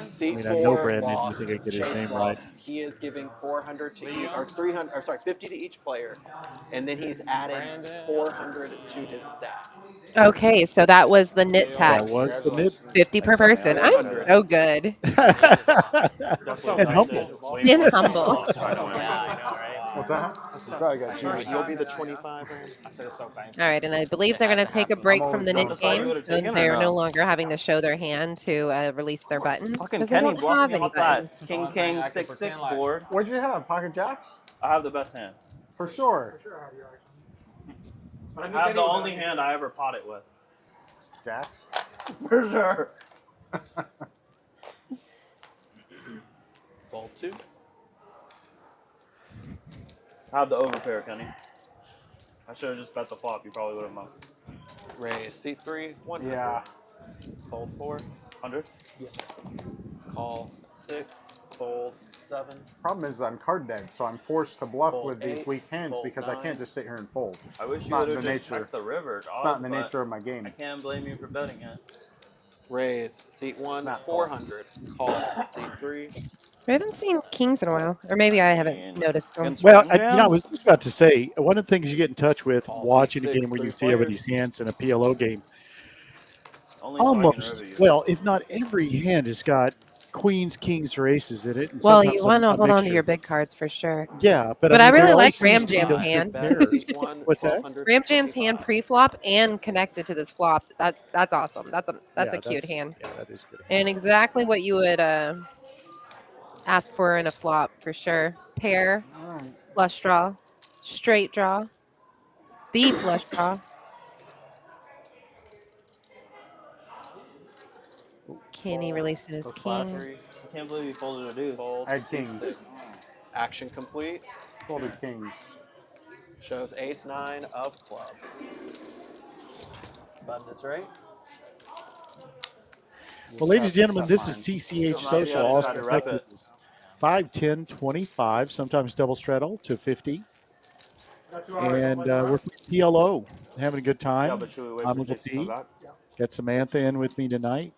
Seat I know 4 Brandon. You lost. think I get his Chase name lost. He is giving 400 to each, or 300, or sorry, 50 to each player, and then he's added 400 to his stack. Okay, so that was the knit That tax. was the mid. 50 per person. I'm so good. And humble. And humble. What's that? You probably got cheated. You'll be the 25. Aaron? I said it's so painful. All right, and I believe they're going to take a break from the always knit going game, first. so Taken or they're no no? longer having to show their hand to release their button Fucking because they Kenny don't bluffing have him any with buttons. that King King I can 6-6 pretend like- board. What'd you have? Pocket jacks? I have the best hand. For sure. I have the only hand I ever pot it with. Jacks? For sure. Fold 2. I have the overpair, Kenny. I should have just bet the flop. You probably would have mucked. Raise C3. 100. Yeah. Fold 4. 100? Yes, sir. Call 6. Fold 7. Problem is I'm card dead, so I'm forced to bluff Fold with these 8, weak hands fold because I 9. can't just sit here and fold. I wish you Not would in have the just nature. checked the river, dog. It's not in the but nature of my game. I can't blame you for betting it. Raise seat 1. Not 400. Call seat 3. We haven't seen kings in a while, or maybe I haven't noticed them. Against Well, Ram Jam? I was just about to say, one of the things you get in touch with All watching a C6, game when you 3 see everybody's hands in a PLO game, Only so I can almost, river you. well, if not every hand has got queens, kings, or aces in it. And Well, sometimes you want to hold on to mixture. your big cards for sure. Yeah, but But I mean, there really like always seems Ram to be Jam's those hand. good pairs. Seat 1. What's that? 1200. Ram Jam's hand 25. pre-flop and connected to this flop. That's awesome. That's Yeah, a cute hand. Yeah, that is good. And exactly what you would ask for in a flop for sure. Pair, flush draw, straight draw, the flush draw. Kenny releasing his king. I can't believe you folded a deuce. Fold I had seat kings. 6. Action complete. Folded kings. Shows ace 9 of clubs. Button is right. Well, ladies and gentlemen, this is TCH Social, Yeah, also try to rep effective it. 5, 10, 25, sometimes double straddle to 50. And we're PLO, having a good time. Yeah, but should we wait I'm for Uncle Jason to come T. back? Got Samantha in with me tonight.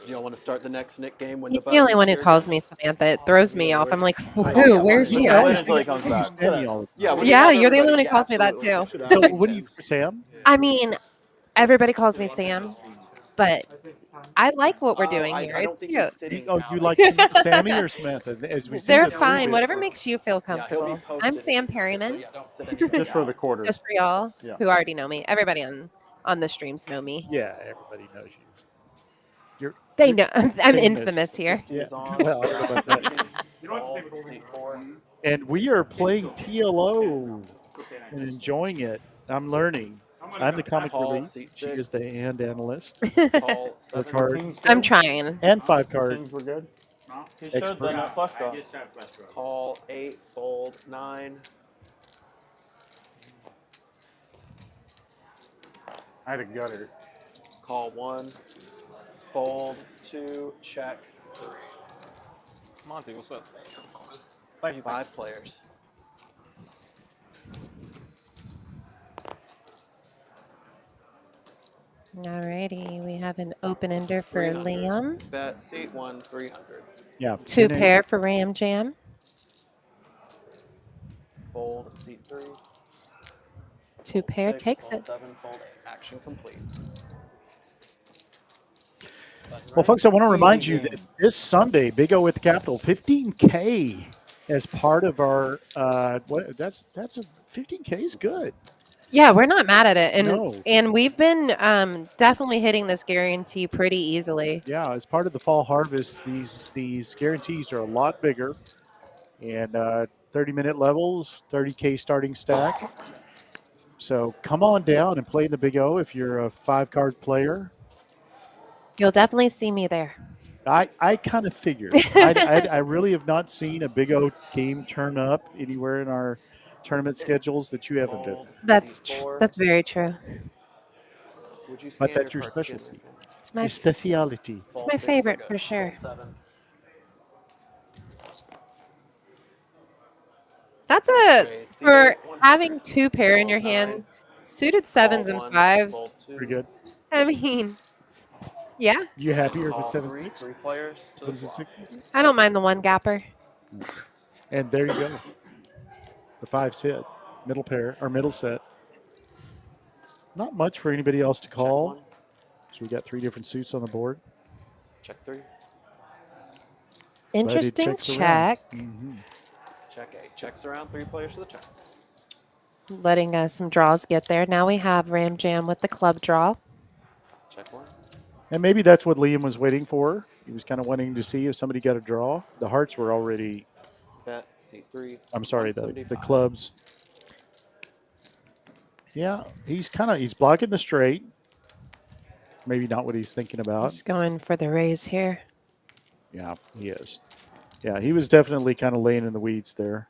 Do y'all want to start the next Nick game when He's the the only button one who is calls here? me Samantha. It throws me off. I'm like, yeah, who? Where's why she not? at? Wait until he comes back. Sammy all the time. Yeah, when Yeah, have you're the only one everybody- who calls me that absolutely. too. So what do you, Sam? I mean, everybody calls me Sam, but I like what we're doing here. I don't It's think cute. he's sitting Oh, down. you like Sammy or Samantha? As we see They're the fine. preview. Whatever makes you feel Yeah, he'll be comfortable. posted I'm in Sam his- Perryman. So yeah, don't sit anybody Just for down. the quarter. Just for y'all Yeah. who already know me. Everybody on the streams know me. Yeah, everybody knows you. They know I'm famous. infamous here. Yeah. He's on. Well, I don't know about that. Fold, seat 4. And we are playing PLO and enjoying it. I'm learning. I'm the comic Call, relief. seat She is 6. the hand analyst. Call, The 7. card Kings I'm good? trying. and 5 card. Kings were good? He showed the nut flush draw. Call 8. Fold 9. I had a gutter. Call 1. Fold 2. Check 3. Monty, what's up? 5 players. Alrighty, we have an open ender for 300. Liam. Bet seat 1. 300. Yeah. 2 10-8. pair for Ram Jam. Fold seat 3. 2 pair 6, takes fold it. 7. Fold 8. Action complete. Well, folks, I want to remind you that this Sunday, Big O with the Capital, 15K as part of our that's a 15K is good. Yeah, we're not mad at it, and No. and we've been definitely hitting this guarantee pretty easily. Yeah, as part of the fall harvest, these guarantees are a lot bigger, and 30-minute levels, 30K starting stack. So come on down and play the Big O if you're a 5-card player. You'll definitely see me there. I kind of figured. I really have not seen a Big O game turn up anywhere in our tournament schedules that you haven't been. That's that's very true. Would you But scan that's your cards again, specialty. It's my Your speciality. it's my favorite for sure. 7. That's a for having 2 pair in your hand, suited 7s and 5s. Pretty good. I mean, yeah, You happier if Call it's 7 3. 6? 3 players to the 7 flop. 6? I don't mind the 1 gapper. And there you go. The 5's hit. Middle pair or middle set. Not much for anybody else to Check call. 1. So we got 3 different suits on the board. Check 3. Interesting checks around. check. Mhm. Check 8. Checks around 3 players to the turn. Letting some draws get there. Now we have Ram Jam with the club draw. Check 1. And maybe that's what Liam was waiting for. He was kind of wanting to see if somebody got a draw. The hearts were already. Bet C3. I'm sorry, the clubs. Yeah, he's blocking the straight. Maybe not what he's thinking about. He's going for the raise here. Yeah, he is. Yeah, he was definitely kind of laying in the weeds there.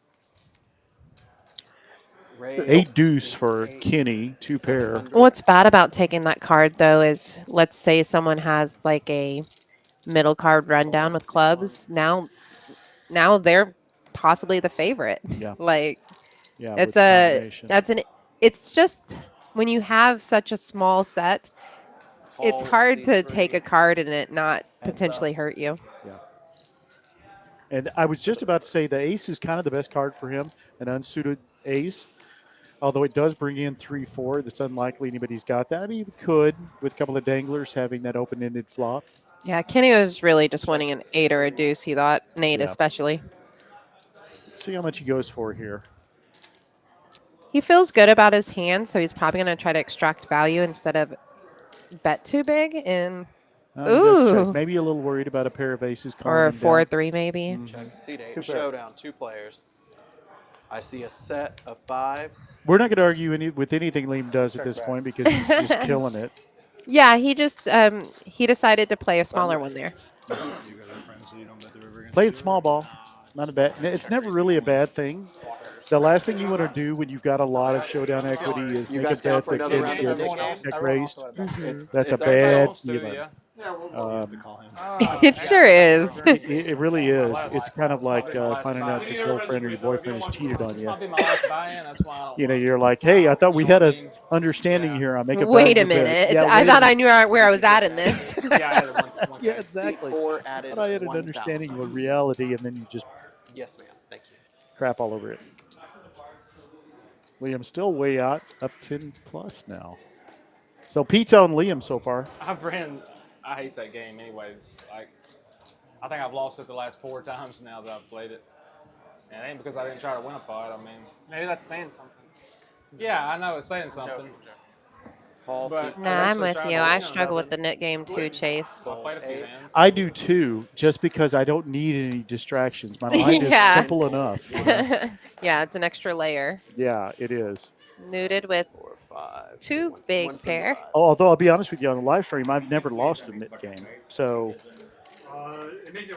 8 deuce for Kenny, 2 pair. What's bad about taking that card, though, is let's say someone has like a middle card rundown with clubs. Now they're possibly the favorite. Yeah. Like, yeah, it's just when you have such a small set, it's hard to take a card and it not potentially hurt you. Yeah. And I was just about to say the ace is kind of the best card for him, an unsuited ace. Although it does bring in 3-4, that's unlikely anybody's got that. I mean, he could with a couple of danglers having that open-ended flop. Yeah, Kenny was really just wanting an 8 or a deuce. He thought an 8 especially. See how much he goes for here. He feels good about his hand, so he's probably going to try to extract value instead of bet too big. And ooh, maybe a little worried about a pair of aces. Or a 4-3 maybe. Check seat 8. Showdown. 2 players. I see a set of 5s. We're not going to argue with anything Liam does at this point because he's just killing it. Yeah, he just he decided to play a smaller one there. Playing small ball, not a bad. It's never really a bad thing. The last thing you want to do when you've got a lot of showdown equity is make a bet that gets raised. That's a bad feeling. It sure is. It really is. It's kind of like finding out your girlfriend or your boyfriend has cheated on you. You know, you're like, hey, I thought we had an understanding here. I'll make a bet. Wait a minute. Yeah, I thought I knew where I was at in this. Yeah, exactly. I thought I had an understanding of reality, and then you just yes, ma'am. Thank you. Crap all over it. Liam's still way out, up 10 plus now. So Pete's on Liam so far. I hate that game anyways. Like, I think I've lost it the last 4 times now that I've played it. And it ain't because I didn't try to win a pot. I mean, maybe that's saying something. Yeah, I know it's saying something. Nah, I'm with you. I struggle with the nit game too, Chase. I do too, just because I don't need any distractions. My mind is simple enough. You know? Yeah, it's an extra layer. Yeah, it is. Nuded with 2 big pair. Oh, although I'll be honest with you, on the live stream, I've never lost a nit game. So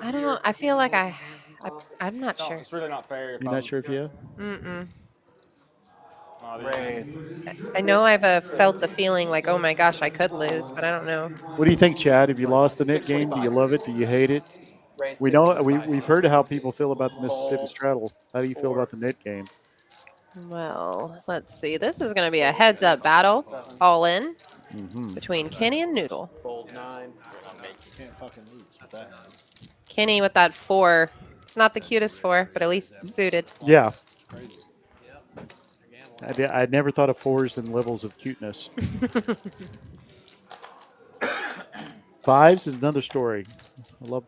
I don't know. I feel like I'm not sure. It's really not fair. You're not sure if you? I know I've felt the feeling like, oh my gosh, I could lose, but I don't know. What do you think, Chad? Have you lost the nit game? Do you love it? Do you hate it? We know we've heard how people feel about the Mississippi Straddle. How do you feel about the nit game? Well, let's see. This is going to be a heads-up battle, all in, between Kenny and Noodle. Fold 9. Can't fucking lose with that. Kenny with that 4. It's not the cutest 4, but at least it's suited. Yeah. I never thought of 4s in levels of cuteness. 5s is another story. I love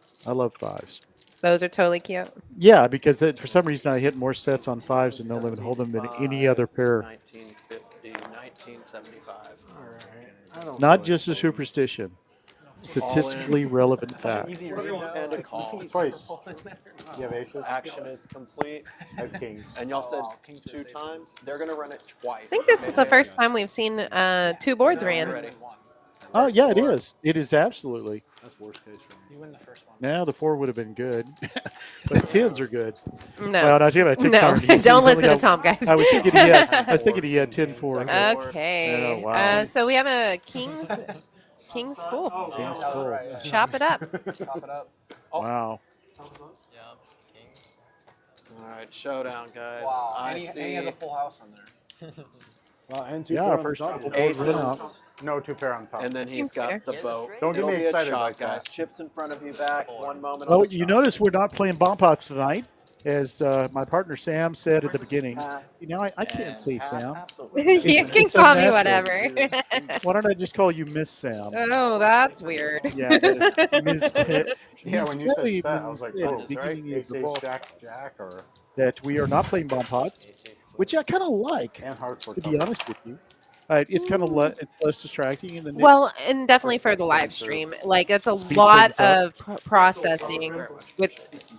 5s. Those are totally cute. Yeah, because for some reason I hit more sets on 5s and No Limit Hold'em than any other pair. 1950, 1975. Not just a superstition. Statistically relevant fact. And a call. Twice. You have aces? Action is complete. I have kings. And y'all said 2 times. They're going to run it twice. I think this is the first time we've seen 2 boards ran. Oh, yeah, it is. It is absolutely. That's worst case for me. You win the first one. Now the 4 would have been good, but 10s are good. No, well, not about 6 no. Don't listen to Tom, guys. I was thinking he had 10-4. Okay. Oh, wow. So we have a King's full. King's full. Chop it up. Chop it up. Oh. Wow. All right, showdown, guys. Wow. I And see. he has a full house on there. Wow, and 2 Yeah, pair our on first the top. Aces. No 2 pair on top. And then he's got the boat. Don't get It'll me be excited a chop, like guys. that. Chips in front of you back. 1 moment. Oh, on the you chop. notice we're not playing bomb pots tonight. As my partner Sam said at the beginning, see, now I can't say Sam. You can It's call me unnatural. whatever. Why don't I just call you Miss Sam? Oh, that's weird. Yeah, Ms. Yeah, when you said Kelly set, I was like, said oh, at the beginning of ace, the ace, ball jack, or that we are not playing bomb pots, which I kind of like, and hearts were to be tougher. honest with you. It's kind of it's less distracting, and then Well, and definitely for the live stream, like it's a Speed lot things up. of processing with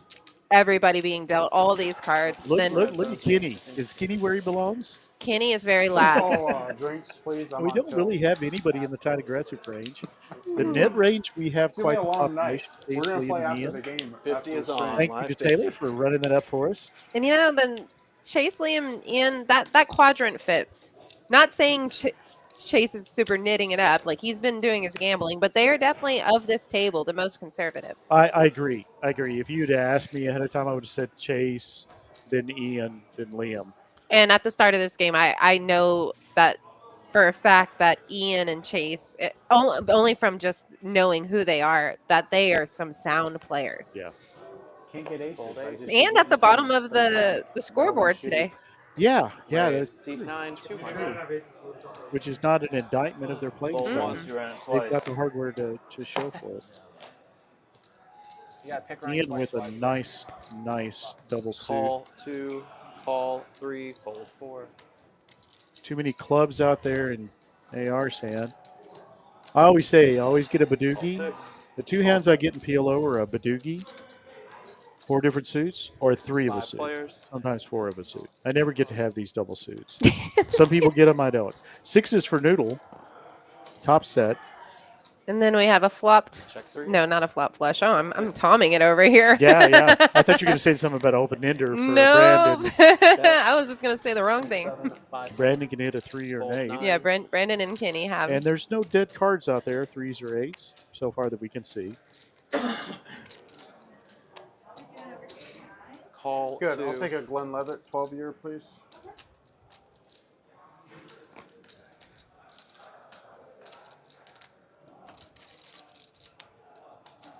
everybody being dealt all these cards. Then look at Kenny. Is Kenny where he belongs? Kenny is very lag. Drinks, please. I'm We on don't till- really have anybody in the tight aggressive range. The mid range, we have It's gonna be quite a the long night. population. We're gonna Basically, play in the after end. the game. 50 is on. Thank you to Taylor for running that up for us. And you know, then Chase, Liam, Ian, that quadrant fits. Not saying Chase is super knitting it up, like he's been doing his gambling, but they are definitely of this table the most conservative. I agree. I agree. If you'd asked me ahead of time, I would have said Chase, then Ian, then Liam. And at the start of this game, I know that for a fact that Ian and Chase, only from just knowing who they are, that they are some sound players. Yeah. Can't get aces. And at the bottom of the scoreboard today. Yeah, Raise, that's seat 9, 200. which is not an indictment of their playing Fold style. once, you ran it They've twice. got the hardware to show for it. You gotta pick Ryan Ian twice, with a nice double suit. Call 2, call 3, fold 4. Too many clubs out there in AR's hand. I always say, always get a Badoogie. The two hands I get in PLO are a Badoogie, 4 different suits, or 3 of a 5 suit. players. Sometimes 4 of a suit. I never get to have these double suits. Some people get them, I don't. 6 is for Noodle. Top set. And then we have a flopped. Check 3. No, not a flop flush. Oh, I'm tomming it over here. Yeah. I thought you were going to say something about open ender for No, Brandon. I was just gonna say the wrong thing. 7, 5, Brandon can hit a 3 or an 8. Yeah, Brandon and Kenny have. And there's no dead cards out there, 3s or 8s, so far that we can see. Call Good. 2. I'll take a Glenn Levitt 12-year, please.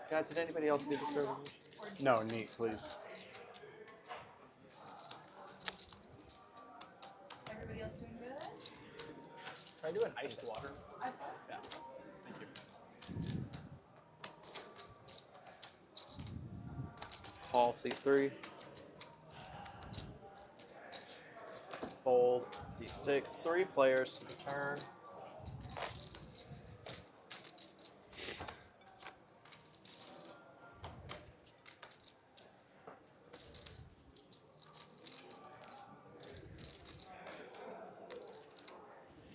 Guys, did anybody else need to serve? No, neat, please. Everybody else doing good? Can I do an iced water? Yeah. Thank you. Call C3. Fold C6. 3 players to the turn.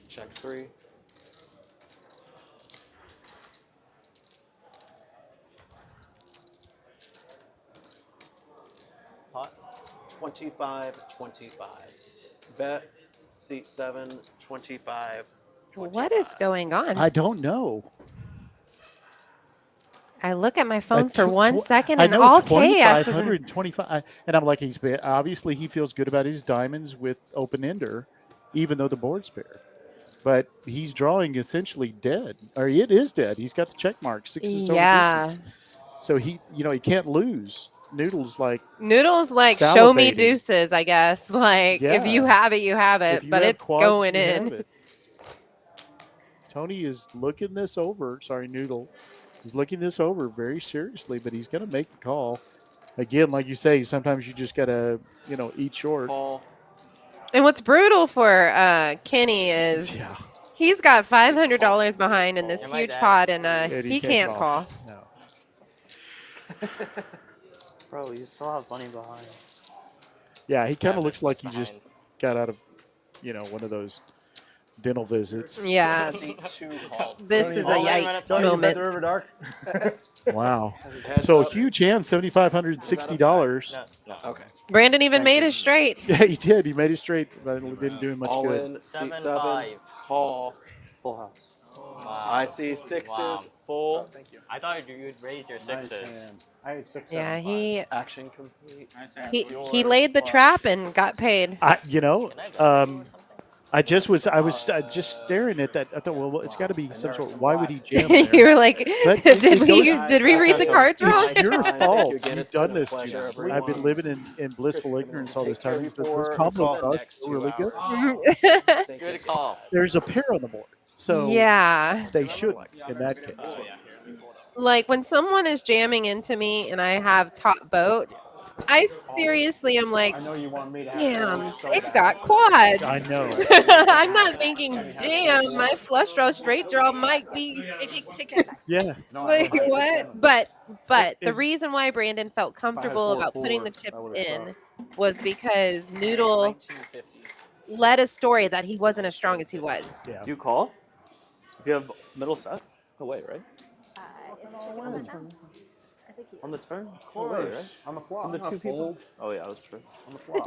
Check 3. Pot 25, 25. Bet seat 7, 25. What is going on? I don't know. I look at my phone for 1 second I and know all chaos is 25, and I'm like, obviously he feels good about his diamonds with open ender, even though the board's bare. But he's drawing essentially dead, or it is dead. He's got the check mark, 6s Yeah. over distance. So he can't lose. Noodles like show me salivating. deuces, I guess. Like if you have it, you have If it, you but have it's quads, going you have in. it. Tony is looking this over. Sorry, Noodle. He's looking this over very seriously, but he's going to make the call. Again, like you say, sometimes you just got to, eat short. Call. And what's brutal for Kenny is he's got $500 behind in this huge pot, and he can't call. No. Bro, you still have money behind. Yeah, he kind of looks like he just got out of, one of those dental visits. Yeah. This is a yikes moment. The river dark. Wow. So huge hand, $7,560. No. Okay. Brandon even made it straight. Yeah, he did. He made it straight, but it didn't do him much All good. in, seat 7, call. Full house. Wow. I see 6s, full. Thank you. I thought you'd raise your Nice 6s. hand. I had 6, Yeah, 7, 5. he Action complete. he laid the trap and got paid. I was just staring at that. I thought, well, it's got to be some sort. Why would he jam there? You were like, But did we read the cards wrong? It's your fault. Again, You've it's been done a this. pleasure, I've been everyone. living in blissful ignorance all this time. Those 34 combo the draws next are 2 really good. hours. Good call. There's a pair on the board, so Yeah. they should in that case. Like when someone is jamming into me and I have top boat, I seriously am like, I know you want me to have damn, so they've bad. got quads. I know. I'm not thinking, damn, my flush draw, straight draw might be. If you take that back. Yeah. No, I Like don't. what? But the reason why Brandon felt comfortable about putting the chips in was because Noodle 1950. led a story that he wasn't as strong as he was. Yeah. Do you call? If you have middle set? No way, right? On the turn. I think he On the is. turn? Of No way, right? course. On the flop. On the two people? Oh, yeah, that's true. On the flop.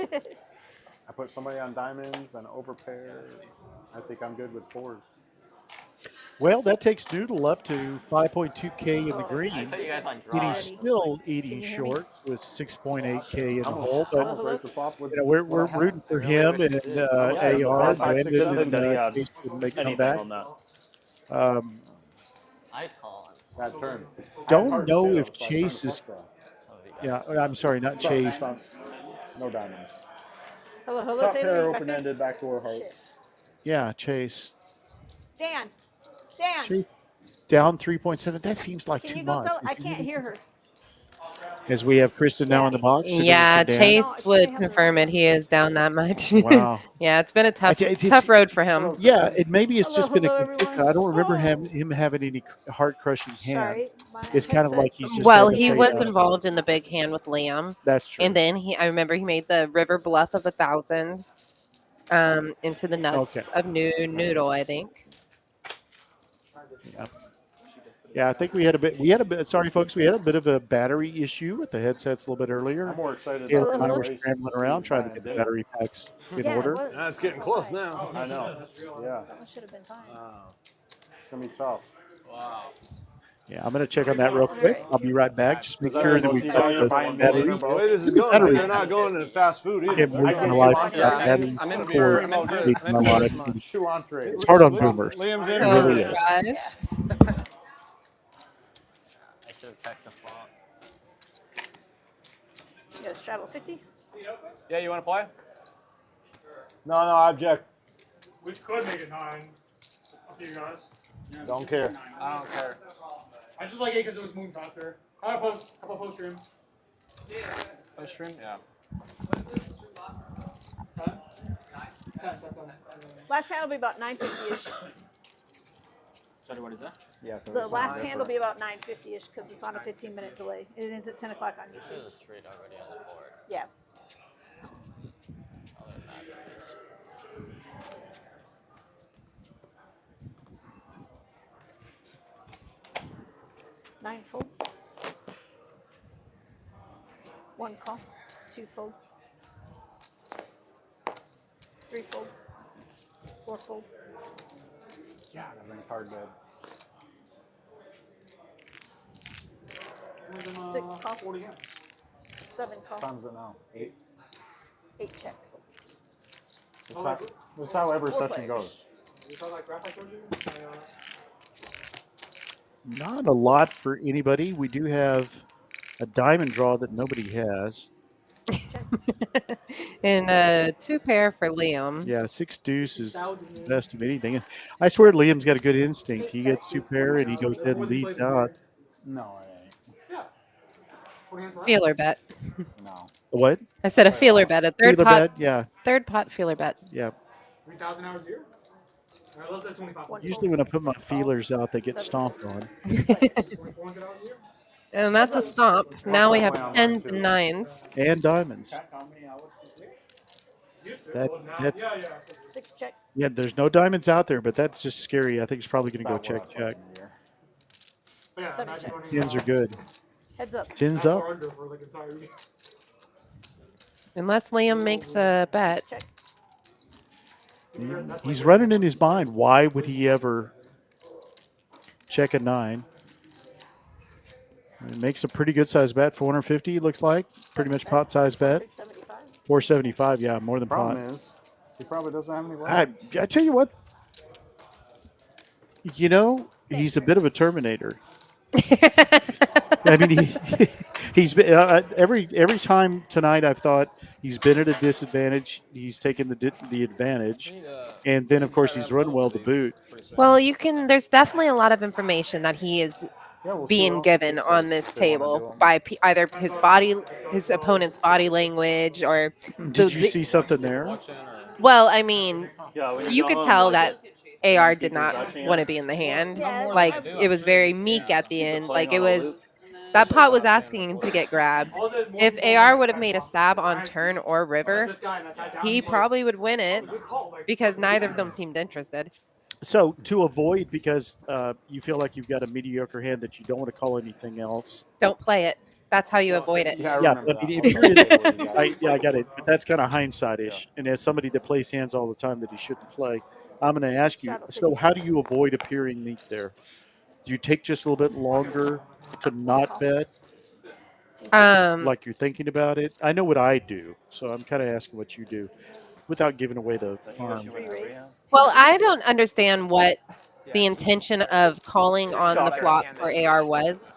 I put somebody on diamonds and overpair. I think I'm good with 4s. Well, that takes Noodle up to 5.2K in the I green. put you guys on And draw. he's still eating short with 6.8K in the hole. I But almost raised the flop with we're what I have. rooting for him and AR, Brandon, I think that, yeah, and Chase can make anything comeback. on that. I call him. That turn. Don't know if Chase is. Yeah, I'm sorry, not Chase. No diamonds. Hello, Top Taylor. pair you back open-ended backdoor heart. Yeah, Chase. there? Dan, Chase down 3.7. That seems like can too you go much. tell? I can't hear her. As we have Kristen now in the box. sitting Yeah, with Dan. Chase would confirm it. He is down that much. Wow. Yeah, it's been a tough, It's- tough road for him. Yeah, maybe it's just been a Hello, consistent. everyone. I don't remember him having any heart crushing Sorry, hands. my It's kind of headset- like he's just. Well, had to he fade was out. involved in the big hand with Liam, That's true. and then I remember he made the river bluff of 1,000 into the nuts Okay. of Noodle, I think. Yeah. Yeah, I think we had a bit. Sorry, folks, we had a bit of a battery issue with the headsets a little bit earlier. I'm more excited Caleb about and I the were race. scrambling around trying to get the battery packs in Yeah, order. what? It's getting close now. I know. Yeah. That should have been fine. It's going to be tough. Wow. Yeah, I'm going to check on that real quick. I'll be right back. Just make sure that we've got the batteries. The way this is going, you're not going to fast food either. Him losing my life. Yeah, Batteries I'm in for for- I'm in for- making I'm my in for life. this 2 entrees. It's hard on boomers. Liam's It in Oh, really is. gosh. I should have checked the flop. You got a straddle 50? Yeah, you want to play? No, I object. We could make it 9. Up to you guys. Don't care. I don't care. I just like it because it was moving faster. How about post stream? Play stream? Yeah. 10? 10. Last hand will be about 950-ish. Sorry, what is that? Yeah, The last hand will be about 950-ish because it's on a 15-minute delay. It ends at 10 o'clock on This YouTube. is a straight already on the board. Yeah. Other than that, it's- 9 fold. 1 call. 2 fold. 3 fold. 4 fold. Yeah, everything's hard bed. 6 call. 7 call. Time's it now? 8. 8 check. That's how every Four session players. goes. You saw that graph I showed you? Not a lot for anybody. We do have a diamond draw that nobody has. And 2 pair for Liam. Yeah, 6 deuce is the best of anything. I swear Liam's got a good instinct. He gets 2 pair and he goes ahead and leads out. No, it ain't. Yeah. Feeler bet. No. What? I said a feeler bet. A third Feeler pot. bet, yeah. Third pot feeler bet. Yeah. 3,000 hours a year? Alright, let's say 25. Usually when I put my feelers out, they get stomped on. 400 hours a year? And that's a stomp. Now we have 10s and 9s. And diamonds. How many hours? Used to. That- Well, now- that's- yeah. 6 check. Yeah, there's no diamonds out there, but that's just scary. I think it's probably going to go About what check, I check. put in a year. But yeah, 7 imagine check. running, Tens are good. Heads up. Tens half up. or under for like entire week. Unless Liam makes a bet. Check. He's running in his mind. Why would he ever check a 9? It makes a pretty good size bet. 450 looks like. Pretty much pot size bet. 475. 475, yeah, more than pot. Problem is, He probably doesn't have any left. I tell you what, he's a bit of a Terminator. I mean, he's been every time tonight. I've thought he's been at a disadvantage. He's taken the advantage, and then of course he's run well to boot. Well, there's definitely a lot of information that he is We'll see being what given else on this if they wanna do table 'em. by either his opponent's body language, or Did you see something there? Well, I mean, Yeah, when you go could home, tell like, that AR keep did not watching want to it. be in the hand. Yeah, it's Like, fine. it was very meek at the end. playing Like, it on a loop. was that pot was asking him to get grabbed. If AR would have made a stab on turn or river, he probably would win it because neither of them seemed interested. So to avoid, because you feel like you've got a mediocre hand that you don't want to call anything else. Don't play it. That's how you avoid it. Yeah, I Yeah, remember but I that mean, one. if you're in, I got it. But that's kind of hindsight-ish. And as somebody that plays hands all the time that he shouldn't play, I'm going to ask you. So how do you avoid appearing meek there? Do you take just a little bit longer to not bet, like you're thinking about it? I know what I do, so I'm kind of asking what you do, without giving away the farm. Well, I don't understand what the intention of calling on the flop for AR was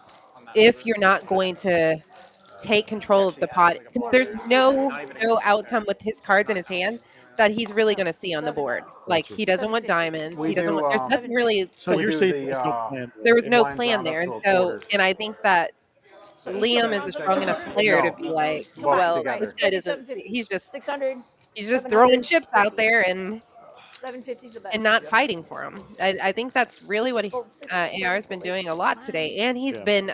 if you're not going to take control of the pot, because there's no outcome with his cards in his hand that he's really going to see on the board. Like, he doesn't want diamonds. We He doesn't do, want. There's nothing really. So we you're do saying the, there's no plan? There was it no winds plan down up there, to and a so, quarter. and I think that Liam is a strong enough player to be like, both well, together. this guy doesn't. He's just 600. throwing chips out there and 750's a bet. not fighting for him. I think that's really what AR has been doing a lot today, and he's been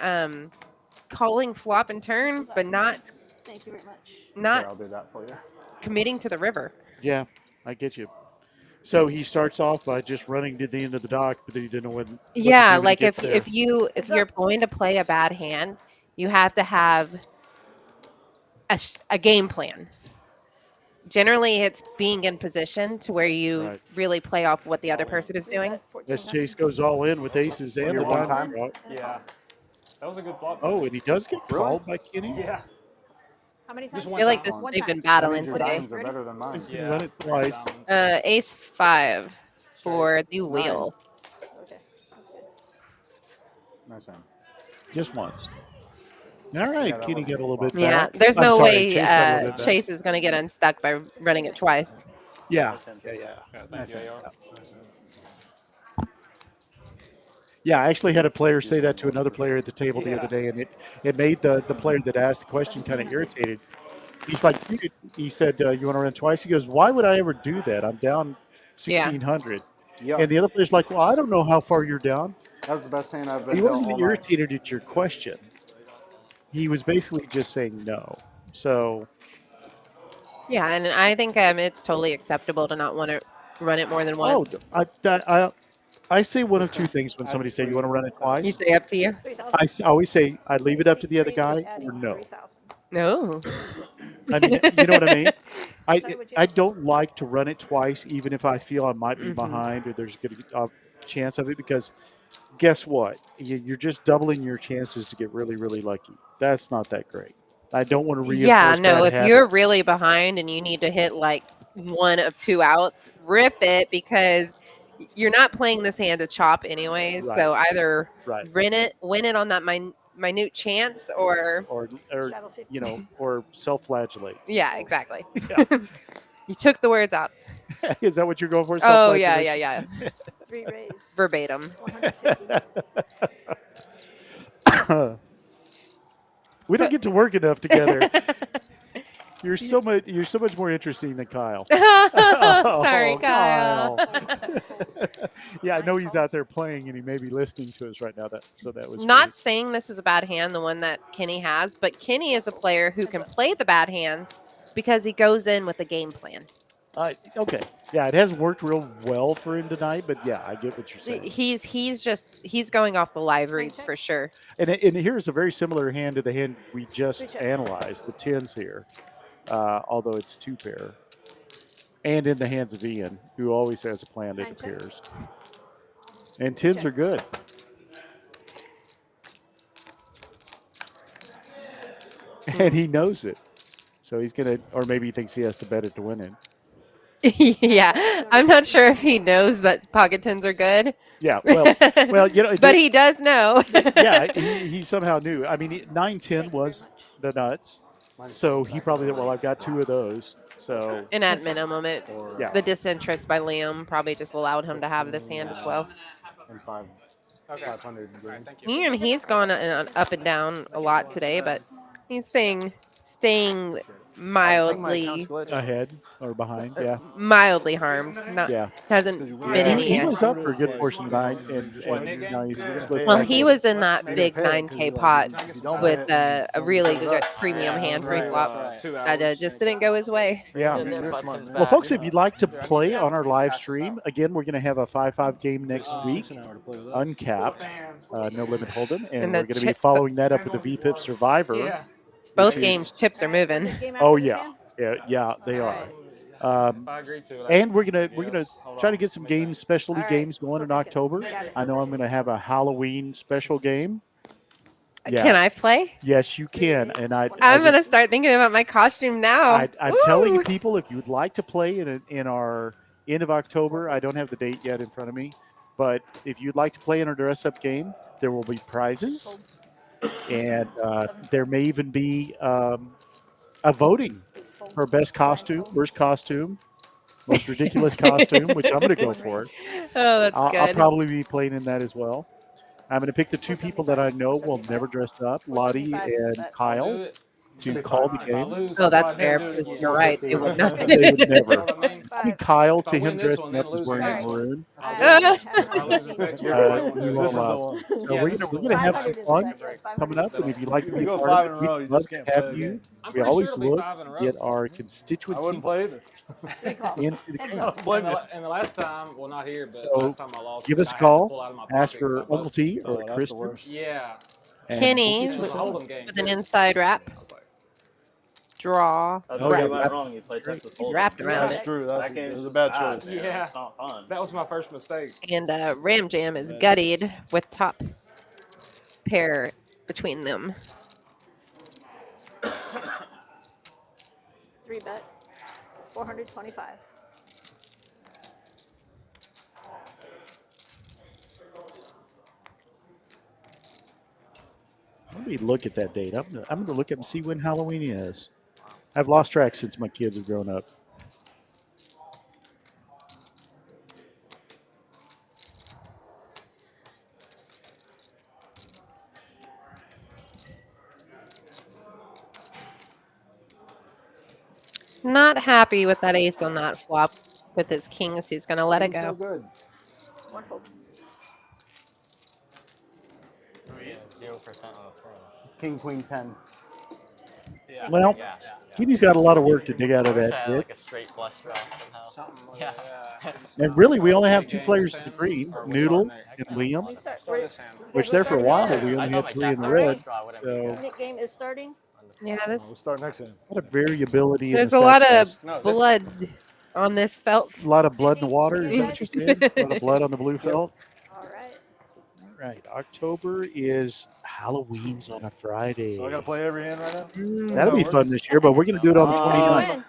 calling flop and turn, but not Thank you very much. Here, I'll do that for you. committing to the river. Yeah, I get you. So he starts off by just running to the end of the dock, but then he didn't know what Yeah, to do when like he gets if you're going to play a bad hand, you have to have a game plan. Generally, it's being in position to where you really play off what the other person is doing. This Chase goes all in with aces and the one diamond time? draw. Yeah. That was a good flop. Oh, and he does get called by Kenny? Yeah. How many times? I feel like they've been battling Your today. diamonds are better than mine. You run it twice. Ace 5 for the wheel. Okay, that's good. Nice hand. Just once. All right, that Kenny was got a little bit Yeah, better. there's I'm no sorry, way Chase got a little bit better. Chase is going to get unstuck by running it twice. Yeah. Yeah, I actually had a player say that to another player at the table the other day, and it made the player that asked the question kind of irritated. He's like, he said, you want to run twice? He goes, why would I ever do that? I'm down 1,600. Yeah. And the other player's like, well, I don't know how far you're down. That was the best hand I've been He dealt wasn't all night. irritated at your question. He was basically just saying no. So, Yeah, and I think it's totally acceptable to not want to run it more than once. I say one of two things when somebody say you want to run it You twice. say up to you. I always say I leave it up to the other guy or no. No. I mean, you know what I mean? I don't like to run it twice, even if I feel I might be behind or there's going to be a chance of it, because guess what? You're just doubling your chances to get really, really lucky. That's not that great. I don't want to reinforce Yeah, no, bad if you're habits. really behind and you need to hit like one of two outs, rip it, because you're not playing this hand to chop anyways. Right. So either Right. win it on that minute chance, or or self-flagellate. yeah, exactly. Yeah. You took the words out. Is that what you're going for? Oh yeah. 3 raise. Verbatim. 150. We don't get to work enough together. You're so much more interesting than Kyle. Sorry, Kyle. Yeah, I know he's out there playing and he may be listening to us right now. That was Not great. saying this was a bad hand, the one that Kenny has, but Kenny is a player who can play the bad hands because he goes in with a game plan. Okay. Yeah, it hasn't worked real well for him tonight, but yeah, I get what you're saying. He's going off the live reads for sure. And here's a very similar hand to the hand we just analyzed, the tens here, although it's 2-pair. And in the hands of Ian, who always has a plan, it appears. And tens are good. And he knows it. So he's going to, or maybe he thinks he has to bet it to win it. Yeah, I'm not sure if he knows that pocket tens are good. Yeah, well, you know, but he does know. yeah, he somehow knew. I mean, 9-10 was the nuts, so he probably well, I've got 2 of those, so And at minimum, yeah. the disinterest by Liam probably just allowed him to have this hand as well. And 500 games. And he's gone up and down a lot today, but he's staying mildly Ahead or behind, yeah. mildly harmed. Not Yeah. hasn't been any. He was up for a good portion tonight, and now he's slipped Well, back he in. was in that big 9K pot with a really good premium hand pre-flop that just didn't go his way. Yeah. Well, folks, if you'd like to play on our live stream, again, we're going to have a 5-5 game next week, uncapped, no limit hold'em, and we're going to be following that up with the VPIP Survivor. Both games, chips are moving. Oh yeah, yeah, they are. And we're gonna try to get some games, specialty games going in October. I know I'm gonna have a Halloween special game. Yeah. Can I play? Yes, you can. And I'm gonna start thinking about my costume now. I'm telling people, if you'd like to play in our end of October, I don't have the date yet in front of me, but if you'd like to play in our dress-up game, there will be prizes. And there may even be a voting for best costume, worst costume, most ridiculous costume, which I'm going to go for. Oh, that's good. I'll probably be playing in that as well. I'm going to pick the 2 people that I know will never dress up, Lottie and Kyle, to call the game. Oh, that's fair. Because you're right. They would not. They would never. I mean, Kyle, to him dressing up, is wearing maroon. So we're gonna have some fun coming up, and if you'd like to be part of it, we'd love to have you. We always look to get our constituency. I wouldn't play either. Into the game. And the last time, well, not here, but So last time I lost, give us a call, ask for Uncle T or Kristen. Yeah. Kenny we'll with an inside wrap. Draw. That's where you went wrong. You played Texas He's Hold'em. wrapped around That's it. true. That game It was a is bad bad, choice. man. Yeah. It's not fun. That was my first mistake. And Ram Jam is gutted with top pair between them. 3-bet, 425. Let me look at that date. I'm gonna look up and see when Halloween is. I've lost track since my kids have grown up. Not happy with that ace on that flop with his kings. He's going to let it go. Good. Wonderful. 0% on the turn. King, queen, 10. Yeah. Well, Yeah. Kitty's got a lot of work to dig out of I wish I that had bit. like a straight flush draw somehow. Yeah. And really, we only have 2 players in the green, Noodle and Liam, You start, which there for a while we only had 3 in the red. So Minute game is starting. Yeah, We'll this. start next game. a lot of variability. In There's the a lot stat of list. blood on this felt. A lot of blood in the water. Is that what you're saying? A lot of blood on the blue felt. All right. All right. October is Halloween's on a Friday. So I got to play every hand right now? That'll be fun this year, but we're going to do it on the Stay 29th. win.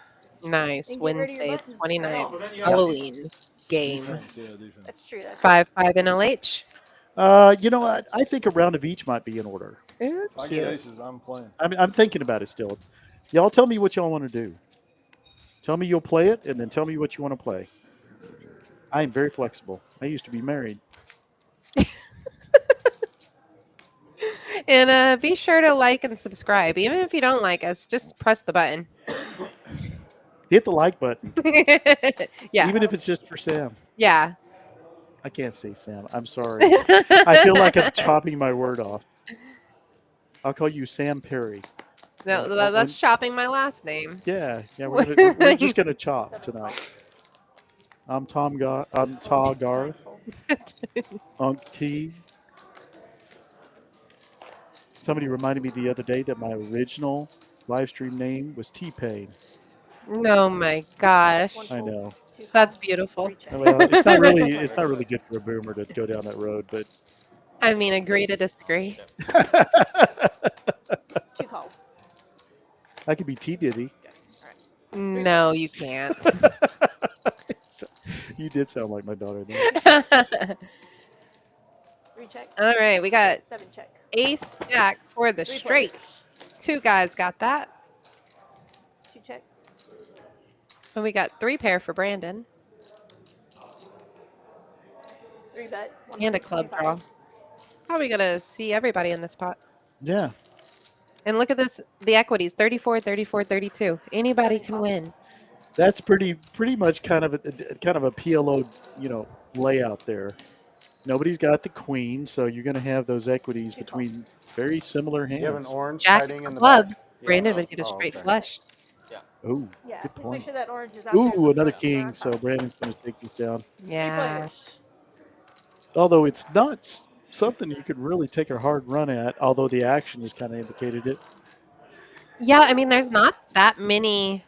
Nice. And get rid of your Wednesday, buttons. 29th. Halloween game. Defense, yeah, defense. That's true. That's 5-5 NLH. You know what? I think a round of each might be in order. Ooh, If I cute. get aces, I'm playing. I'm thinking about it still. Y'all tell me what y'all want to do. Tell me you'll play it, and then tell me what you want to play. I am very flexible. I used to be married. And be sure to like and subscribe. Even if you don't like us, just press the button. Hit the like button, Yeah. even if it's just for Sam. Yeah. I can't say Sam. I'm sorry. I feel like I'm chopping my word off. I'll call you Sam Perry. No, that's chopping my last name. Yeah, we're just gonna chop tonight. I'm Tom Gar. I'm Taw Garth. Unc T. Somebody reminded me the other day that my original live stream name was T-Pain. Oh my gosh. I know. That's beautiful. Well, it's not really good for a boomer to go down that road, but I mean, agree to disagree. 2 call. I could be T Diddy. No, you can't. You did sound like my daughter. Then. 3 check. All right, we got 7 check. ace jack for the 3 straight. players. 2 guys got that. 2 check. And we got 3 pair for Brandon. 3 bet. And a club 125. draw. Probably gonna see everybody in this pot. Yeah. And look at this, the equities, 34, 34, 32. Anybody can win. That's pretty much kind of a PLO, layout there. Nobody's got the queen, so you're going to have those equities between very similar hands. You have an orange Jack hiding in the clubs. back? Brandon would get a straight flush. Oh, Yeah, good please point. make sure that orange is out there. Ooh, another king. So Brandon's going to take this down. 3 Yeah. players. Although it's not something you could really take a hard run at, although the action has kind of indicated it. Yeah, I mean, there's not that many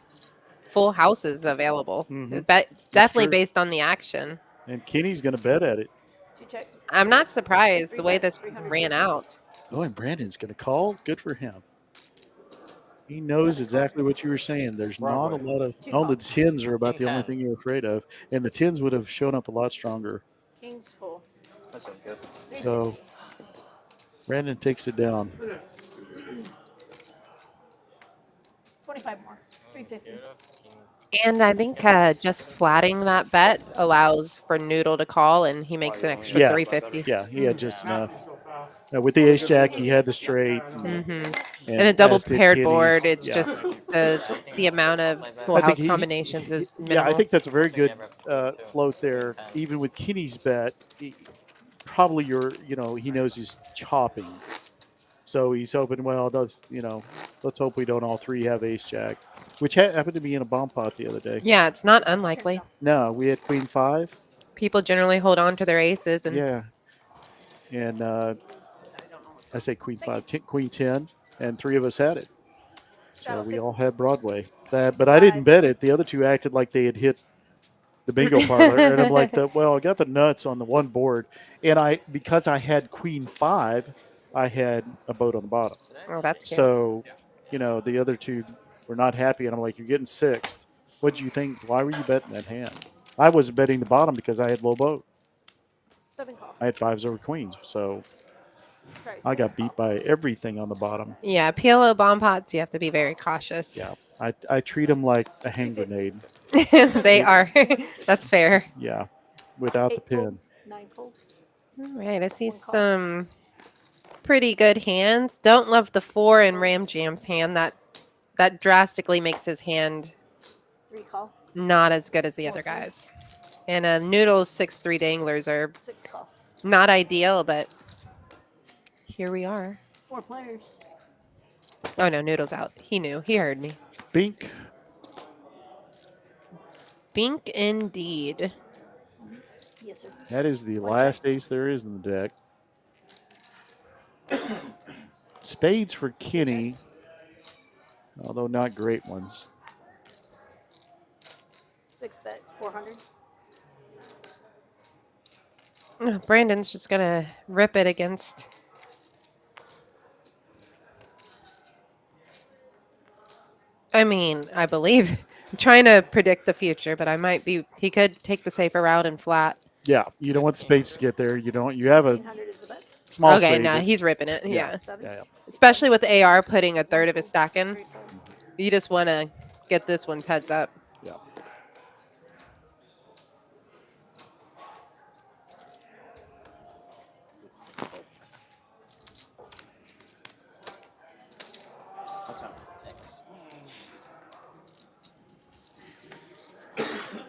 full houses available. Definitely true. based on the action. And Kenny's going to bet at it. 2 check. I'm not surprised 3 the way bet, this 300. ran out. Oh, and Brandon's going to call. Good for him. He knows exactly what you were saying. There's not a lot of. Oh, the 10s are about the only thing you're afraid of. And the 10s would have shown up a lot stronger. King's full. That's good. So Brandon takes it down. 25 more. 350. And I think just flatting that bet allows for Noodle to call, and he makes an extra 350. Yeah, he had just enough. With the ace jack, he had the straight. And a double as did paired Kenny's. board, it's Yeah. just the amount of full I think house combinations is minimal. Yeah, I think that's a very good float there. Even with Kenny's bet, probably he knows he's chopping. So he's hoping, let's hope we don't all 3 have ace jack, which happened to be in a bomb pot the other day. Yeah, it's not unlikely. No, we had queen 5. People generally hold on to their aces. And Yeah. And I say queen 5, queen 10, and 3 of us had it. So we all had Broadway. But I didn't bet it. The other 2 acted like they had hit the bingo parlor. And I'm like, I got the nuts on the one board. And because I had queen 5, I had a boat on the bottom. Oh, that's cute. So, the other 2 were not happy. And I'm like, you're getting 6th. What do you think? Why were you betting that hand? I wasn't betting the bottom because I had low boat. 7 call. I had 5s over queens. So Sorry, I got 6 beat by everything on the bottom. Yeah, PLO bomb pots, you have to be very cautious. Yeah, I treat them like a hand grenade. They are. That's fair. Yeah, without the 8 fold, pin. 9 fold. All right, I see 1 call. some pretty good hands. Don't love the 4 in Ram Jam's hand. That drastically makes his hand 3 call. not as good as the other guys. And Noodle's 6-3 danglers are 6 call. not ideal, but here we are. 4 players. Oh no, Noodle's out. He knew. He heard me. Bink. Bink indeed. Yes, sir. That is the last ace there is in the deck. Spades for Kenny, although not great ones. 6 bet. 400. Oh, Brandon's just gonna rip it against. I mean, I believe. I'm trying to predict the future, but he could take the safer route and flat. Yeah, you don't want spades to get there. You have a 1500 is the bet. small Okay, spade. no, he's ripping it. Yeah. Yeah. Especially with AR putting a third of his stack in. You just want to get this one's heads up. Yeah.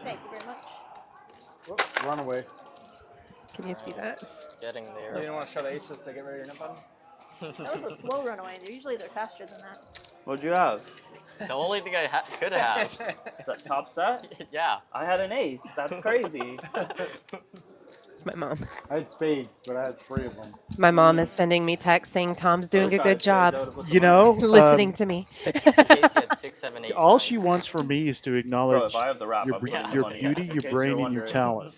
Thank you very much. Whoop, run away. Can you see that? Getting You there. didn't want to show the aces to get rid of your nut button? That was a slow runaway. Usually they're faster than that. What'd you have? The only thing I could have. Top set? Yeah. I had an ace. That's crazy. It's my mom. I had spades, but I had 3 of them. My mom is sending me text saying Tom's doing a good job. Listening to me. All she wants from me is to acknowledge Bro, if I have the wrap, your I'll be your money. beauty, In your case brain, you're and your wondering. talent.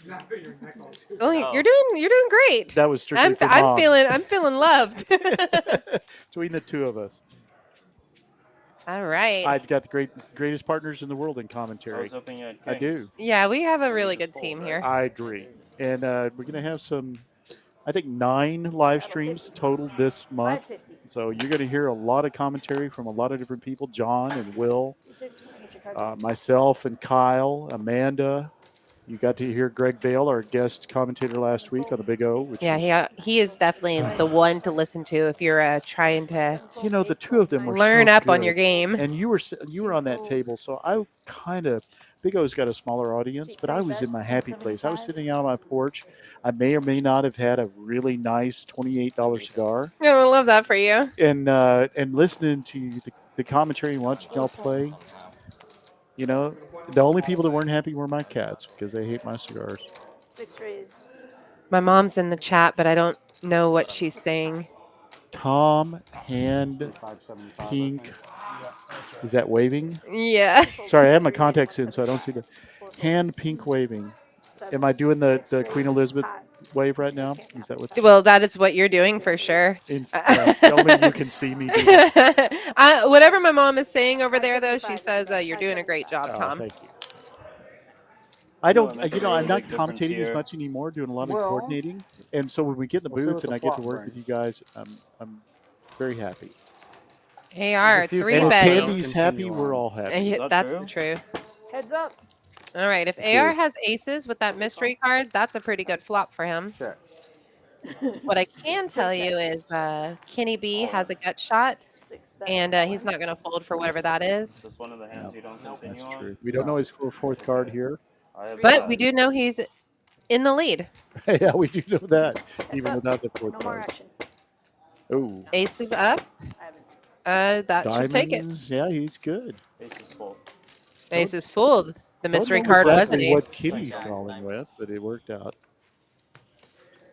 Oh, you're doing great. That was strictly for I'm Mom. feeling loved. Between the 2 of us. All right. I've got the greatest partners in the world in commentary. I was hoping you had I do. kings. Yeah, we have a really good team here. I agree. And we're going to have some, I think, 9 live streams total this month. 550. So you're going to hear a lot of commentary from a lot of different people. John and Will, myself and Kyle, Amanda. You got to hear Greg Vale, our guest commentator last week on the Big O. Which He is definitely the one to listen to if you're trying to. You know, the two of them were learn so up on good. your game. And you were on that table, so I kind of Big O's got a smaller audience, but I was in my happy place. I was sitting out on my porch. I may or may not have had a really nice $28 cigar. I love that for you. And listening to the commentary and watching y'all play. You know, the only people that weren't happy were my cats because they hate my cigars. 6 raise. My mom's in the chat, but I don't know what she's saying. Tom Hand Pink. Is that waving? Yeah. Sorry, I have my contacts in, so I don't see the hand pink waving. Am I doing the Queen Elizabeth wave right now? Is that what? Well, that is what you're doing for sure. Only you can see me. Whatever my mom is saying over there, though, she says you're doing a great job, Tom. Thank you. I don't, I'm not commentating as much anymore, doing a lot of coordinating. And so when we get in the booth and I get to work with you guys, I'm very happy. AR, 3 and betting. if Kirby's happy, we're all happy. That's the truth. Heads up. All right, if AR has aces with that mystery card, that's a pretty good flop for him. Check. What I can tell you is Kenny B has a gut shot, and he's not going to fold for whatever that is. Is one of the hands you don't continue That's on? true. We don't know his 4th card here. But we do know he's in the lead. Yeah, we do know that, even without the 4th No more card. action. Oh. Ace is up. That should take it. Diamonds, yeah, he's good. Ace is full. Ace is full. The mystery Don't know card was an exactly ace. what Kitty's calling with, but it worked out.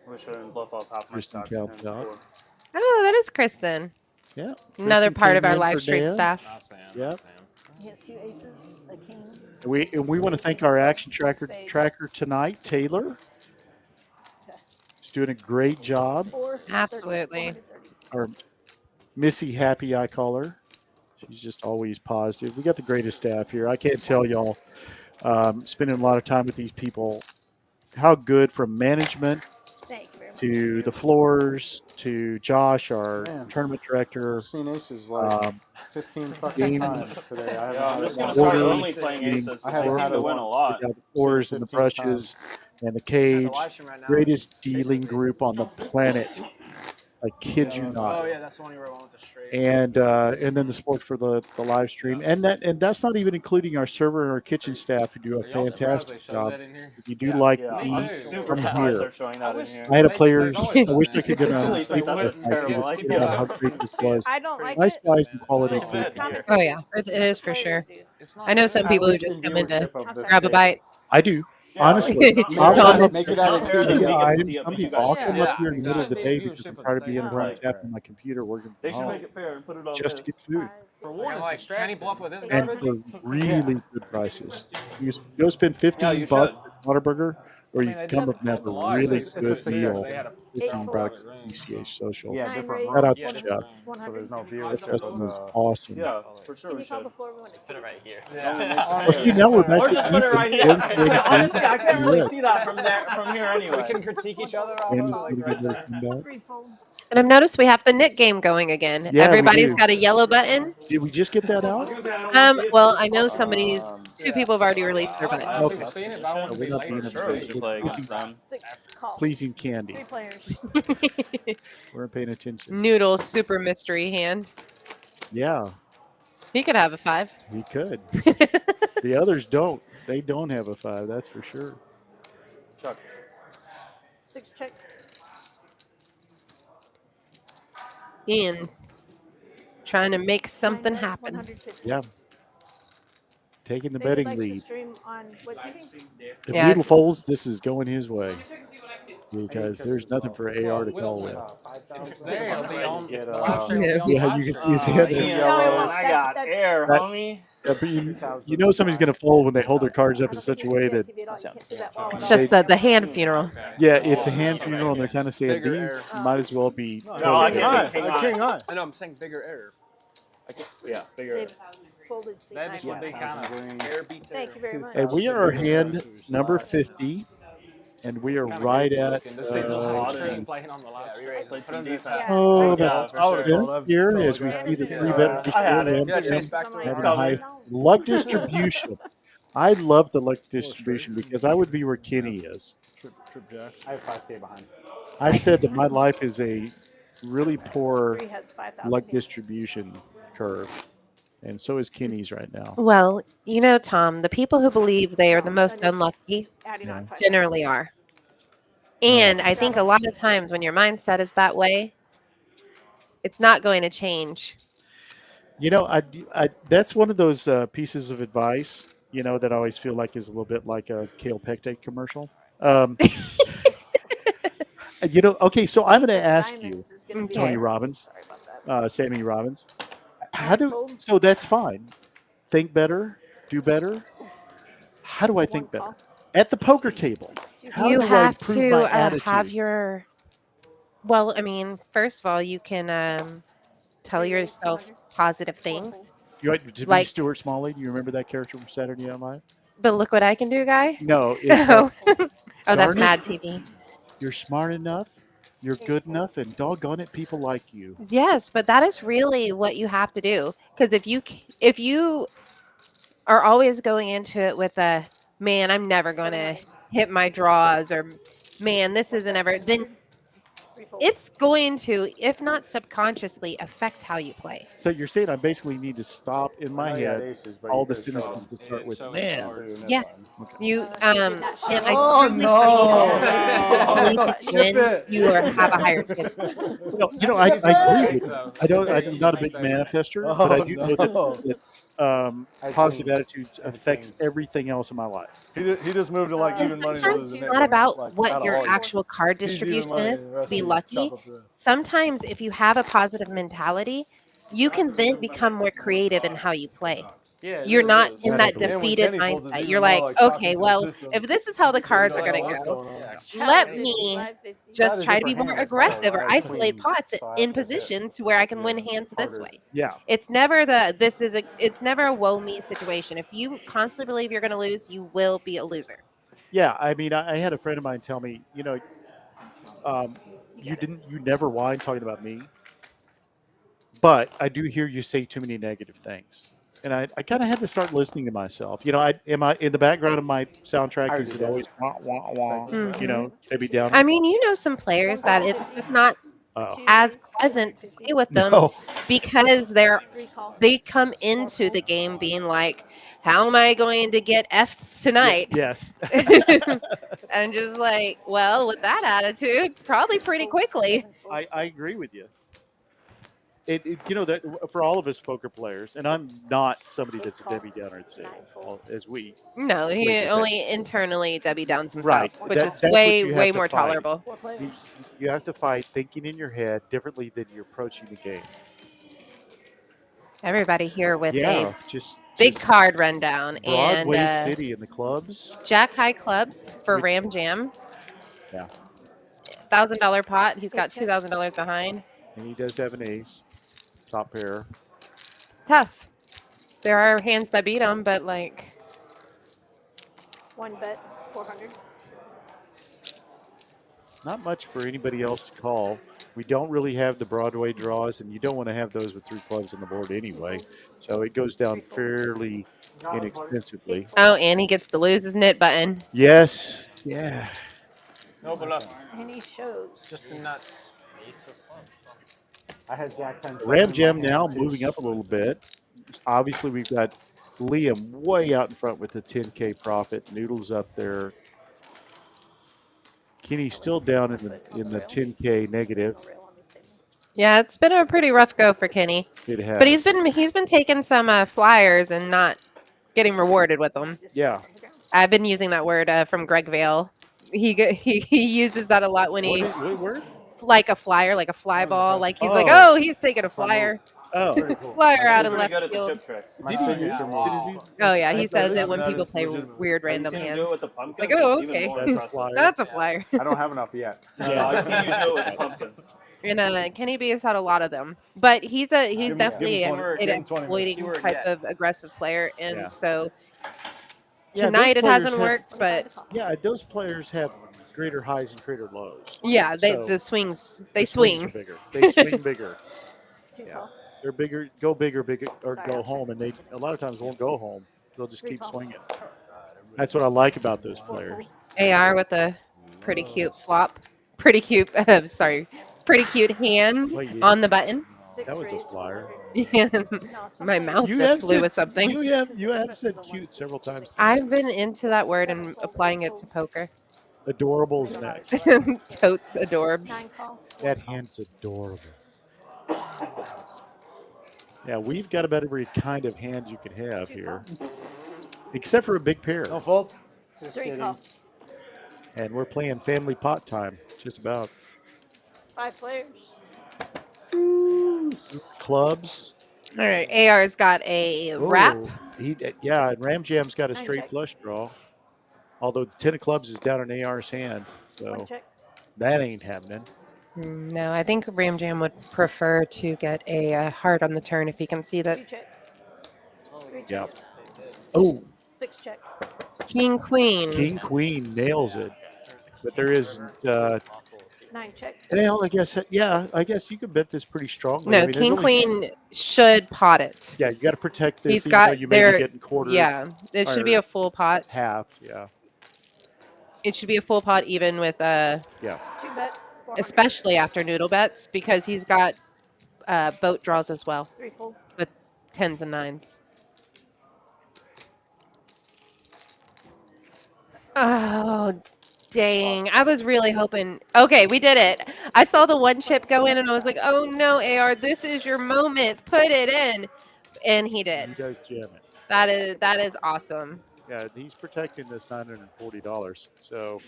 Wish I didn't bluff off half my Kristen stock. counts out. Oh, that is Kristen. Yeah. Another Kristen part of came our in live for stream Dan. staff. Yep. He has 2 aces, a king. We want to thank our action tracker tonight, Taylor. She's doing a great job. 4, Absolutely. 30, Or Missy Happy, I call her. She's just always positive. We got the greatest staff here. I can't tell y'all, spending a lot of time with these people, how good from management Thank you very much. to the floors to Josh, our tournament director. I've seen aces like 15 fucking game- times today. I haven't Yeah, I'm had just it gonna once. start Orders, only playing meaning aces I because haven't I had seem to it win a once. lot. We got the floors and the 15 brushes and the cage. Greatest dealing group on the planet. I kid you Oh not. yeah, that's the one you were on with the straight. And then the support for the live stream, and that's not even including our server and our kitchen staff who do a fantastic job. If you do like Yeah, to I'm eat, super come surprised they're here. showing that in here. I had a player. I wish I could get Usually on think that it's terrible. I figure out how great this was. I don't like Nice it. price and quality Pretty food. bad beer. Oh, yeah. It is for sure. I know some people who just come in to grab a bite. I do. Yeah, Honestly, like, I'll Tom let is- Make it It's out not of fair that we yeah, get to items. see it, Some but you people, I'll guys come can't. up here in the middle of the day because I'm tired of being Right. around tapping my computer working They from should home make it fair and put it on just to this. get food. For one, like can he bluff with this and garbage? for really good prices. You go spend Yeah, $15 you at should. Whataburger, or you they come did up and have a the law. really It's good just a meal. they had a 15 8 bucks at TCH Social. Yeah, 9 different raise, Shout out rooms. to Jeff. 100. So there's no beer. Justin was awesome. Yeah, for sure Can we you call should. the floor? We want to Put it right here. Well, see, now we're back Or to just put it right here. Ethan. Honestly, I can't really Yeah. see that from here We anyway. can critique each other all Sam's over. gonna get their feedback. 3 full. And I've noticed we have the knit game going again. Yeah, we Everybody's do. got a yellow button. Did we just get that out? Well, I know somebody's. 2 people have already released their button. Okay. We've seen it, but I want to We're be not later. being Sure, we should play against them. 6 call. Pleasing candy. 3 players. We're paying attention. Noodle super mystery hand. Yeah, He could have a 5. he could. The others don't. They don't have a 5, that's for sure. Chuck. 6 check. Ian, trying to make something happen. 150. Yeah. Taking the David betting likes to lead. stream on what TV? If Yeah. Noodle folds, this is going his way. Because there's nothing for AR to call with. If it's there, it'll be on. Get, the live stream will be on Yeah, live you can stream. see it. Ian, No, I got that's- air, that- homie. Yeah, but you know somebody's going to fold when they hold their cards up in such a way that, It's just the hand funeral. yeah, it's a hand funeral, and they're kind of saying Bigger these error. might as well be. No, I King get high. it. King King high. high. I know I'm saying bigger error. Yeah, bigger. They've folded seat That just would be kind of Thank you very much. And we are hand number 50, and we are right at. looking to see those live stream playing on the live stream. Played some defense. Oh, Yeah, about for sure. 10 here as we see the three bet I had it. Ram Yeah, chase back to having the the high luck distribution. I love the luck distribution because I would be where Kenny is. Trip jacks. I have 5K behind. I've said that my life is a really poor Three has 5,000 luck here. distribution curve, and so is Kenny's right now. Well, you know, Tom, the people who believe they are the most unlucky Adding on 5,000. generally are. And I think a lot of times when your mindset is that way, it's not going to change. You know, that's one of those pieces of advice, you know, that I always feel like is a little bit like a Kale Pectate commercial. You know, okay, so I'm going to ask you, Diamonds is gonna be Tony it. Robbins, Sorry about that. Sammy Robbins, so that's fine. Think better, do better. How do I think better? At the poker table, how You do I have improve to my attitude? have your. Well, I mean, first of all, you can tell yourself positive things. You like to be like- Stuart Smalley? Do you remember that character from Saturday Night Live? The look what I can do guy? No, it's Oh, oh, darn that's it. Mad TV. You're smart enough, you're good enough, and doggone it, people like you. Yes, but that is really what you have to do. Because if you are always going into it with a man, I'm never going to hit my draws, or man, this isn't ever, then it's going to, if not subconsciously, affect how you play. So you're saying I basically need to stop in my I know you had head aces, but all you the could've shown sentences them. to start with. So Man, Yeah. You and I Oh, truly no. believe when you are, have a higher chance. well, you know, I agree with you. I'm not a big manifester, but I do know that positive attitudes affects everything else in my life. He just moved to like even money. Sometimes it's not about what your actual card distribution is to be lucky. Sometimes if you have a positive mentality, you can then become more creative in how you play. Yeah, You're not in that And when defeated Kenny folds, it's mindset. even You're more like, like chalk okay, into the well, system. if this is how the cards are going What's to go, going on? let me 550. just try to be different more hand. aggressive or I had isolate queens, pots so I in have to hit. positions where I can win hands this Harder. way. Yeah. It's never it's never a woe me situation. If you constantly believe you're going to lose, you will be a loser. Yeah, I mean, I had a friend of mine tell me, you know, you never whine talking about me, but I do hear you say too many negative things. And I kind of had to start listening to myself. You know, I in the background of my soundtrack, is it always wah, wah, wah, you know, maybe down. I mean, you know some players that it's just not as pleasant to play with them No. because they come into the game being like, how am I going to get F's tonight? Yes. And just like, well, with that attitude, probably pretty quickly. I agree with you. You know, that for all of us poker players, and I'm not somebody that's a Debbie Downer at the table, as we. No, he Wait, only internally Debbie Downs himself, Right. which That- is that's way, what you way have to more fight. tolerable. You have to fight thinking in your head differently than you're approaching the game. Everybody here with Yeah, a just big card rundown Broadway and City in the clubs. Jack High clubs for Ram Jam. Yeah. $1,000 pot. He's got $2,000 behind. And he does have an ace, top pair. Tough. There are hands that beat him, but like. One bet, 400. Not much for anybody else to call. We don't really have the Broadway draws, and you don't want to have those with three clubs on the board anyway. So it goes down fairly inexpensively. Oh, and he gets to lose his knit button. Yes. Yeah. No bluff. And he shows. Just the nuts. I had Jack 10. Ram Jam now moving up a little bit. Obviously, we've got Liam way out in front with the 10K profit. Noodles up there. Kenny's still down in the 10K negative. Yeah, it's been a pretty rough go for Kenny. It has. But he's been taking some flyers and not getting rewarded with them. Yeah. I've been using that word from Greg Vale. He uses that a lot when he What word? like a flyer, like a fly ball. Like he's like, Oh. oh, he's taking a flyer. Oh. Flyer out He's in pretty left good at the field. chip tricks. Did he use it? Oh yeah, he says it when that people is play legitimate. weird Have you random seen him hands. do it with the pumpkins? Like, oh, It's even okay. more That's a impressive. flyer. That's a flyer. I don't have enough yet. No, I've seen you do it with the pumpkins. And Kenny B has had a lot of them, but he's definitely an 20 give him 20 minutes. exploiting type of aggressive player, and Yeah. so Yeah, those tonight it players hasn't have- worked. But Yeah, those players have greater highs and greater lows. yeah, So the swings the swings are swing. bigger. They swing bigger. Two Yeah. call. They're bigger, go bigger, or Sorry, go I'll home, and they a lot of times won't go home. They'll just Three keep call. swinging. That's what I like about those players. AR with a pretty cute flop, pretty cute. Sorry, pretty cute hand Wait, you- on the button. Six That was a raise. flyer. Yeah, my mouth just flew with something. You have said cute several times. I've been into that word and applying it to poker. Adorable's next. Totes adorbs. 9 call. That hand's adorable. Yeah, we've got about every kind of hand you could have here, except for a big pair. No fault. 3 call. And we're playing family pot time, just about. 5 players. Clubs. All right, AR's got a wrap. Oh, yeah, and Ram Jam's got a Nine straight check. flush draw. Although the 10 of clubs is down in AR's hand, so 1 check. that ain't happening. No, I think Ram Jam would prefer to get a heart on the turn if he can see 2 that. check. 3 check. Yeah. Oh, 6 check. King Queen. King Queen nails it, but there isn't. 9 check. Well, I guess I guess you could bet this pretty strongly. No, I mean, there's King only- Queen should pot it. Yeah, you got to protect this. He's Even though got you may there. be getting quarters. Yeah, it should be or a full pot. half. Yeah. It should be a full pot, even with Yeah. 2 bet. 400. especially after noodle bets, because he's got boat draws as well 3 fold. with 10s and 9s. Oh, dang. I was really hoping. Okay, we did it. I saw the one chip go in, and I was like, oh, no, AR, this is your moment. Put it in. And he He did. does jam it. That is awesome. Yeah, he's protecting this $940. So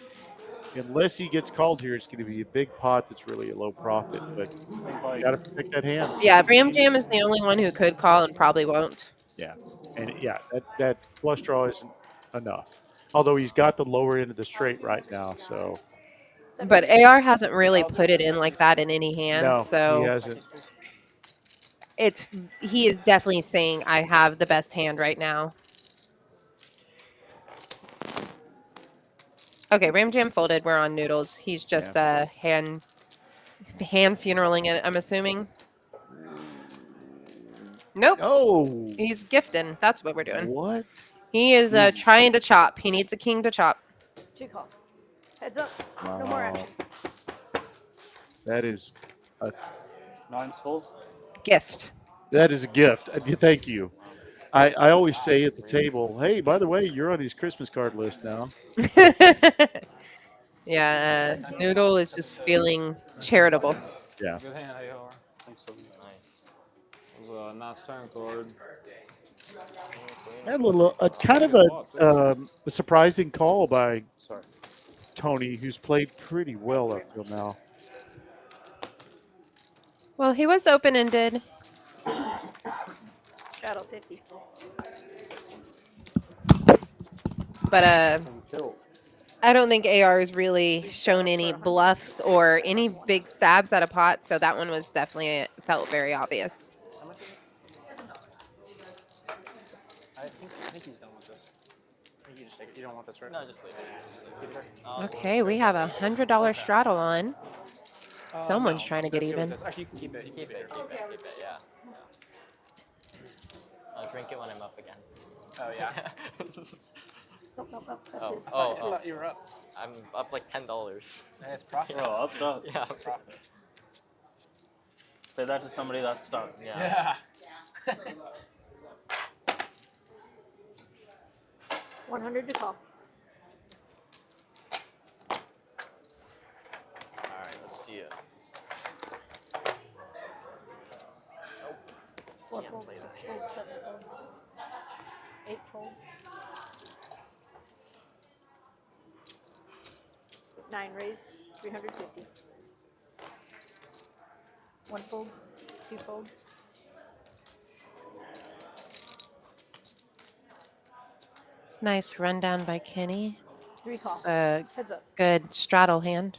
unless he gets called here, it's going to be a big pot that's really a low profit. But you got to protect that hand. Yeah, Ram Jam is the only one who could call and probably won't. Yeah, and yeah, that flush draw isn't enough. Although he's got the lower end of the straight right now, so But AR hasn't really put it in like that in any hand, no, he so hasn't. he is definitely saying I have the best hand right now. Okay, Ram Jam folded. We're on noodles. He's just hand funeraling it, I'm assuming. Nope. Oh, He's gifting. That's what we're doing. what? He is trying to chop. He needs a king to chop. 2 call. Heads up. No more action. That is a 9's full. Gift. that is a gift. Thank you. I always say at the table, hey, by the way, you're on his Christmas card list now. Yeah, Noodle is just feeling charitable. Yeah. Good hand, AR. Thanks for nice. It was a nice turn card. Had a kind of a surprising call by Tony, who's played pretty well up till now. Well, he was open-ended. Straddle 50. But I don't think AR has really shown any bluffs or any big stabs at a pot, so that one was definitely felt very obvious. I think he's done with this. I think you just take it. You don't want this, right? No, just leave it. Okay, we have $100 straddle on. Someone's trying to get even. Actually, you can keep it. You can Keep it, yeah. I'll drink it when I'm up again. Oh, yeah. Nope. That's Oh, his. oh, I thought you were up. I'm up like $10. Yeah, it's profit. Oh, up top. Yeah. Profit. Say that to somebody that's stuck. Yeah. 100 to call. Alright, let's see it. 4 fold, 6 fold, 7 fold, 8 fold. 9 raise, 350. 1 fold, 2 fold. Nice rundown by Kenny. 3 call. Uh, Heads up. good straddle hand.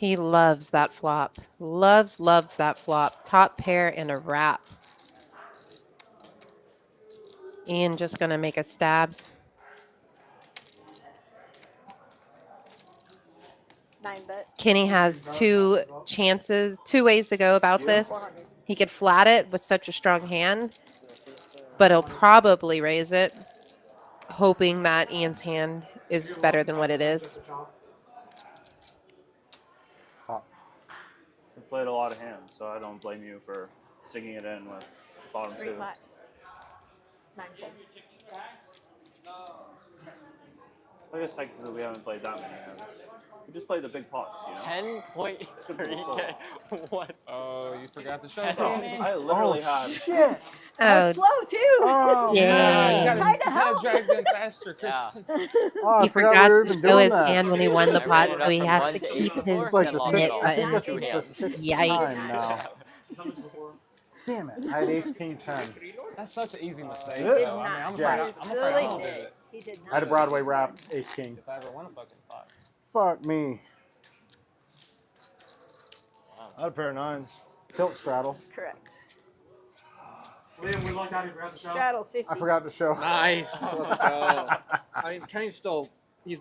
He loves that flop. Loves that flop. Top pair and a wrap. Ian just gonna make a stabs. 9-bet. Kenny has two ways to go about this. 400. He could flat it with such a strong hand, but he'll probably raise it, hoping that Ian's hand is better than what it is. You played a lot of hands, so I don't blame you for sticking it in with bottom 3 two. pot. 9 fold. I guess technically we haven't played that many hands. We just played the big pots, you know? 10.3K. What? Oh, you forgot to show I literally had. Shit. I was Oh, slow too. Oh, yeah. man. You Trying to gotta help. drag them faster, Yeah. Kristen. Oh, I He forgot forgot we were to even show doing his that. hand when he won the I pot, ran it so up he from has 1 to to keep 84, his Like and the lost knit it all. I think button. this is the 6th Yikes. time now. Damn it. I had ace king 10. That's such an easy mistake. He Though. did I mean, not. I'm Yeah. afraid, His I'm afraid I silly won't do knit. it. He did I had a not. Broadway wrap ace king. If I ever won a fucking pot. Fuck me. I had a pair of 9s. Tilt straddle. Correct. William, we lucked out. You forgot to show. Straddle 50. I forgot to show. Nice. Let's go. I mean, Kenny's still.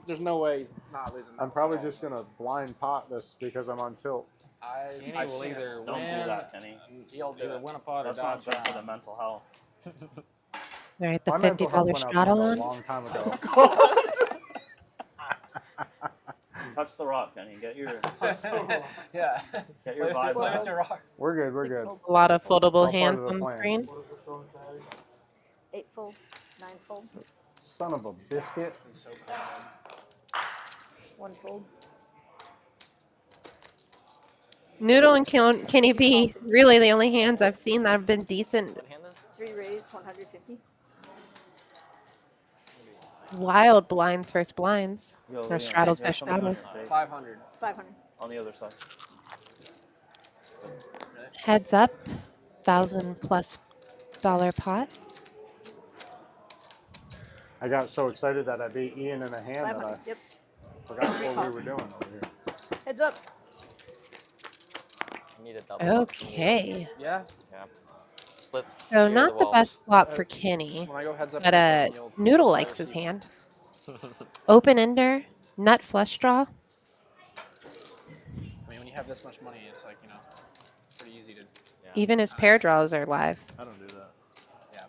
There's no way he's not losing. I'm probably just going to blind pot this because I'm on tilt. Kenny I've will seen either Don't win. do that, Kenny. He'll either win a pot or That's not dodge good for the round. mental health. All right, the My mental health $50 went out the straddle window a on. long time ago. Touch the rock, Kenny. Get your Yeah. get your vibe back. We're good. We're 6 good. fold. A lot of It's all foldable part hands of the on the plan. screen. 8 fold. 9 fold. Son of a biscuit. 1 fold. Noodle and Kenny B, really the only hands I've seen that have been decent. What hand is 3 raised. 150. Wild blinds versus blinds. Yo, Or Liam, straddles you have versus something on straddles. your face. 500. 500. On the other side. Heads up, $1,000+ pot. I got so excited that I beat Ian in a hand that 500. I Yep. forgot what we were doing over here. Heads up. You need a double. Okay. Yeah. Yeah. Split. So near not the wall. best flop for Kenny, When I go heads up, but you'll Noodle fire likes his some- hand. Open ender, nut flush draw. I mean, when you have this much money, it's like, it's pretty easy to. Yeah. Even his pair draws are live. I don't do that. Yeah.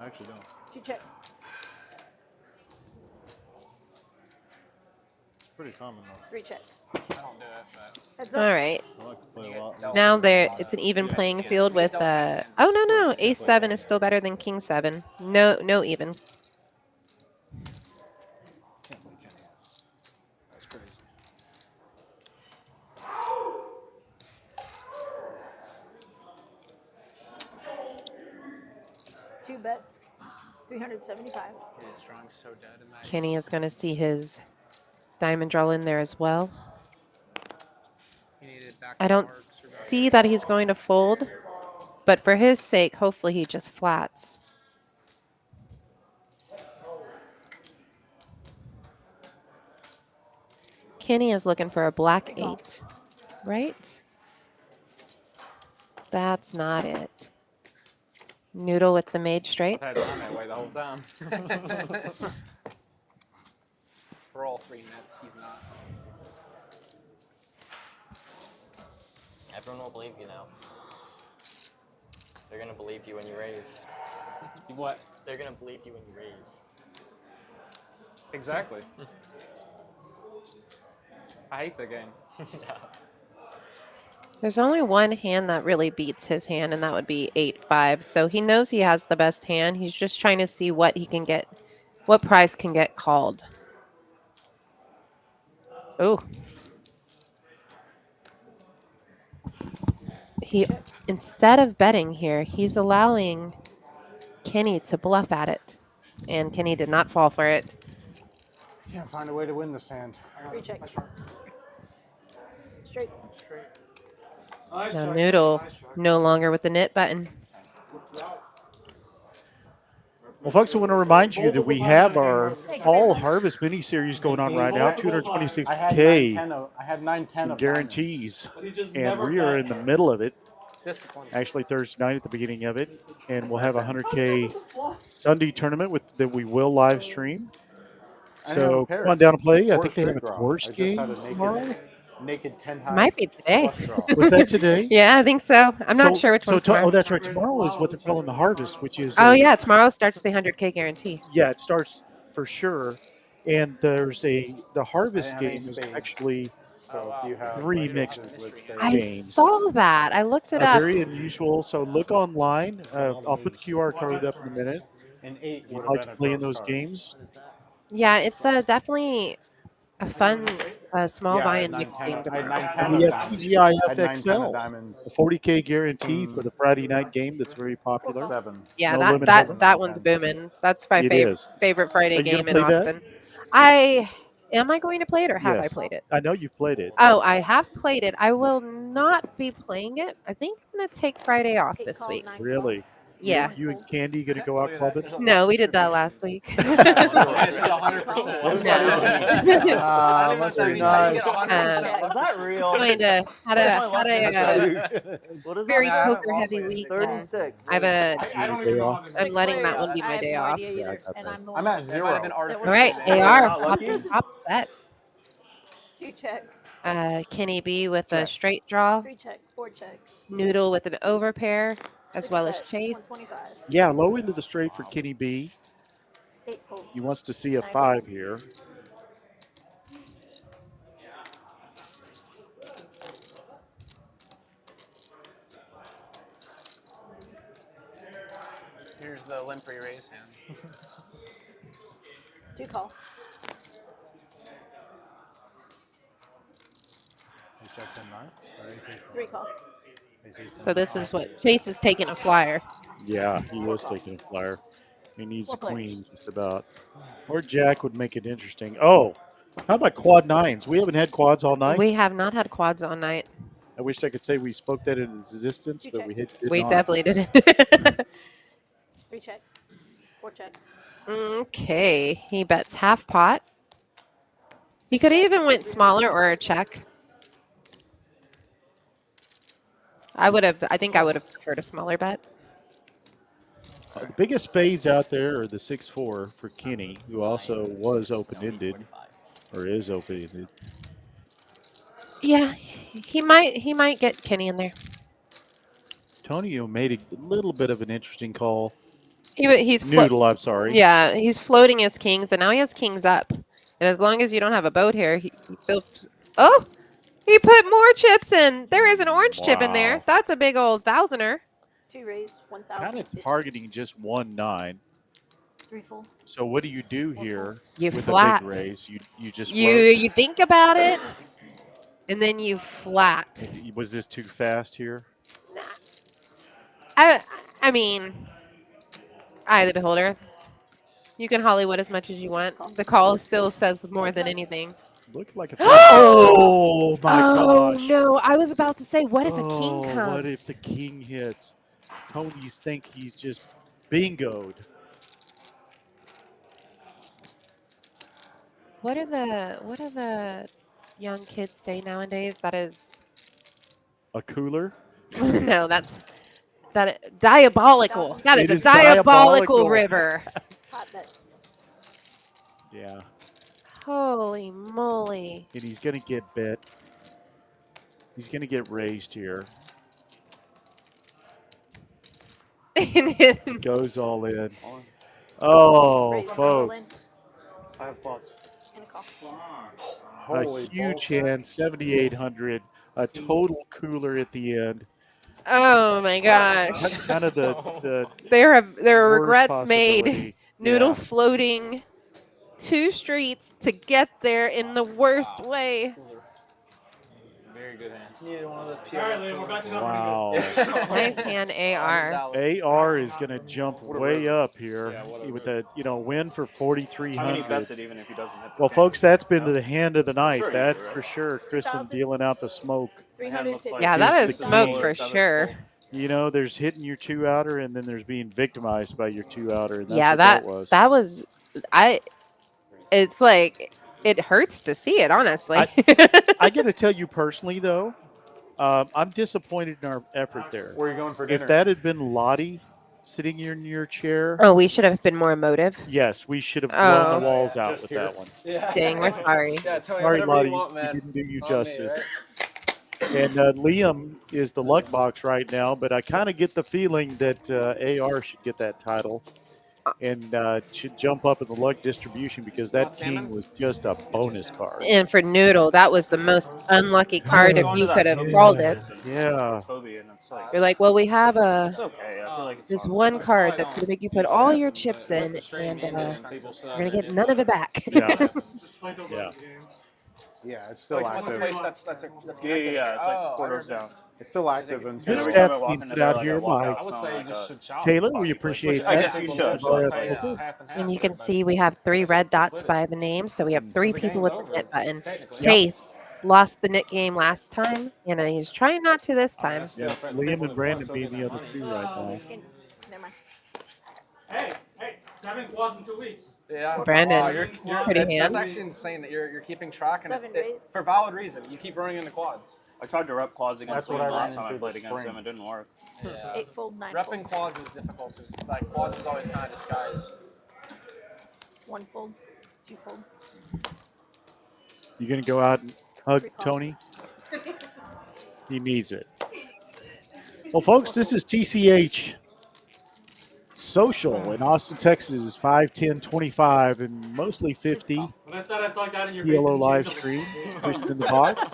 I actually don't. 2 check. It's pretty common though. 3 check. I don't do it, but. Heads All up. right. I like to play a lot. Now it's an even playing field with oh no, ace 7 is still better than king 7. No even. Can't play Kenny hands. That's crazy. Two bet. 375. His drawing's so dead in that. Kenny is going to see his diamond draw in there as well. He needed back I don't see that he's going to fold, but for his sake, hopefully he just flats. Kenny is looking for a black 8, right? That's not it. Noodle with the made straight. I've had mine that way the whole time. For all 3 nets, he's not. Everyone will believe you now. They're gonna believe you when you raise. What? They're gonna believe you when you raise. Exactly. I hate the game. Yeah. There's only one hand that really beats his hand, and that would be 8-5. So he knows he has the best hand. He's just trying to see what he can get, what price can get called. Oh. Instead of betting here, he's allowing Kenny to bluff at it. And Kenny did not fall for it. Can't find a way to win this hand. 3 check. Straight. Nice Now try, Noodle nice try. no longer with the knit button. Well, folks, I want to remind you that we have our Fall Harvest mini series going on right now, I had 226K 910 in of guarantees, But he just and never we are in bet. the middle of it. Disappointing. Actually, Thursday night at the beginning of it, and we'll have a 100K Sunday tournament that we will live stream. I didn't have a So pair. come on down to play. I Or think they have a straight draw. course I just game had a tomorrow. naked 10 high Might be today. flush draw. Was that today? Yeah, I think so. I'm not sure which one's tomorrow. Oh, that's right. Tomorrow is what they're calling the Harvest, which is Oh yeah, tomorrow starts the 100K guarantee. yeah, it starts for sure. And there's the Harvest I didn't have game any is spades. actually So if you have 3 like, mixed aces with spades- I games. saw that. I looked it up. Very unusual. So look online. I'll put the QR code up in a minute. An 8 If you'd would like have to been a play in gross those card. games. Yeah, it's definitely a fun small Yeah, I had buy-in mixed 9-10 game I had tomorrow. 9-10 And of we have diamonds. TGIF I had 9-10 XL, of diamonds. a 40K guarantee for the Friday night game that's very popular. 7. Yeah, No that limit that heaven. that one's booming. That's my It is. favorite Friday Are you gonna game in play that? Austin. Am I going to play it or have I Yes. played it? I know you've played it. Oh, I have played it. I will not be playing it. I think I'm going to take Friday off this week. Really? Yeah. You and Candy gonna go out clubbing? No, we did that last week. Ah, must be nice. Is that real? Going to had a What is very that? poker heavy week. and 36. I have a. I don't even know how this I'm letting that one be I my have day no off. idea either, got and that. I'm the I'm one. at It might have been 0. artificial. All right, You're AR not top, lucky? top set. 2 check, Kenny B with a straight draw. 3 check, 4 check, Noodle with an overpair, as 6 well as bet, Chase. 125, Yeah, low into the straight for Kenny B. 8 fold. He wants to see a 5 here. Here's the limp raise hand. 2 call. Ace jack 10 9? Or ace ace 3 call. ace ace 10? So this is what Chase is taking a flyer. Yeah, he was taking a flyer. He needs a 4 players. queen, just about. Or Jack would make it interesting. Oh, how about quad 9s? We haven't had quads all night. We have not had quads all night. I wish I could say we spoke that into existence, but we did We not. definitely didn't. 3 check, 4 check. Okay, he bets half pot. He could have even went smaller or a check. I think I would have preferred a smaller bet. The biggest spades out there are the 6-4 for Kenny, who also was open-ended, or is open-ended. Yeah, he might get Kenny in there. Tonio made a little bit of an interesting call. He's Noodle, I'm sorry. Yeah, he's floating his kings, and now he has kings up. And as long as you don't have a boat here, he put more chips in. There is an orange chip in there. Wow. That's a big old thousander. 2 raise, 1,000. Kind of targeting just 1-9. 3 full. So what do you do here You with flat. a big raise? You just You think about it, and then you flat. float? Was this too fast here? I mean, eye of the beholder. You can Hollywood as much as you want. The call still says more than anything. Looked like a oh my Oh gosh. no! I was about to say, what if a king Oh, comes? what if the king hits? Tony's think he's just bingoed. What do the young kids say nowadays? That is A cooler? no, that's diabolical. That is It a is diabolical diabolical. river. Hot bet. Yeah. Holy moly! And he's gonna get bit. He's gonna get raised here. Goes all in. Oh, Raise, all folks. in, 5 pots. and a call. A huge hand, 7,800. A total cooler at the end. Oh my gosh! That's kind of the There are worst regrets made. possibility. Noodle Yeah. floating 2 streets to get there in the worst way. Very good hand. Needed one of those All right, Liam, we're back to Wow. Nice hand, AR. AR is going to jump way up here Yeah, what a with a win for I mean, he bets 4,300. it even if he doesn't hit the Well, king. folks, that's been the hand of the night. sure you That's do, for right? sure. Kristen 2,000. dealing out the smoke. The hand looks 350. like Yeah, that Here's is the smoke king. for sure. You know, there's hitting your 2-outer, and then there's being victimized by your 2-outer, and that's Yeah, what that was. that was it's like it hurts to see it, honestly. I got to tell you personally, though, I'm disappointed in our effort there. Where are you going for dinner? If that had been Lottie sitting in your chair, Oh, we should have been more emotive. yes, we should have blown the Oh. walls out with that one. Yeah. Dang, we're sorry. Yeah, Tony, Sorry, whatever Lottie, you want, we man. didn't do you On me, justice. right? And Liam is the luck box right now, but I kind of get the feeling that AR should get that title and should jump up in the luck distribution because that king was just a bonus card. And for Noodle, that was the most unlucky card if you could have called it. Yeah. You're like, well, we have It's okay. I feel like it's this fine. one card that's going to make you put all your chips in, and you're going to get none of it back. Yeah. Yeah. Yeah, it's still active. That's Yeah, it's like 4 doors down. It's still active until Good every stuff time I walk being into put out there, here I walk by out, I would it's say not just like should chop. Taylor. We appreciate I that. guess you should. And you can see we have 3 red dots by the name, so we have 3 people with the knit button. Chase lost the knit game last time, and he's trying not to this time. Yeah, Liam and Brandon being the other 2 right now. Never mind. Hey, 7 quads in 2 weeks. Yeah. Brandon, Wow, you're pretty that's hand. actually insane that you're keeping track, and 7 it, days. for valid reason. You keep running into quads. I tried to rep quads against That's what Liam I last ran time I into played this against spring. him. It didn't work. Yeah. 8-fold, 9-fold. Repping quads is difficult because like quads is always kind of disguised. 1-fold, 2-fold. You gonna go out and hug Recall. Tony? He needs it. Well, folks, this is TCH Social in Austin, Texas, 5/10/25 and mostly 50. When I said I saw that in your PLO face, live stream. Christian in the box.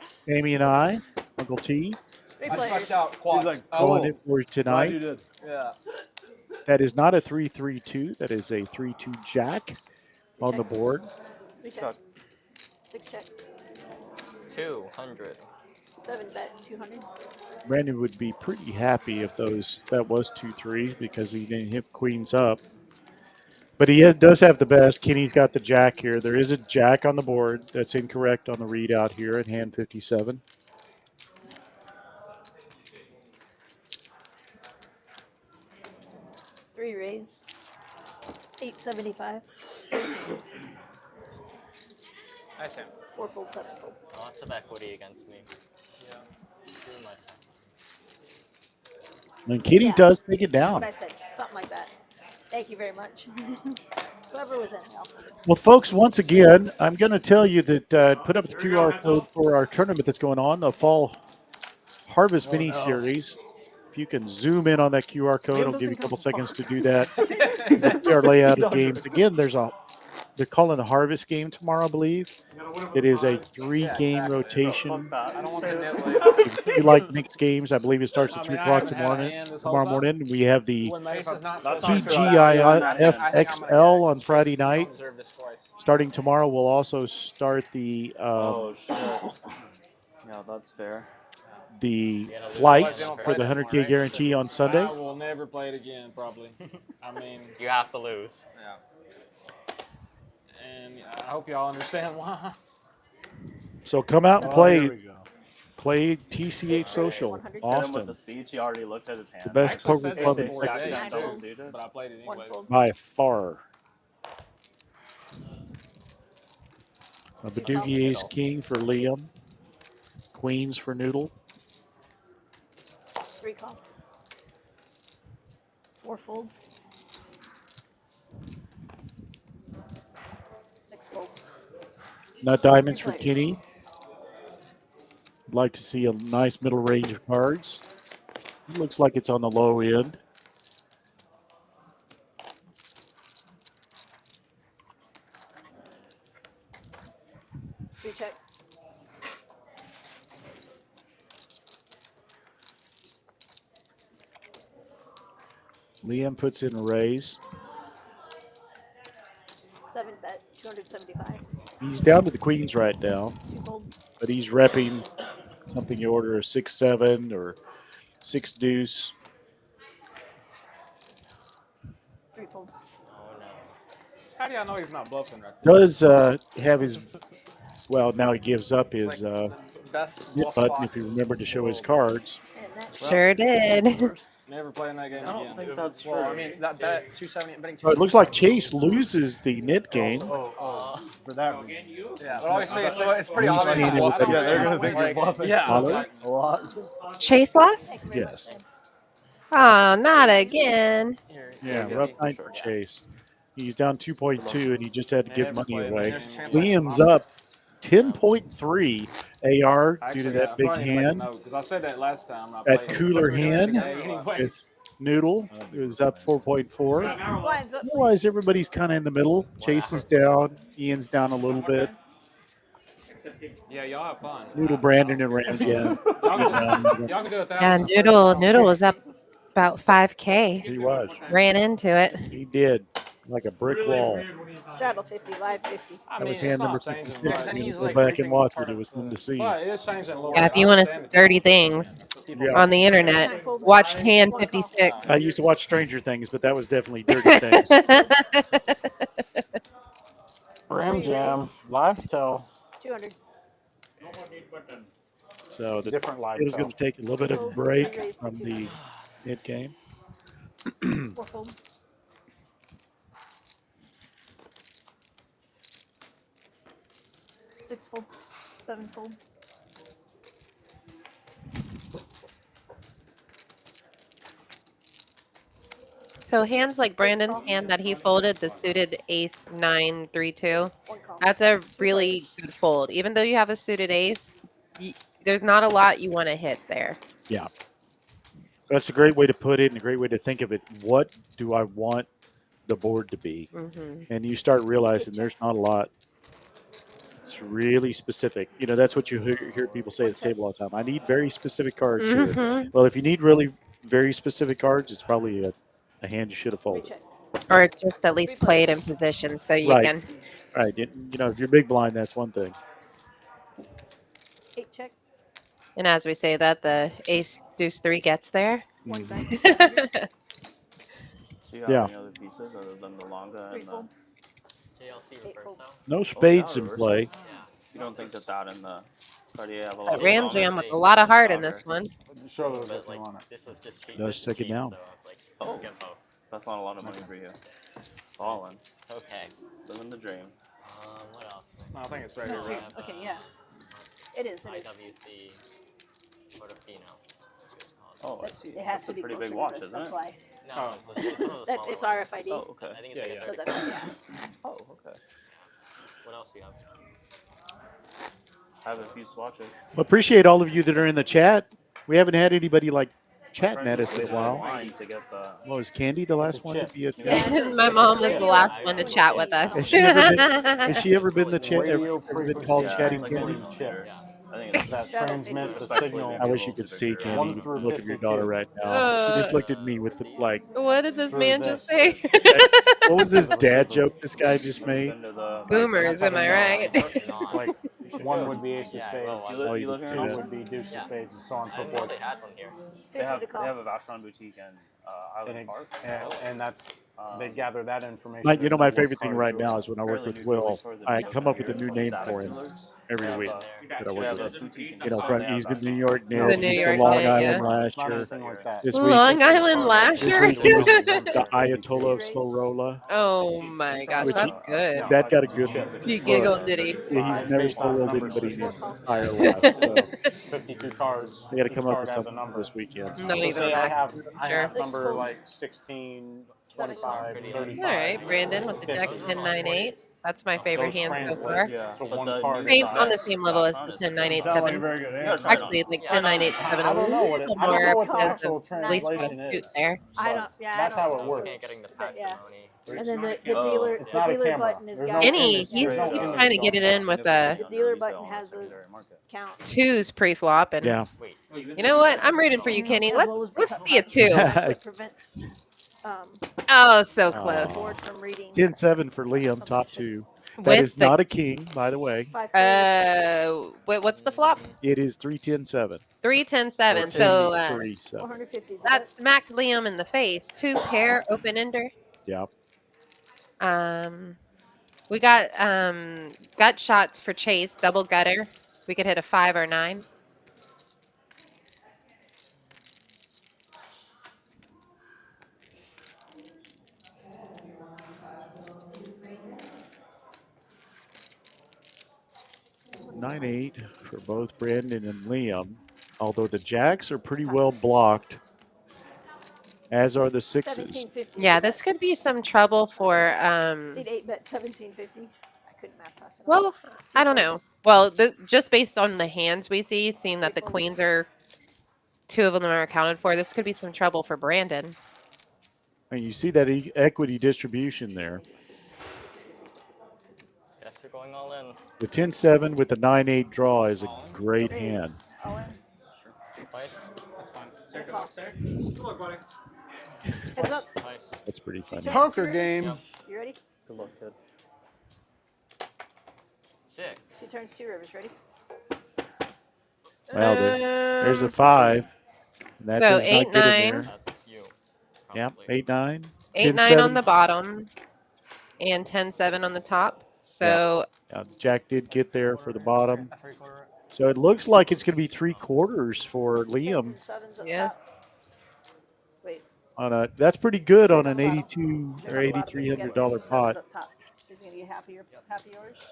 Sammy and I, Uncle T, Straight I players. sucked out quads. He's like, going it for Glad you tonight. did. Yeah. That is not a 3-3-2. That is a 3-2 jack on the board. 3 check. 6 check. 200. 7 bet, 200. Brandon would be pretty happy if that was 2-3s because he didn't hit queens up. But he does have the best. Kenny's got the jack here. There is a jack on the board. That's incorrect on the readout here at hand 57. Three raise. 875. Nice hand. 4-fold, 7-fold. Lots of equity against me. Yeah. Through my And Kenny Yeah. does take it down. What I said, something like that. Thank you very much. Whoever was in it, I'll put it. Well, folks, once again, I'm going to tell you that put up the QR code for our tournament that's going on, the Fall Harvest Mini Series. If you can zoom in on that QR code, I'll give you a couple seconds to do that. That's our layout of games. Again, they're calling the Harvest game tomorrow, I believe. It is a 3-game rotation. I don't want the net like If you like mixed games, I believe it starts at 3 o'clock tomorrow morning. We have the Chase is not That's supposed to TGIFXL on Friday I night. deserve this twice. Starting tomorrow, we'll also start the Oh, shit. Yeah, that's fair. the flights for the 100K guarantee on I Sunday. will never play it again, probably. I mean, You have to lose. Yeah. and I hope y'all understand why. So come out and Oh, play. there we go. Play TCH Social, 100. Hit him with the Austin, speech. He already looked at his hand. the best I actually poker said club this in before Texas today, double suited. but I played it anyways. 1-fold. by far. The Doogie Ace King for Liam, Queens for Noodle. 3 call. 4-fold. 6-fold. Nut diamonds for Kenny. I'd like to see a nice middle range of cards. It looks like it's on the low end. Three check. Liam puts in a raise. 7 bet, 275. He's down to the queens right now, 2-fold. but he's repping something you order a 6-7 or 6 deuce. 3-fold. Oh no. How do y'all know he's not bluffing right there? Does have his, well, now he gives up his Best hit bluff button spot. if he remembered to show his cards. And next. Sure did. Never playing that game I don't again. think that's Well, I true. mean, that bet 270, betting So it 270. looks like Chase loses the knit game. For that reason. Yeah, but obviously it's pretty He's obvious. paying I'm bluffing, everybody. Yeah, they're right? gonna think you're Like, bluffing. Yeah. Follow? Like, A lot. Chase lost? Thank you very much, Yes. James. Oh, not again. Yeah, Yeah, rough for night sure. for Chase. He's down 2.2, and he just had to give Never money played, man. away. There's a chance I Liam's can- up 10.3 AR due to Actually, that I big probably need to make a hand. note, 'cause I said that last time I That played. cooler hand Anyways. with Noodle is up 4.4. Blinds up, Otherwise, please. everybody's kind of in the middle. Chase is down. Ian's down a little bit. Yeah, y'all have fun. Noodle, Brandon, and Ram Jam. Y'all can do 1,000. Yeah, Noodle was up about 5K. He was. Ran into it. He did. Like a brick wall. Straddle 50, live 50. I That mean, was it's hand not number changing 56. much. You he's go like back and making watch it. part It of was fun the- to see. But it is changing a little Yeah, bit. if you want to see dirty things Yeah. on the internet, watch Hand 56. I used to watch Stranger Things, but that was definitely Dirty Things. Ram Jam, live tell. 200. So the Different live it was going to take a little bit of a break Raised to from the 200. mid game. 4 fold. 6 fold. 7 fold. So hands like Brandon's hand that he folded, the suited ace 9-3-2, that's a really good fold. Even though you have a suited ace, there's not a lot you want to hit there. Yeah. That's a great way to put it and a great way to think of it. What do I want the board to be? Mhm. And you start realizing there's not a lot. It's really specific. You know, that's what you hear people say at the table all the time. I need very specific cards here. Mhm. Well, if you need really very specific cards, it's probably a hand you should have folded. Or just at least play it in position so you Right. can. Right. You know, if you're big blind, that's one thing. 8 check. And as we say that, the ace deuce 3 gets there. 1 back. Do you have Yeah. any other pieces other than the Longa 3 and the... fold. JLC 8 fold. No Oh, spades yeah, in reverse play. You don't think that and the Cartier have a lot of Ram Longa? Jam with a lot of heart in this one. Show those But if you like, want it. this was just cheap. Let's take it down. So I was like, Oh. get both. That's not a lot of money for you. Fallen. Okay. Living the dream. What else? No, I think it's right No, here. here. Okay, yeah. It is. It is. IWC Portofino. Oh, I That's, see. it has That's to a be pretty closer big to watch, this, isn't that's it? why. No, it's one of the That's, it's smaller ones. RFID. Oh, okay. I think Yeah, it's yeah. So like that's, yeah. Oh, okay. What else do you have? I have a few swatches. Well, appreciate all of you that are in the chat. We haven't had anybody like chatting Friends at us in a waited in while. line to get the... Well, was Candy the last one to be a Yeah. chat? My mom was the last one to chat with us. Has she ever been the chat? Ever been called frequency chatting like Candy? one chips I think it's that transmit the Respectfully, signal. maybe I a wish you little could too see big for Candy. One You through can look at your 52. daughter right now. She just looked at me with the, like, What did this Through man just this. say? what was this dad joke this guy just made? Been to the... Boomers, am I right? Like one would be ace of Yeah, spades, well, You, Oh, li- you you live here can in see two that. Austin? would be deuce of spades, and so on I and so didn't know forth. they had one here. 50 They have, to call. they have a Vashon boutique in And, Island Park. and that's they gather that information. Like, you know, my as to what favorite thing cards right you now have. is when I work Fairly with neutral Will, store that I just come up with a here, new some name Savage for him Dealers. every They week have that I they work have a with. boutique in You know, Austin. They he's have been New Vashon. York, No, now The he's New to York Long thing, Island yeah. last Not year. anything like that. This week, Long Island this Lasher? week it was Lasher. the Ayatollah of Slow Rolla. Oh my gosh, Which that's good. That got a good He look. giggled, did he? Yeah, he's It's never based slow on rolled numbers anybody in his system. entire life. So 52 cards. they got to Each come up card with has a something number. this weekend. Not So even say an I have accident, I sure. have 6 number fold. like 16, 7 25, 35. All right, Brandon with the jack of 10-9-8. That's my favorite Those hand so translate far. Yeah, to but one the card. new Same size on the same level as Vashon the is like 10-9-8-7. Sounds like a very good You hand. gotta try it Actually, on. like Yeah, I don't- 10-9-8-7 I a don't know what little I don't more know what the because actual of at least translation the suit is. there. I don't, yeah, I That's how don't it know. works. Can't getting the But yeah. patrimony. And then the Oh. dealer, It's the not a dealer camera. button has There's got no Any, image. he's There's no he's image trying to get it in with a The dealer button has a count. 2s pre-flop, and Yeah. Wait. you know what? I'm rooting for you, Kenny. As well as the Let's cut see a button. 2. That's what prevents Oh, so the close. board from reading. 10-7 for Liam, top 2. That With is the not a king, by the way. 5 what's the flop? It is 3-10-7. 3-10-7. So 3-7. 450s. that smacked Liam in the face. 2 pair open ender. Yeah. We got gut shots for Chase, double gutter. We could hit a 5 or 9. 9-8 for both Brandon and Liam. Although the jacks are pretty well blocked, as are the sixes. 1750. Yeah, this could be some trouble for. Seed 8 bet 1750. I couldn't math pass it. Well, I don't know. Well, just based on the hands we see, seeing that the queens are, 2 of them are accounted for, this could be some trouble for Brandon. And you see that equity distribution there. Guess you're going all in. The 10-7 with the 9-8 draw is a great hand. All in. That's fine. Heads up. Nice. That's pretty funny. Poker game. You ready? Good luck, kid. 6. 2 turns, 2 rivers. Ready? Well, there's a 5. And that So does not 8, get in 9. there. That's you. Yep, 8-9. 8, 9 on the bottom, and 10-7 on the top. So Jack did get there for the bottom. So it looks like it's going to be 3/4 for Liam. yes. Wait. That's pretty good on an $8,200 or $8,300 pot. This is gonna get happy yours.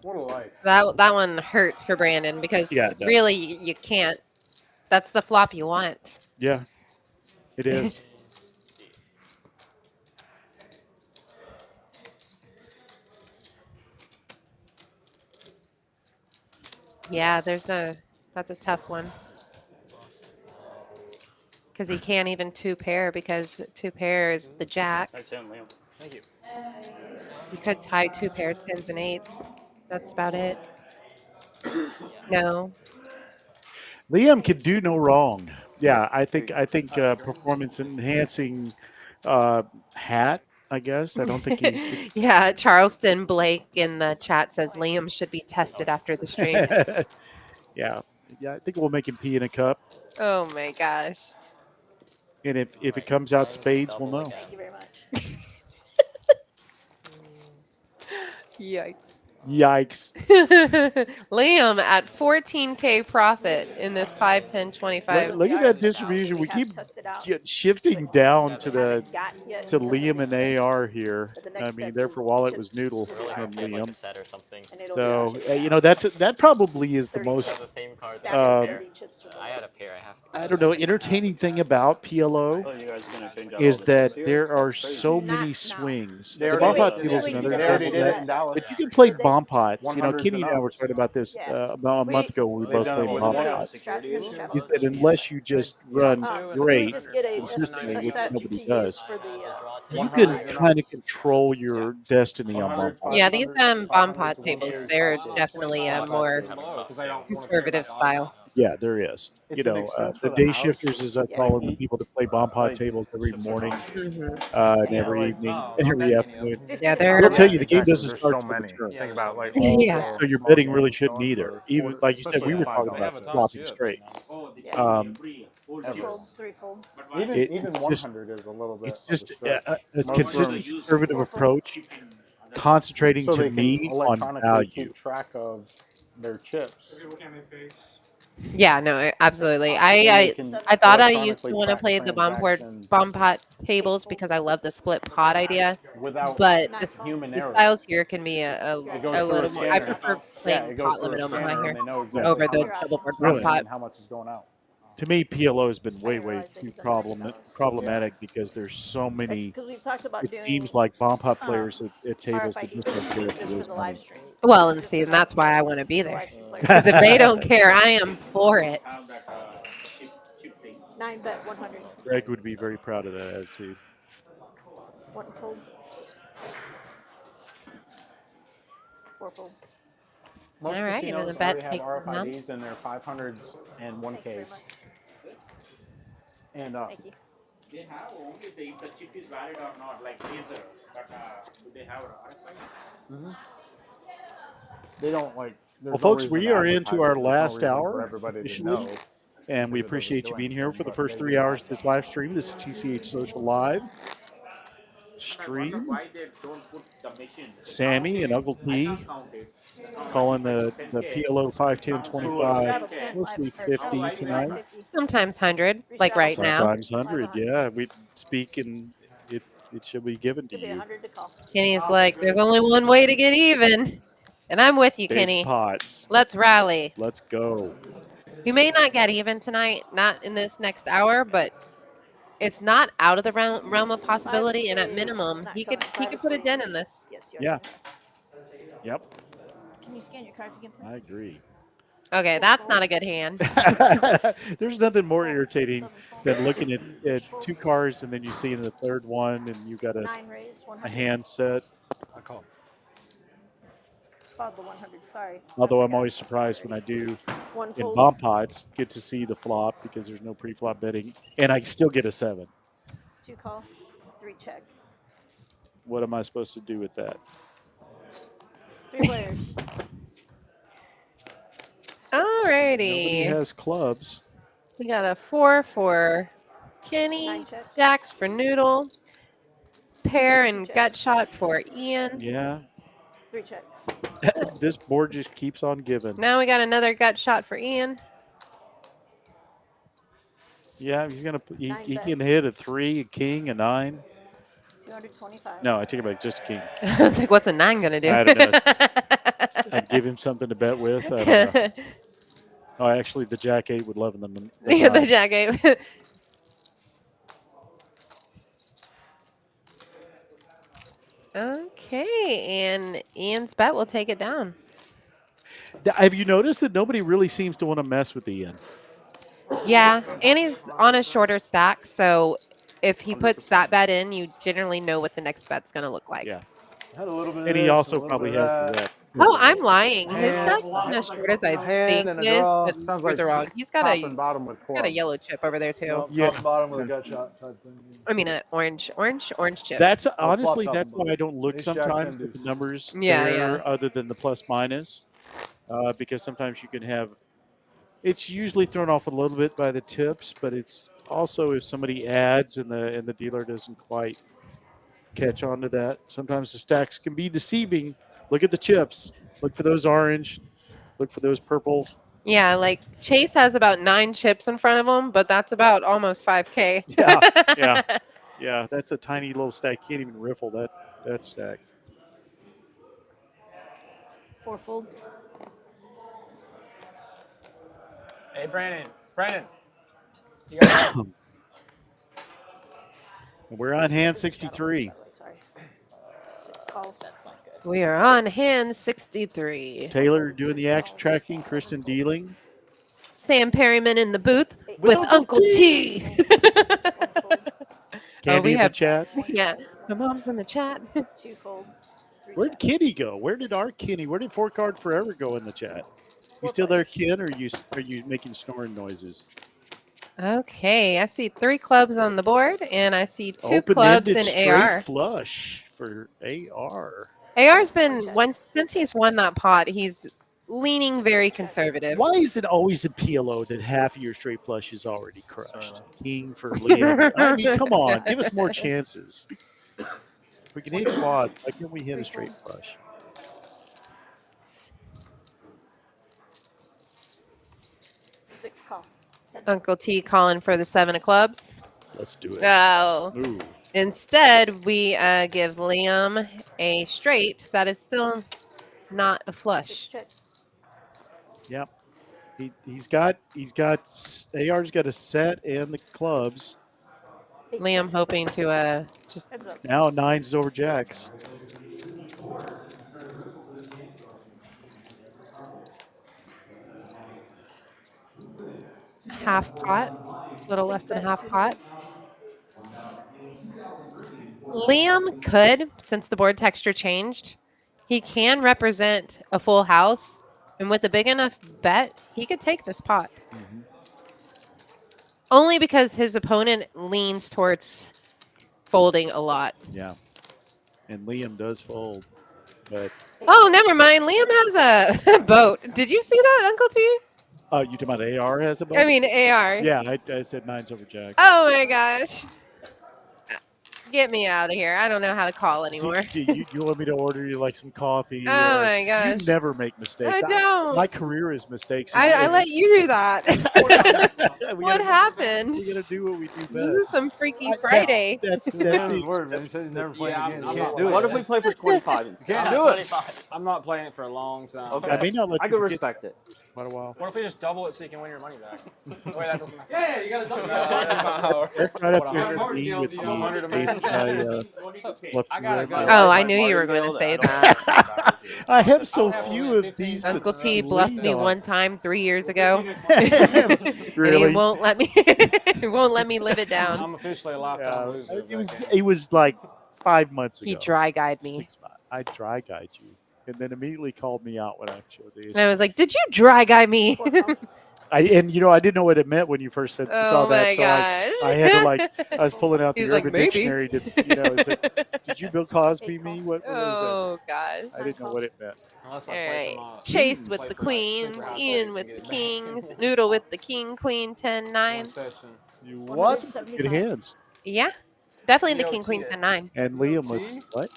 What a life. That one hurts for Brandon because Yeah, it does. really you can't. That's the flop you want. Yeah, it is. Yeah, that's a tough one. Because he can't even 2-pair because 2-pair is the jack. That's him, Liam. Thank you. You could tie 2-pair 10s and 8s. That's about it. No. Liam can do no wrong. Yeah, I think performance enhancing hat. I guess I don't think he. Yeah, Charleston Blake in the chat says Liam should be tested after the stream. yeah, I think we'll make him pee in a cup. Oh my gosh. And if it comes out spades, we'll know. Thank you very much. Yikes. Yikes. Liam at 14K profit in this 5, 10, 25. Look at that distribution. We keep shifting down to Liam and AR here. I mean, there for a while it was Noodle and Liam. So that probably is the most I had a pair. I don't know entertaining thing about PLO is that there are so many swings. The bomb pot table is another example of that. But you can play bomb pots. Kenny and I were talking about this about a month ago when we both played bomb pots. Is that unless you just run great consistently, which nobody does, you can kind of control your destiny on bomb pots. Yeah, these bomb pot tables, they're definitely a more conservative style. Yeah, there is. The day shifters, as I call them, the people that play bomb pot tables every morning and every evening, every afternoon. Yeah, I'll tell you, the game doesn't start so till the many. turn. Think about like Yeah. So your betting really shouldn't either. Even like you said, we were talking about flopping straight. Threefold. even it's 100 is a little bit. It's just of a stretch. a consistent conservative approach, concentrating So to they can me on electronically value. keep track of their chips. Yeah, no, absolutely. I thought I used to want to play the bomb pot tables because I love the split pot idea. Without But human the error. styles here can be a It goes through little a more. I scanner. prefer Yeah, playing it goes Pot through a Limit Omaha scanner here and they know exactly over the how much double board Really? bomb pot. and how much is going out. To me, PLO has been way too problematic because there's so many. Because we've talked about It doing seems like bomb pot players at tables that RFID just don't care to just for lose the money. live stream. Well, and see, and that's why I want to be there. Because if they don't care, I am for it. 9 bet 100. Greg would be very proud of that attitude. One fold. 4-fold. Most All right, and then casinos the bet already have takes them up. RFIDs in their 500s and 1Ks. And Thank you. They have only if the chip is valid or not, like laser. But do they have RFID? they don't like. Well, folks, we are into our last for hour everybody to officially, know. and we appreciate you being here for the first 3 hours of this live stream. This is TCH Social Live stream. Why they don't put the machine? Sammy and Uncle T calling the PLO 51025 mostly 50 tonight. Sometimes 100, like right now. Sometimes 100, yeah. We speak in it should be given to Could be you. 100 to call. Kenny's like, there's only one way to get even. And I'm with you, Big Kenny. pots. Let's rally. Let's go. We may not get even tonight, not in this next hour, but it's not out of the realm of possibility. And at minimum, he could put a dent in this. Yes, Yeah. Yep. Can you scan your cards again, please? I agree. Okay, that's not a good hand. There's nothing more irritating than looking at 2 cards and then you see in the third one and you got a hand set. I call. Above the 100, sorry. Although I'm always surprised when I do One in fold. bomb pots get to see the flop because there's no pre-flop betting, and I still get a 7. 2 call, 3 check. What am I supposed to do with that? 3 players. Alrighty. Nobody has clubs. We got a 4 for Kenny, 9 check. jacks for Noodle, pair and gut shot for Ian. Yeah. 3 check. This board just keeps on giving. Now we got another gut shot for Ian. Yeah, he's gonna. He can hit a 3, a king, a 9. 225. No, I take it back. Just a king. I was like, what's a 9 gonna do? I don't know. I'd give him something to bet with. I don't know. Oh, actually, the jack 8 would leaven them. Yeah, the jack 8. Okay, and Ian's bet will take it down. Have you noticed that nobody really seems to want to mess with Ian? Yeah, and he's on a shorter stack, so if he puts that bet in, you generally know what the next bet's going to look like. Yeah. Had a little bit of And he this, a also little probably bit of has the that. red. Oh, I'm lying. His Hand. stack isn't as short as I Hand think and it a is, draw. but Sounds yours like are wrong. He's got top a and bottom with got a yellow chip over there too. No, Yeah. top and bottom with a gut shot type thing. I mean, an orange chip. That's flop honestly top that's and why I don't look Ace jack, sometimes 10 at the deuce. numbers Yeah, there yeah. other than the plus minus, because sometimes you can have. It's usually thrown off a little bit by the tips, but it's also if somebody adds and the dealer doesn't quite catch on to that. Sometimes the stacks can be deceiving. Look at the chips. Look for those orange. Look for those purple. Yeah, like Chase has about 9 chips in front of him, but that's about almost 5K. Yeah. That's a tiny little stack. You can't even riffle that stack. 4 fold. Hey, Brandon. You got We're on hand 63. Sorry. 6 calls. We are on hand 63. Taylor doing the action tracking. Kristen dealing. Sam Perryman in the booth with Uncle T. Candy we in have the chat. Yeah, my mom's in the chat. 2 fold. 3 Where'd check. Kenny go? Where did our Kenny? Where did 4 Card Forever go in the chat? You still there, Ken, or are you making snoring noises? Okay, I see 3 clubs on the board, and I see 2 clubs Open-ended in straight AR. flush for AR. AR's been since he's won that pot, he's leaning very conservative. Why is it always a PLO that half of your straight flush is already crushed? King for Liam. I mean, come on, give us more chances. If we can hit quad, why can't we hit a straight flush? Six call. Uncle T calling for the 7 of clubs. Let's do it. No. Ooh. Instead, we give Liam a straight that is still not a flush. Yep. He's got AR's got a set and the clubs. Liam hoping to just Now 9's over jacks. half pot, a little less than half pot. Liam could, since the board texture changed, he can represent a full house, and with a big enough bet, he could take this pot. Mm-hmm. Only because his opponent leans towards folding a lot. Yeah, and Liam does fold, but oh, never mind. Liam has a boat. Did you see that, Uncle T? You talking about AR has a boat? I mean AR. Yeah, I said 9's over jacks. Oh my gosh. Get me out of here. I don't know how to call anymore. You want me to order you like some coffee? Oh or, my gosh. You never make mistakes. I don't. My career is mistakes. I let you do that. What happened? We gotta do what we do best. This is some Freaky Friday. That's his word, man. He said he's never playing again. You can't do it. What if we play for 25 instead? You can't do it. I'm not playing it for a long time. Okay. I may not let I you could get respect it. quite a while. What if we just double it so you can win your money back? Wait, that doesn't matter. Yeah, you gotta double it. That's not how it works. Right up What here I'm- with me with the 100 a eighth month. by, left I and gotta right. go. Oh, I knew you were going to say that. I have so few of these. to Uncle T bluffed lean me on. one time 3 years ago. And Really? he won't let me. He won't let me live it down. I'm officially a lifetime loser. of that game. It was like 5 months ago. He dry guyed me. 6 months. I dry guide you, and then immediately called me out when I showed the. And I was like, "Did you dry guy me?" I didn't know what it meant when you first said saw Oh that, my so gosh. I had to I was pulling out the He's like, Urban "Maybe." Dictionary to, is it, did you Bill Cosby me? What was Oh gosh. that? I didn't know what it meant. Unless All I play right. for my- Chase with play the for, like, queens, super high Ian stakes with and the get it back. kings, Noodle with the king, queen, 10, 9. One session. You was good hands. Yeah, definitely the king, queen, 10, 9. And Liam with what?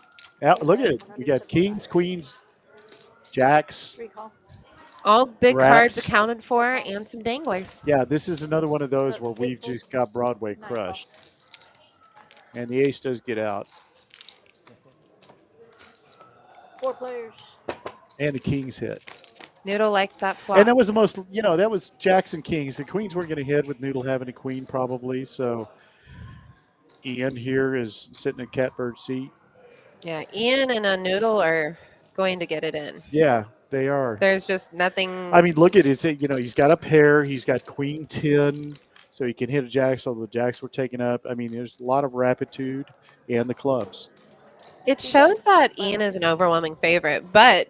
Yeah, look at it. We got kings, queens, jacks. Recall. All big cards Raps. accounted for, and some danglers. Yeah, this is another one of those where we've just got Broadway crushed. And the ace does get out. 4 players. And the kings hit. Noodle likes that flop. And that was the most, that was jacks and kings. The queens weren't going to hit with Noodle having a queen probably. So Ian here is sitting in catbird seat. Yeah, Ian and a Noodle are going to get it in. Yeah, they are. There's just nothing. I mean, look at it. He's got a pair. He's got queen 10, so he can hit a jack. So the jacks were taken up. I mean, there's a lot of rapitude and the clubs. It shows that Ian is an overwhelming favorite, but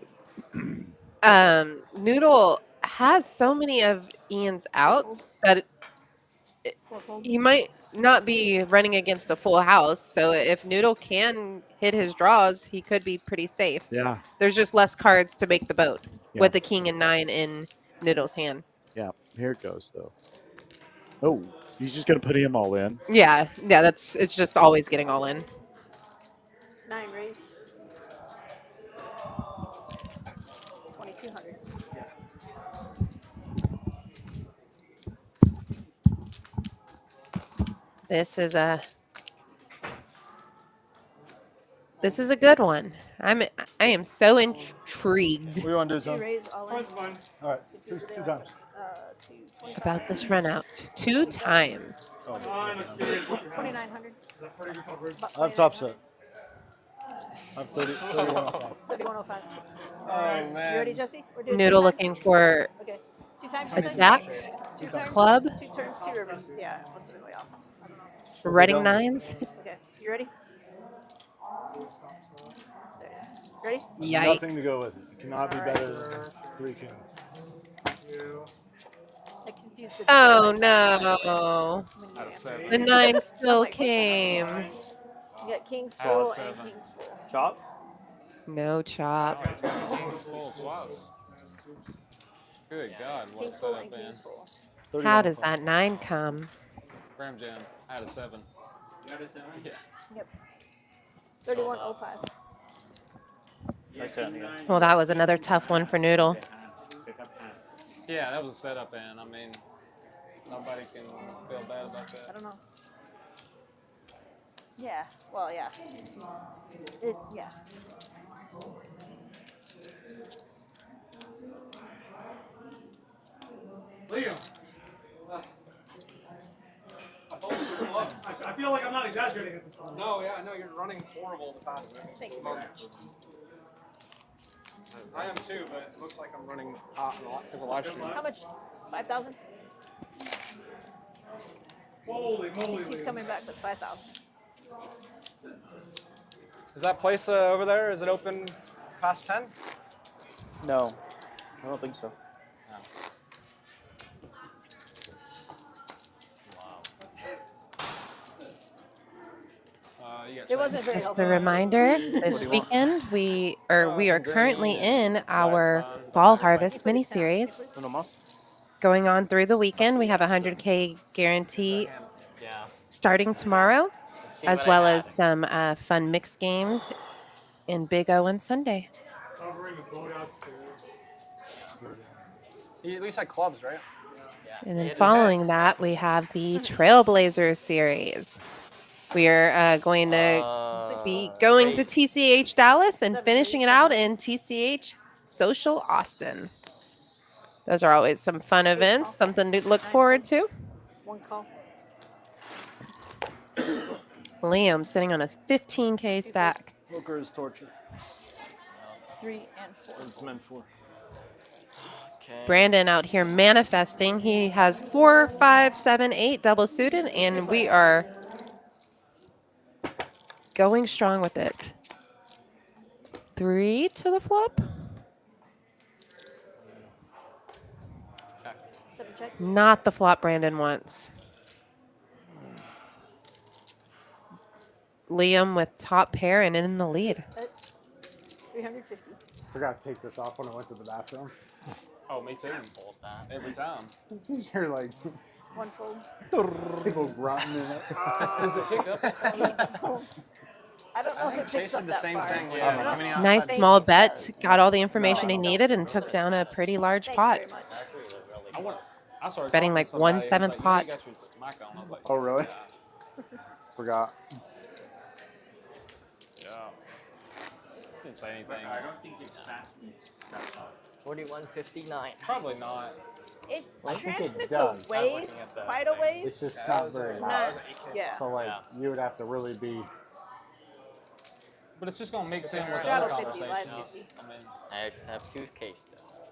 Noodle has so many of Ian's outs that he might not be running against a full house. So if Noodle can hit his draws, he could be pretty safe. Yeah. There's just less cards to make the boat Yeah. with the king and 9 in Noodle's hand. Yeah, here it goes, though. Oh, he's just going to put him all in. Yeah, it's just always getting all in. 9 raise. 2200. This is a good one. I am so intrigued What do you want to do, son? 2 raise all in. All right, two times. 225. about this run out. 2 times. 2900. I have top set. I have 3105. 3105. Oh, man. You ready, Jesse? We're doing Noodle 2 times? looking for Okay. 2 times. a you said? jack, 2 turns, club, 2 turns, 2 rivers. Yeah, must have been way off. I don't know. Reading 9s. Okay, you ready? There. Ready? Yikes. Nothing to go with it. It cannot be better than 3 kings. I confused the Oh two. no. The 9 still came. You got kings full and kings full. Chop? No chop. Kings full plus. Good God, what a Kings full setup, and man. kings full. How does that 9 come? Ram Jam, I had a 7. Yeah. Yep. 3105. Nice hand, yeah. Well, that was another tough one for Noodle. Yeah, that was a setup, and I mean, nobody can feel bad about I that. don't know. Yeah. Well, yeah. Yeah. Liam. I feel like I'm not exaggerating at this point. No, yeah, no, you're running horrible the past Thank you. month. I am too, but it looks like I'm running hot because of live stream. How much? 5,000? Holy moly. He's coming back with 5,000. Is that place over there, is it open past 10? No, I don't think so. It wasn't very Just helpful. a reminder, this weekend we are currently in our Fall Harvest mini-series. Going on through the weekend, we have a 100K guarantee starting tomorrow. as well as some fun mixed games in Big O on Sunday. I'll bring the boat outs too. You at least had clubs, right? And then following that, we have the Trailblazer series. We are going to be going to TCH Dallas and finishing it out in TCH Social Austin. Those are always some fun events, something to look forward to. One call. Liam sitting on a 15K stack. Poker is torture. 3 and 4. It's meant for. Brandon out here manifesting. He has 4, 5, 7, 8 double suited, and we are going strong with it. 3 to the flop. Not the flop Brandon wants. Liam with top pair and in the lead. 350. Forgot to take this off when I went to the bathroom. Oh, me too. Every time. You're like One fold. people grunting in it. Is it hiccup? I don't know if it picks up the that same far. thing. Yeah. Nice small bet. Got all the information he needed and took down a pretty large pot. I started Betting talking like to somebody, 1/7 he was like, pot. "You got your mic on." I was like, Oh, really? Yeah. Forgot. Yeah. Didn't say anything. I don't think it's that. 41.59. Probably not. It I think it transmits does. a ways, quite a ways. It's just not very loud. Not, yeah. So like you would have to really be. But it's just gonna mix in with Straddle other 50, live conversations. 50. I mean, I just have 2K still.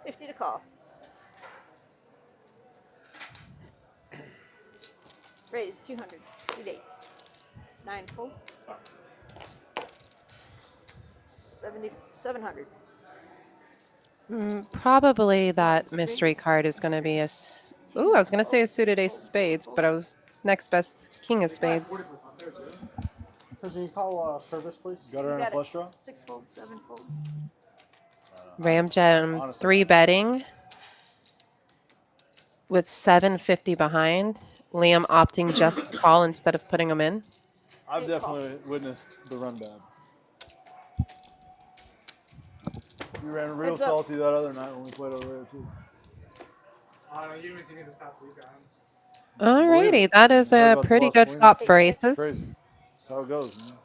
$50 to call. Raise 200. Seat 8. 9 full. 700. Probably that mystery card is going to be a. Ooh, I was going to say a suited ace of spades, but I was next best king of spades. Can you call service, please? Got her in a flush draw? 6 fold, 7 fold. Ram Jam 3 betting with 750 behind. Liam opting just to call instead of putting them in. I've definitely witnessed the run bad. You ran real salty that other night when we played over there too. You didn't see me this past weekend. Alrighty, that is a pretty good flop for aces. Crazy. That's how it goes, man.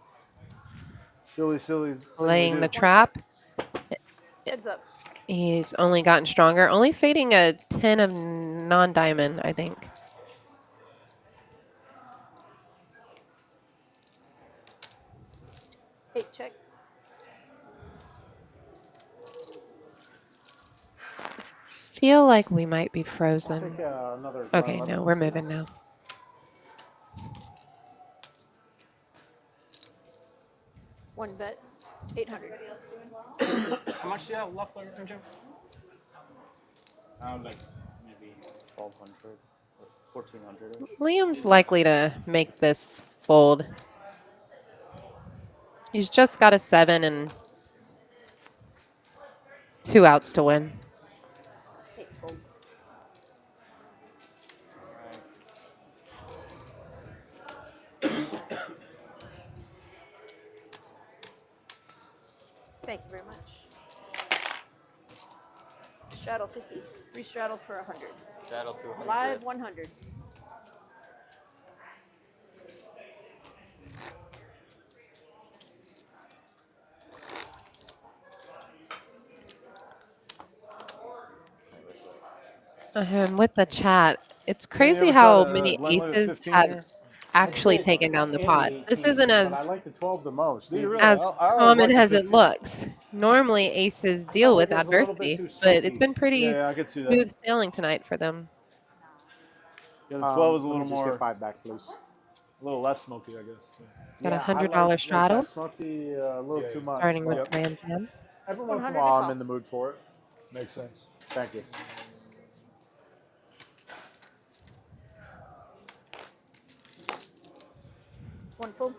Silly thing we Laying do. the trap. Heads up. He's only gotten stronger. Only fading a 10 of non-diamond, I think. Eight check. Feel like we might be frozen. Take, another Okay, 11. no, we're moving now. One bet. 800. How much do you have left, Jim? Like maybe 1,200 or 1,400. Liam's likely to make this fold. He's just got a 7 and 2 outs to win. 8 fold. Thank you very much. Straddle 50. Re-straddle for 100. Straddle 200. Live 100. With the chat, it's crazy ever how try to many blend with aces 15 have here? actually taken down the pot. This isn't But I as like the 12 the most. as I always common like as the it 15. looks. Normally aces deal with like it was a little bit adversity, too but it's smoky. been pretty Yeah, I could see that. smooth sailing tonight for them. Yeah, the 12 is a Let me little just more, get 5 back, please. a little less smoky, I guess. Got a Yeah, I $100 straddle, Like smoky a little too much. starting with but Ram Jam. every once in a 100 while, to I'm call. in the mood for it. Makes sense. Thank you. full.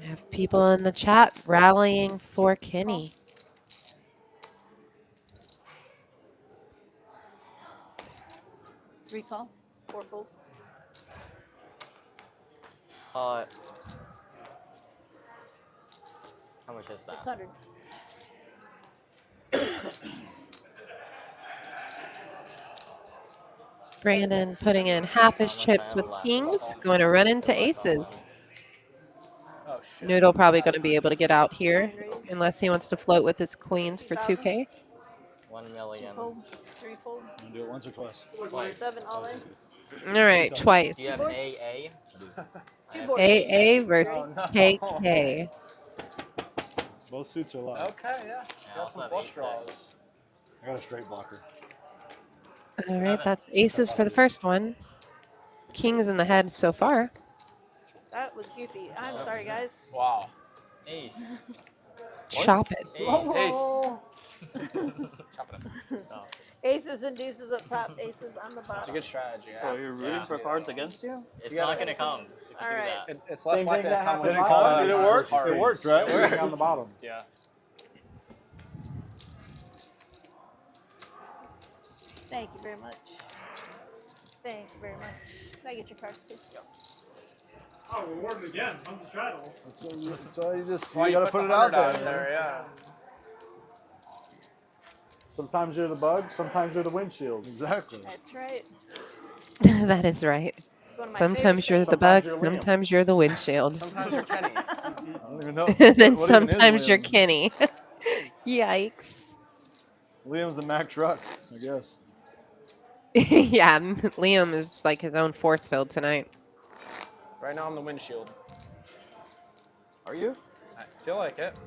We have people in the chat rallying for Kenny. Recall. 4 full. How much is that? 600. Brandon putting in half his chips with kings, going to run into aces. Oh shit. Noodle probably going to be able to get out here unless he wants to float with his queens for 2K. 1 2 million. full. 3 full. You do it once or twice? 7 all in. All right, twice. Do you have AA? 2 boards. AA versus Oh, no. KK. Both suits are live. Okay, yeah. Got some flush draws. I got a straight blocker. All right, that's aces for the first one. Kings in the head so far. That was goofy. I'm sorry, guys. Wow. Ace. Chop it. Oh. Chop it up. Aces and deuces up top. Aces on the It's a bottom. good strategy. Oh, you're rooting for cards against you? It's You gotta- not gonna come if you All do right. that. It's less Same likely thing to that come when happened. you call Did it cards work? hard. It worked, right? Everything on the bottom. Yeah. Thank you very much. Thank you very much. Can I get your cards, please? Oh, rewarded again. I'm the straddle. So you just Why you gotta put the it out 100 there. yeah. Sometimes you're the bug, sometimes you're the windshield. Exactly. That's right. That is right. It's one of my Sometimes favorite you're the things. bug, Sometimes you're Liam. sometimes you're the windshield. Sometimes you're Kenny. I don't even know. And then what even is sometimes you're Liam? Kenny. Yikes. Liam's the Mack truck, I guess. Yeah, Liam is like his own force field tonight. Right now I'm the windshield. Are you? I feel like it.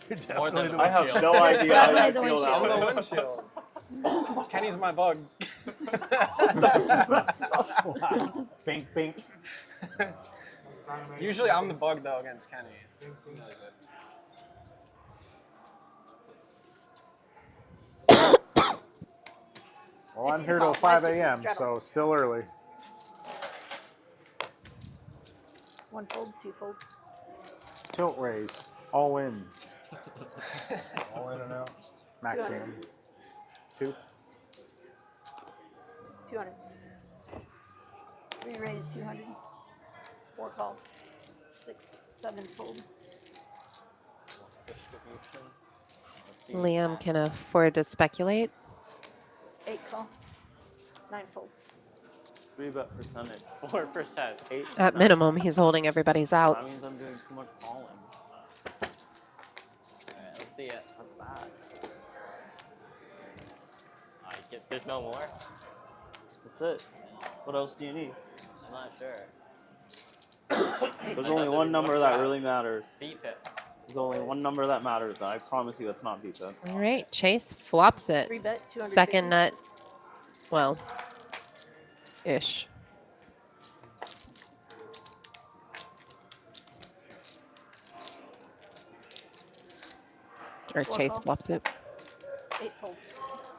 You're More definitely than the I have windshield. no idea how Definitely you the feel windshield. I'm that the way. windshield. Kenny's my bug. Wow. Bink, bink. Usually I'm the bug though against Kenny. Well, I'm here till 5 a.m., so still early. 1 fold, 2 fold. Tilt raise, all in, All in and announced. maximum. 2. 200. 3 raise, 200. 4 call. 6, 7 fold. Liam can afford to speculate. 8 call. 9 fold. 3-bet percentage. 4%. 8%. At minimum, he's holding everybody's That outs. means I'm doing too much calling. Alright, let's see it. That's bad. There's no more? That's it. What else do you need? I'm not sure. There's only one number that really matters. Beat it. There's only one number that matters, and I promise you it's not pizza. All right, Chase flops it. 3 bet, 200. Second nut, well, ish. Or Chase flops it. 8 fold.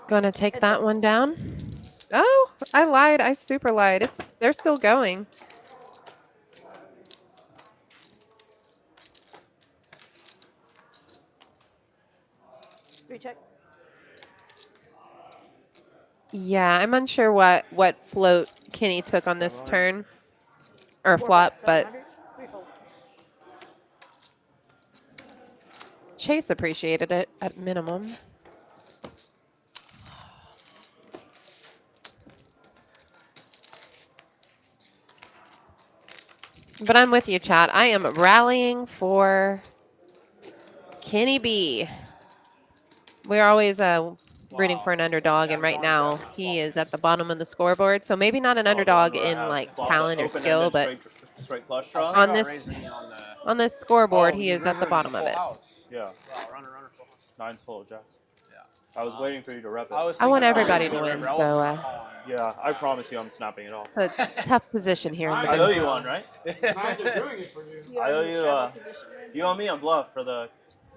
Gonna take that one down. Oh, I lied. I super lied. They're still going. Check. Yeah, I'm unsure what float Kenny took on this turn or 4 flop, bet, but 700. 3 fold. Chase appreciated it at minimum. But I'm with you, chat. I am rallying for Kenny B. We're always rooting for an underdog, and right now he is at the bottom of the scoreboard. So maybe not an underdog in like talent or skill, but straight flush draw. on this scoreboard, he is at the bottom of it. Yeah. Wow, runner, full house. 9's full of jacks. Yeah. I was waiting for you to rep it. I want everybody to win, so Yeah, I promise you I'm snapping it off. it's a tough position here in the I owe booth. you one, right? Nines are doing it for you. I owe you, you owe me a bluff for the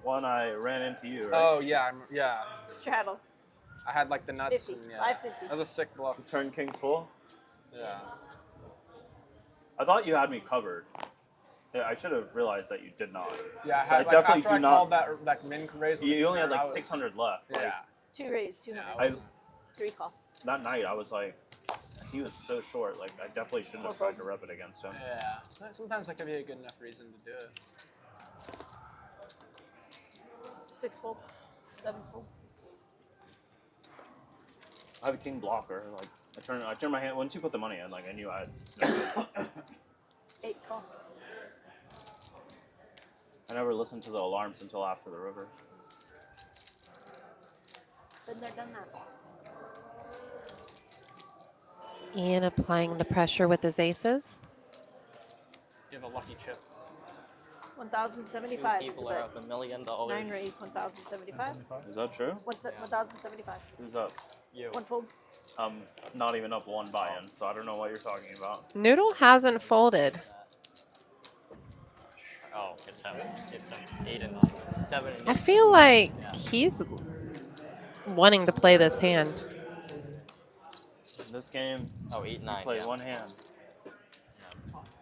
one I ran into you, right? Oh yeah, yeah. Straddle. I had like the nuts. 50, And, yeah, 550. that was a sick bluff. Turn kings full. Yeah. I thought you had me covered. Yeah, I should have realized that you did not. Yeah, So I like, definitely after do I not. called that min raise. You only had like I was- 600 left. Yeah. Like, 2 raise, 200. 3 call. that night, I was like, he was so short. Like, I definitely shouldn't have tried to rep it against him. Yeah. Sometimes that could be a good enough reason to do it. 6 full. 7 full. I have a king blocker. Like, I turn my hand. Once you put the money in, like, I knew I had. 8 call. I never listened to the alarms until after the river. Been there, done that. Ian applying the pressure with his aces. You have a lucky chip. 1,075 is People the are bet. up $1 million. 9 raise, 1,075. Is that true? 1,075. Who's up? You. 1 fold. Not even up 1 buy-in, so I don't know what you're talking about. Noodle hasn't folded. Oh, it's 7. It's 8 and 9. 7 and 8. I feel like he's wanting to play this hand. In this game, Oh, 8, 9. play yeah. one hand.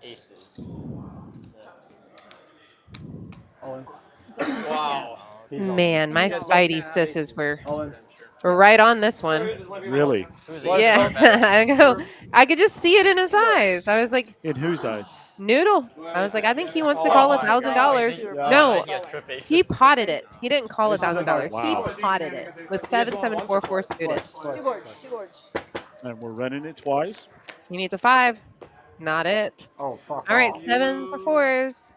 Aces. All in. Wow. Man, my Spidey sisses were All in. right on this one. Really? Yeah, I know. I could just see it in his eyes. I was like, In whose eyes? Noodle. I was like, I think he wants to call $1,000. No, he potted it. He didn't call $1,000. Wow. He potted it with 7-7-4-4 suited. 2 boards, 2 boards. And we're running it twice. He needs a 5. Not it. Oh, fuck. All right, off. 7s for 4s.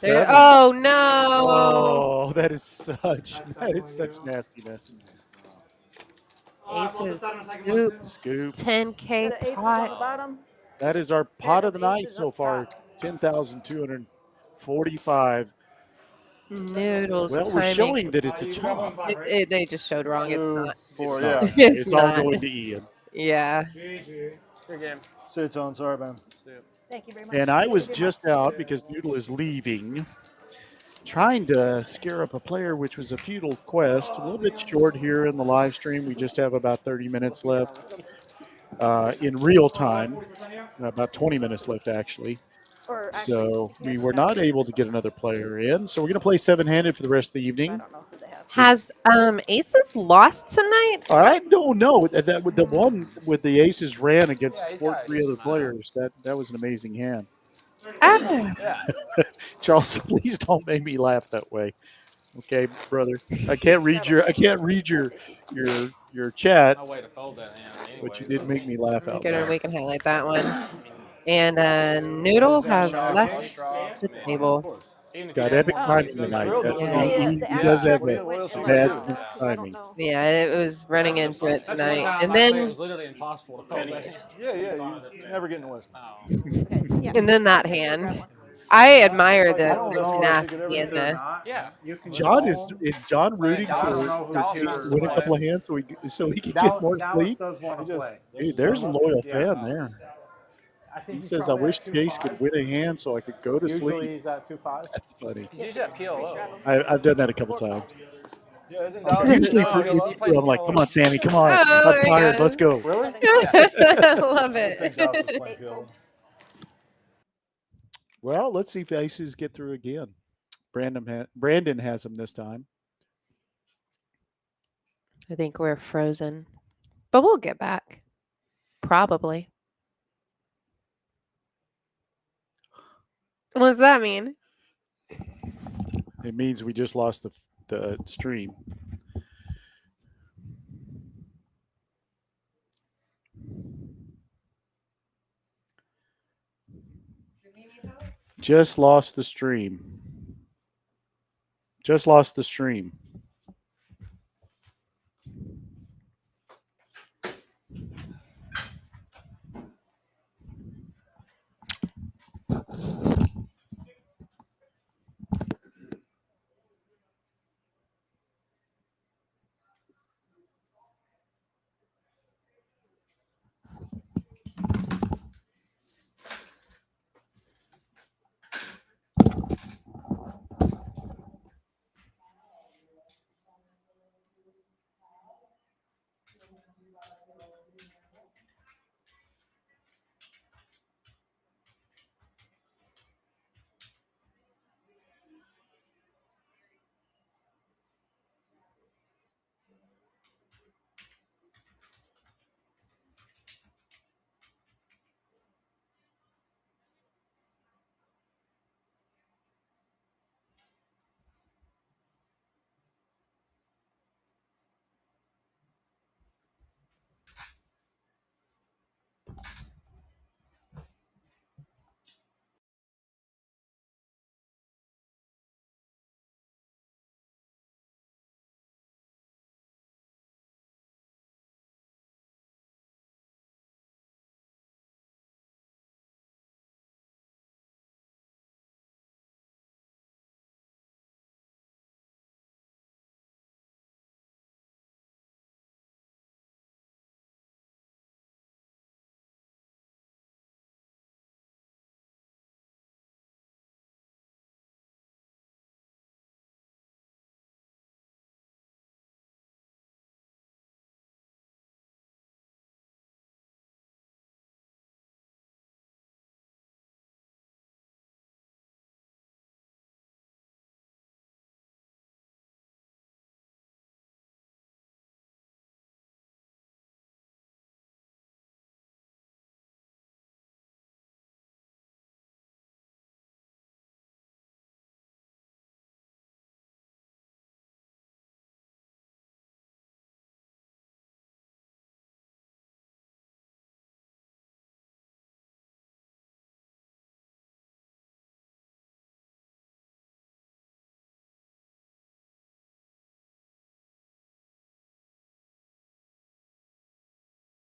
There, Seven. oh no! Oh, that is such nastiness. Aces. Scoop. Scoop. 10K Set of aces on the pot. bottom. That is our pot of the night Aces so up far. top. 10,245. Noodles. Well, we're timing. showing that it's a chop. They just showed wrong. It's not. Four, It's not. yeah. It's all not. going to Ian. Yeah. Good game. Sit on, sorry, man. Thank you very much. And I was Thank you very just out because Noodle is leaving, trying to scare up a player, which was a futile quest. A little bit short here in the live stream. We just have about 30 minutes left in real time, about 20 minutes left, actually. Or So we were not able to get another player in. So we're going to play 7-handed for the rest of the evening. I don't know who they have. Has Aces lost tonight? I don't know. The one with the aces ran against Yeah, he's got 3 a other decent players. That was an amazing hand. Ah. Yeah. Charles, please don't make me laugh that way. Okay, brother. I can't read your chat, No way to fold that hand. but you Anyways. did make me laugh out Good, loud. we can highlight that one. And Noodle has left the table. Even if Got you had epic more timing aces, tonight. it's That's, still Yeah, he the does have actual a went in bad last sense of I don't timing. know. Yeah, it was running into it That's one tonight. time And I played, it then was literally impossible to fold that hand. Yeah, you never getting away. Oh. Yeah. and then that hand. I admire the I don't know if you tenacity could and ever the Yeah. John is John rooting I don't for know who Dallas Chase cheaters to win a play. couple of hands so he can get Dallas, more Dallas sleep? does want to play. Dude, there's a loyal fan there. I think He he's says, "I probably wish at Chase 2-5. could win a hand so I could go to Usually sleep." he's at 2-5. That's funny. He's usually at PLO. I've done that a couple times. Yeah, isn't Dallas? Usually for I'm like, "Come on, Sammy, come on, Oh I'm my tired, God. let's go." Really? I love I think it. Dallas is playing PLO. Well, let's see if aces get through again. Brandon has them this time. I think we're frozen, but we'll get back. Probably. What does that mean? It means we just lost the stream. Just lost the stream. Just lost the stream.